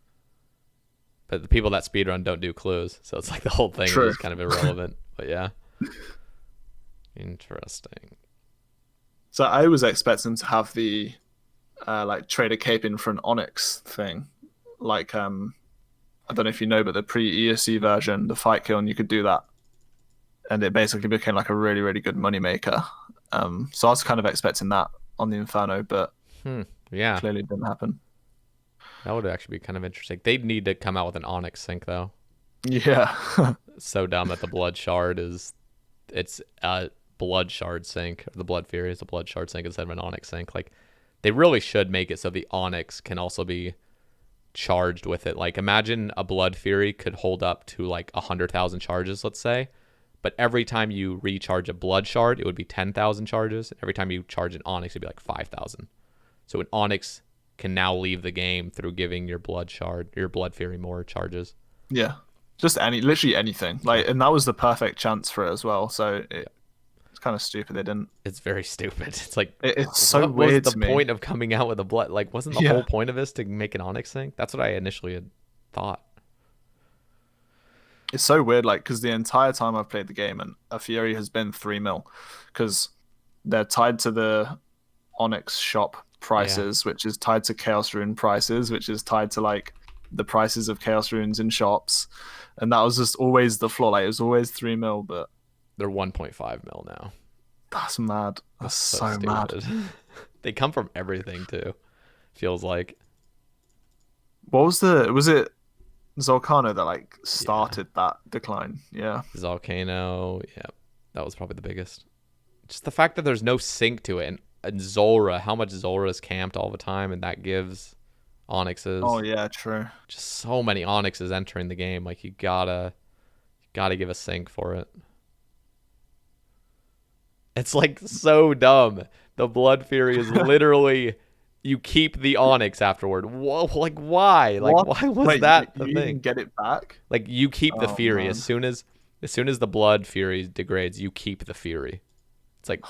But the people that speedrun don't do clues, so it's like the whole thing True. is just kind of irrelevant. But yeah. Interesting. So I was expecting to have the like trader cape in for an Onyx thing. Like I don't know if you know, but the pre-ESC version, the fight kill, and you could do that. And it basically became like a really, really good moneymaker. So I was kind of expecting that on the Inferno, but Yeah. clearly it didn't happen. That would actually be kind of interesting. They'd need to come out with an Onyx sync though. Yeah. It's so dumb that the Blood Shard it's a Blood Shard sync. The Blood Fury is a Blood Shard sync instead of an Onyx sync. Like they really should make it so the Onyx can also be charged with it. Like imagine a Blood Fury could hold up to like 100,000 charges, let's say. But every time you recharge a Blood Shard, it would be 10,000 charges. Every time you charge an Onyx, it'd be like 5,000. So an Onyx can now leave the game through giving your Blood Shard, your Blood Fury more charges. Yeah. Just literally anything. Like, and that was the perfect chance for it as well. So it's kind of stupid they didn't. It's very stupid. It's like It's so what weird was to the me. point of coming out with a blood? Like, wasn't the Yeah. whole point of this to make an Onyx thing? That's what I initially had thought. It's so weird, like, because the entire time I've played the game, and a Fury has been 3 mil, because they're tied to the Onyx shop prices, which is tied to Chaos Rune prices, which is tied to like the prices of Chaos Runes in shops, and that was just always the floor. Like it was always 3 mil, but They're 1.5 mil now. that's mad. That's so mad. They come from everything too. Feels like. What was it Zolcano that like started that decline? Yeah. Volcano, yeah, that was probably the biggest. Just the fact that there's no sync to it, and Zulrah, how much Zulrah is camped all the time, and that gives Onyxes. Oh yeah, true. Just so many Onyxes entering the game. Like you gotta give a sync for it. It's like so dumb. The Blood Fury is literally you keep the Onyx afterward. Whoa, like why? Like What? why was Wait, that you the even thing? get it back? Like you keep the Oh, Fury man. as soon as the Blood Fury degrades, you keep the Fury. It's like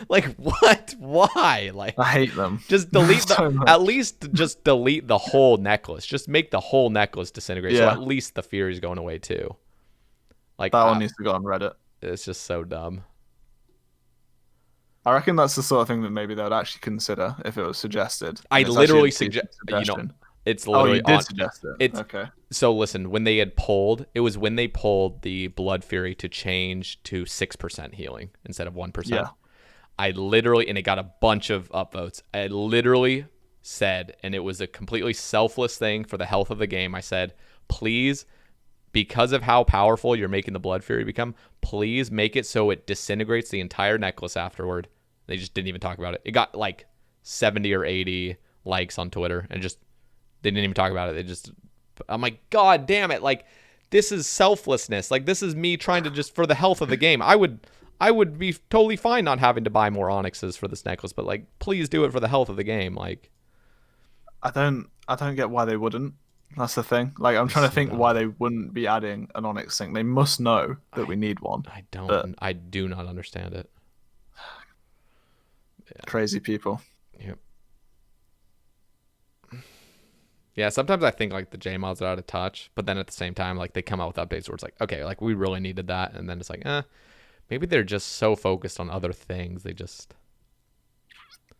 like what? Why? Like I hate them. just delete So the much. at least just delete the whole necklace. Just make the whole necklace disintegrate. So Yeah. at least the Fury's going away too. Like That one needs to go on Reddit. it's just so dumb. I reckon that's the sort of thing that maybe they would actually consider if it was suggested. I And it's literally actually a decent suggestion. it's Oh, literally you did on. suggest it. It's- Okay. So listen, when they had pulled, it was when they pulled the Blood Fury to change to 6% healing instead of 1%. Yeah. I literally, and it got a bunch of upvotes. I literally said, and it was a completely selfless thing for the health of the game. I said, please, because of how powerful you're making the Blood Fury become, please make it so it disintegrates the entire necklace afterward. They just didn't even talk about it. It got like 70 or 80 likes on Twitter, and just they didn't even talk about it. They just, I'm like, God damn it! Like this is selflessness. Like this is me trying to just for the health of the game. I would be totally fine not having to buy more Onyxes for this necklace, but like, please do it for the health of the game. Like, I don't get why they wouldn't. That's the thing. Like I'm trying to think why they wouldn't be adding an Onyx sync. They must know that we need one. I do not understand it. Crazy people. Yep. Yeah, sometimes I think like the J mods are out of touch, but then at the same time, like they come out with updates where it's like, okay, like we really needed that, and then it's like, maybe they're just so focused on other things. They just.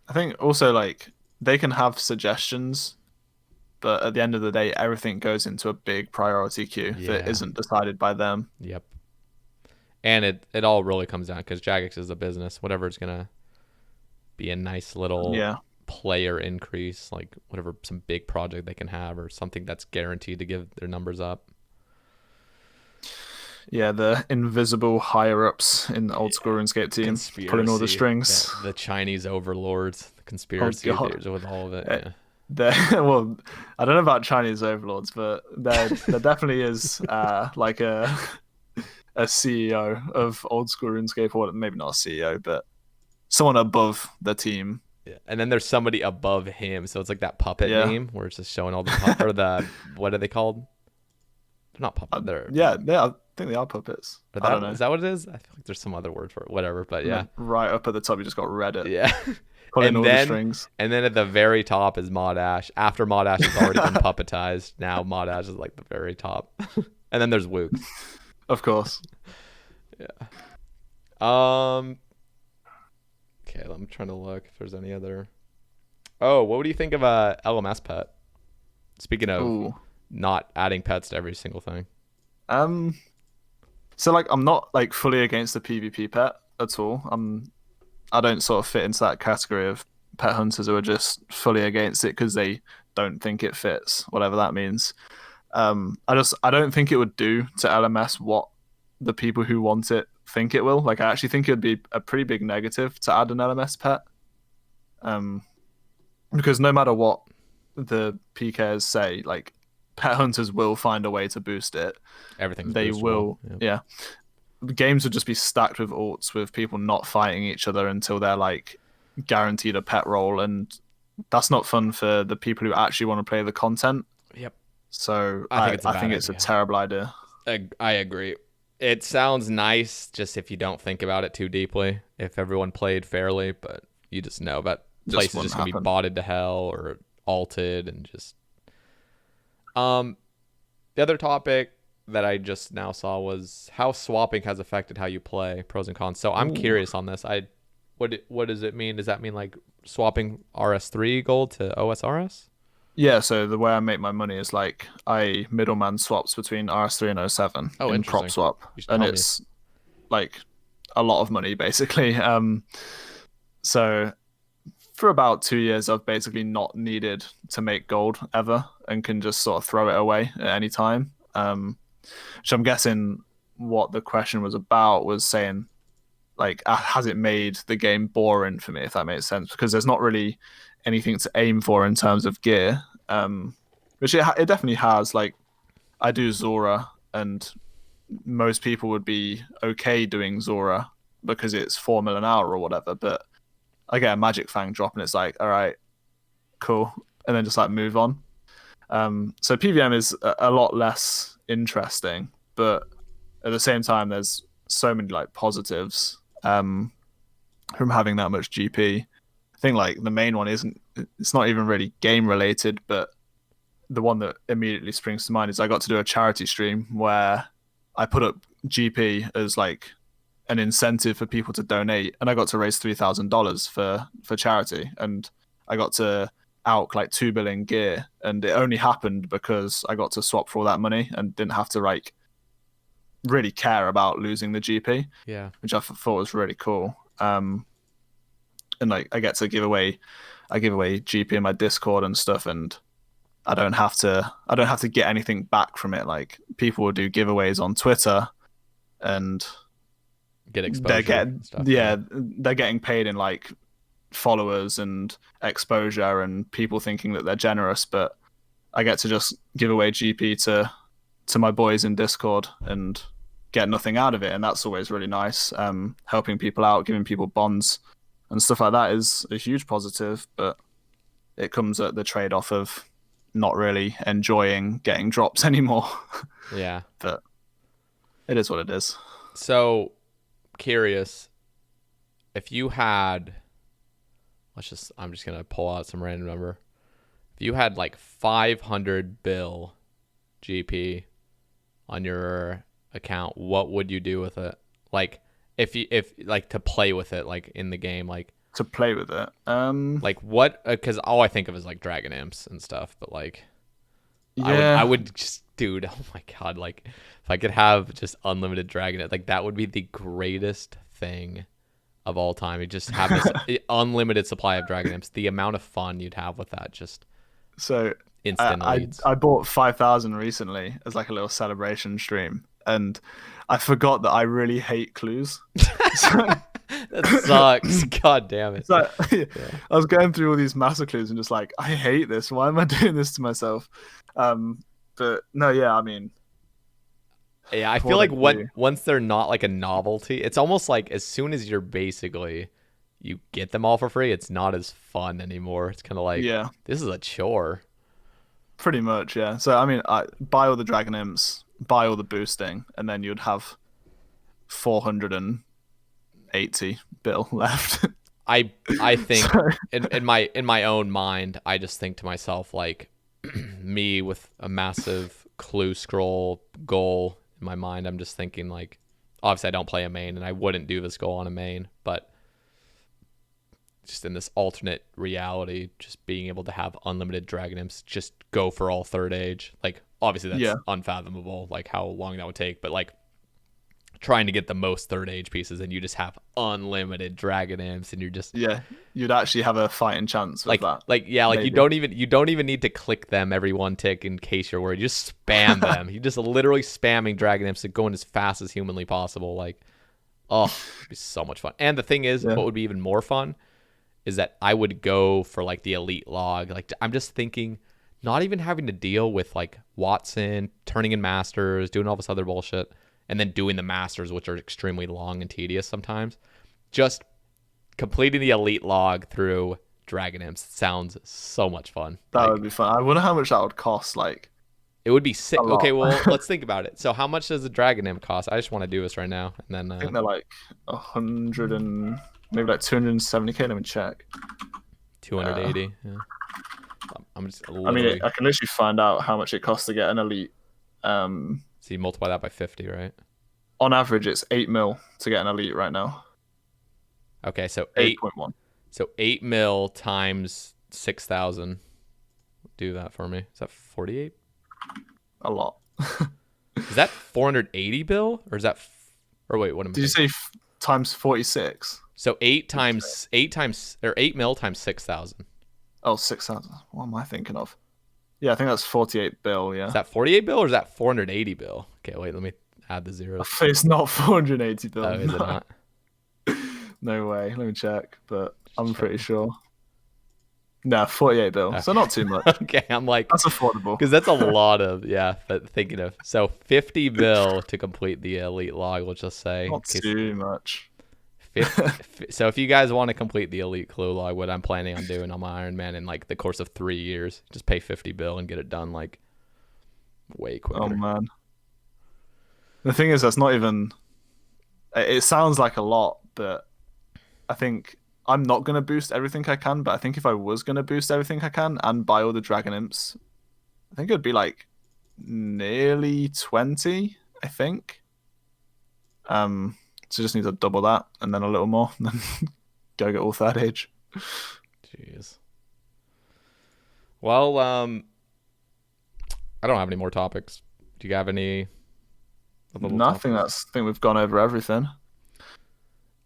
I think also like they can have suggestions, but at the end of the day, everything goes into a big priority queue that Yeah. isn't decided by them. Yep. And it all really comes down because Jagex is a business. Whatever it's gonna be a nice little player increase, like whatever some big project they can have or something that's guaranteed to give their numbers up. Yeah, the invisible higher ups in the old school RuneScape team pulling all the strings. The Chinese overlords, the conspiracy God. theories with all of it. Well, I don't know about Chinese overlords, but there definitely is like a CEO of old school RuneScape, or maybe not a CEO, but someone above the team Yeah. And then there's somebody above him, so it's like that puppet Yeah. meme where it's just showing all the or the what are they called? They're not puppet. They're Yeah, I think they are puppets. or I don't that know. is that what it is? I feel like there's some other word for it. Whatever, but And yeah, then right up at the top, you just got Reddit yeah. pulling and all the then strings. and then at the very top is Mod Ash. After Mod Ash has already been puppetized, now Mod Ash is like the very top. And then there's Wooks. Of course. Yeah. Um. Okay, I'm trying to look if there's any other. Oh, what do you think of a LMS pet? Speaking of Ooh. not adding pets to every single thing. So like I'm not like fully against the PvP pet at all. I don't sort of fit into that category of pet hunters who are just fully against it because they don't think it fits, whatever that means. I don't think it would do to LMS what the people who want it think it will. Like I actually think it would be a pretty big negative to add an LMS pet. Because no matter what the PKs say, like pet hunters will find a way to boost it. Everything's They boostable. will, Yep. yeah. The games would just be stacked with alts with people not fighting each other until they're like guaranteed a pet roll, and that's not fun for the people who actually want to play the content. Yep. So I think it's a a terrible idea. I agree. It sounds nice just if you don't think about it too deeply. If everyone played fairly, but you just know that places just gonna be botted to hell or alted and just. The other topic that I just now saw was how swapping has affected how you play, pros and cons. So I'm curious on this. What does it mean? Does that mean like swapping RS3 gold to OSRS? Yeah, so the way I make my money is like I middleman swaps between RS3 and O7 in prop swap, and it's like a lot of money basically. So for about 2 years, I've basically not needed to make gold ever and can just sort of throw it away at any time. Which I'm guessing what the question was about was saying, like, has it made the game boring for me, if that makes sense? Because there's not really anything to aim for in terms of gear, which it definitely has. Like, I do Zora, and most people would be okay doing Zora because it's 4 mil an hour or whatever, but I get a Magic Fang drop and it's like, all right, cool, and then just like move on. So PVM is a lot less interesting, but at the same time, there's so many like positives from having that much GP. I think like the main one it's not even really game related, but the one that immediately springs to mind is I got to do a charity stream where I put up GP as like an incentive for people to donate, and I got to raise $3,000 for charity, and I got to out like 2 billion gear, and it only happened because I got to swap for all that money and didn't have to like really care about losing the GP. Yeah, which I thought was really cool. And like I get to give away GP in my Discord and stuff, and I don't have to get anything back from it. Like people will do giveaways on Twitter, and get exposure. They're getting paid in like followers and exposure and people thinking that they're generous, but I get to just give away GP to my boys in Discord and get nothing out of it, and that's always really nice. Helping people out, giving people bonds and stuff like that is a huge positive, but it comes at the trade-off of not really enjoying getting drops anymore. Yeah. But it is what it is. So curious, if you had, I'm just gonna pull out some random number. If you had like 500 bill GP on your account, what would you do with it? Like if like to play with it, like in the game, like to play with it. Like what? Because all I think of is like Dragon Imps and stuff, but like, yeah, I would just, dude. Oh my god, like if I could have just unlimited Dragon Imp, like that would be the greatest thing of all time. You just have this unlimited supply of Dragon Imps. The amount of fun you'd have with that, just so instant leads. I bought 5,000 recently as like a little celebration stream, and I forgot that I really hate clues. That sucks. God damn it. So, yeah. I was going through all these master clues and just like, I hate this. Why am I doing this to myself? But no, yeah, I mean, yeah, I feel like once they're not like a novelty, it's almost like as soon as you're basically you get them all for free, it's not as fun anymore. It's kind of like, Yeah, this is a chore. pretty much. Yeah. So I mean, I buy all the dragon imps, buy all the boosting, and then you'd have 480 bill left. I think So, in my own mind, I just think to myself like me with a massive clue scroll goal in my mind. I'm just thinking like, obviously I don't play a main, and I wouldn't do this goal on a main, but just in this alternate reality, just being able to have unlimited dragon imps, just go for all third age. Like obviously that's yeah. unfathomable, like how long that would take, but like trying to get the most third age pieces, and you just have unlimited dragon imps, and you're just Yeah, you'd actually have a fighting chance with that. yeah, like Maybe. you don't even need to click them every one tick in case you're worried. You just spam them. You just literally spamming dragon imps and going as fast as humanly possible. Like, oh, it'd be so much fun. And the thing is, Yeah. what would be even more fun is that I would go for like the elite log. Like I'm just thinking, not even having to deal with like Watson turning in masters, doing all this other bullshit, and then doing the masters, which are extremely long and tedious sometimes. Just completing the elite log through dragon imps sounds so much fun. That Like, would be fun. I wonder how much that would cost. Like it would be sick. a lot. Okay, well, let's think about it. So how much does a dragon imp cost? I just want to do this right now, and I think then they're like 100 and maybe like 270k. Let me check. 280. Yeah. I'm just I literally. mean, I can literally find out how much it costs to get an elite. So you multiply that by 50, right? On average, it's 8 mil to get an elite right now. Okay, so 8.1. So 8 mil times 6,000. Do that for me. Is that 48? A lot. Is that 480 bill, or is that? Or wait, what am I? Did you say times 46? So 8 mil times 6,000. Oh, 6,000. What am I thinking of? Yeah, I think that's 48 bill. Yeah. Is that 48 bill or is that 480 bill? Okay, wait, let me add the zeros. It's not 480 bill. Oh, is it not? No way. Let me check, but I'm pretty sure. No, 48 bill. So not too much. Okay, I'm like, That's affordable. because that's a lot of, yeah, but thinking of. So 50 bill to complete the elite log, let's just say. Not too much. 50, so if you guys want to complete the elite clue log, what I'm planning on doing on my Ironman in like the course of 3 years, just pay 50 bill and get it done like way quicker. Oh man. The thing is, that's not even. It sounds like a lot, but I think I'm not gonna boost everything I can. But I think if I was gonna boost everything I can and buy all the dragon imps, I think it'd be like nearly 20. I think. So just need to double that and then a little more, and then go get all third age. Jeez. Well, I don't have any more topics. Do you have any? Nothing. I think we've gone over everything.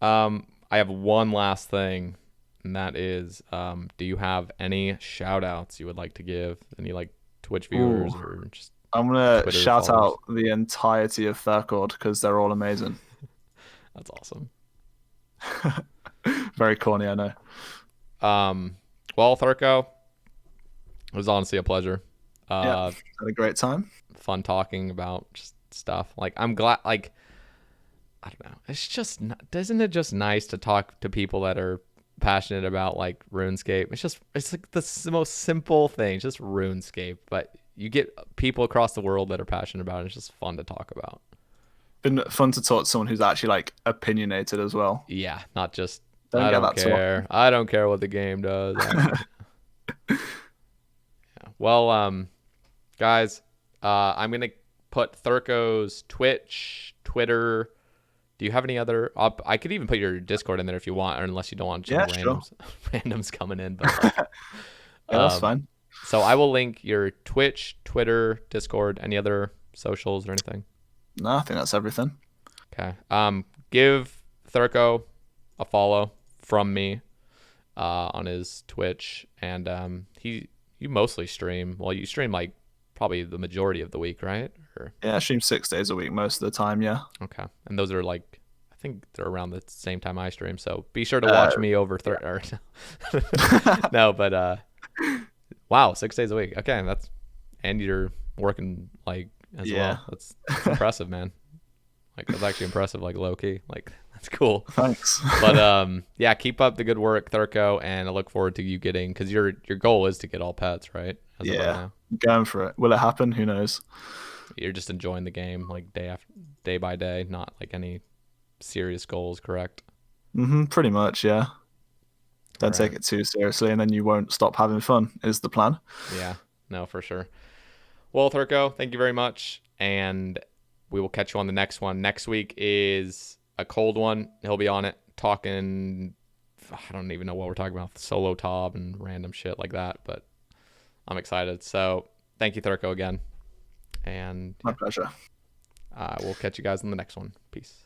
I have one last thing, and that is, do you have any shout outs you would like to give? Any like Twitch viewers or just I'm gonna Twitter shout followers? out the entirety of Thurco because they're all amazing. That's awesome. Very corny, I know. Well, Thurco, it was honestly a pleasure. Yeah, had a great time. Fun talking about just stuff. Like, I'm glad, like, I don't know. It's just, isn't it just nice to talk to people that are passionate about like RuneScape? It's like the most simple thing, just RuneScape. But you get people across the world that are passionate about it. It's just fun to talk about. Been fun to talk to someone who's actually like opinionated as well. Yeah, not just, Don't I get don't that care. I don't care what the game does. Yeah. Well, guys, I'm going to put Thurco's Twitch, Twitter. Do you have any other? I could even put your Discord in there if you want, or unless you don't want just randoms, randoms coming in. But like, Yeah, that's fine. So I will link your Twitch, Twitter, Discord, any other socials or anything. No, I think that's everything. Okay. Give Thurco a follow from me on his Twitch, and you mostly stream. Well, you stream like probably the majority of the week, right? Or... Yeah, I stream 6 days a week most of the time. Yeah. Okay, and those are like, I think they're around the same time I stream. So be sure to watch me over no, but wow, 6 days a week. Okay, and you're working like as well. That's impressive, man. Like that's actually impressive. Like low key, like That's cool. Thanks. But yeah, keep up the good work, Thurco, and I look forward to you getting, because your goal is to get all pets, right? As of right Yeah, now, going for it. Will it happen? Who knows? you're just enjoying the game like day by day, not like any serious goals, correct? Pretty much, yeah. All Don't take right. it too seriously, and then you won't stop having fun. Is the plan? Yeah. No, for sure. Well, Thurco, thank you very much, and we will catch you on the next one. Next week is a cold one. He'll be on it talking. I don't even know what we're talking about, solo Tob and random shit like that, but I'm excited. So thank you, Thurco, again. And My yeah, pleasure. we'll catch you guys in the next one. Peace.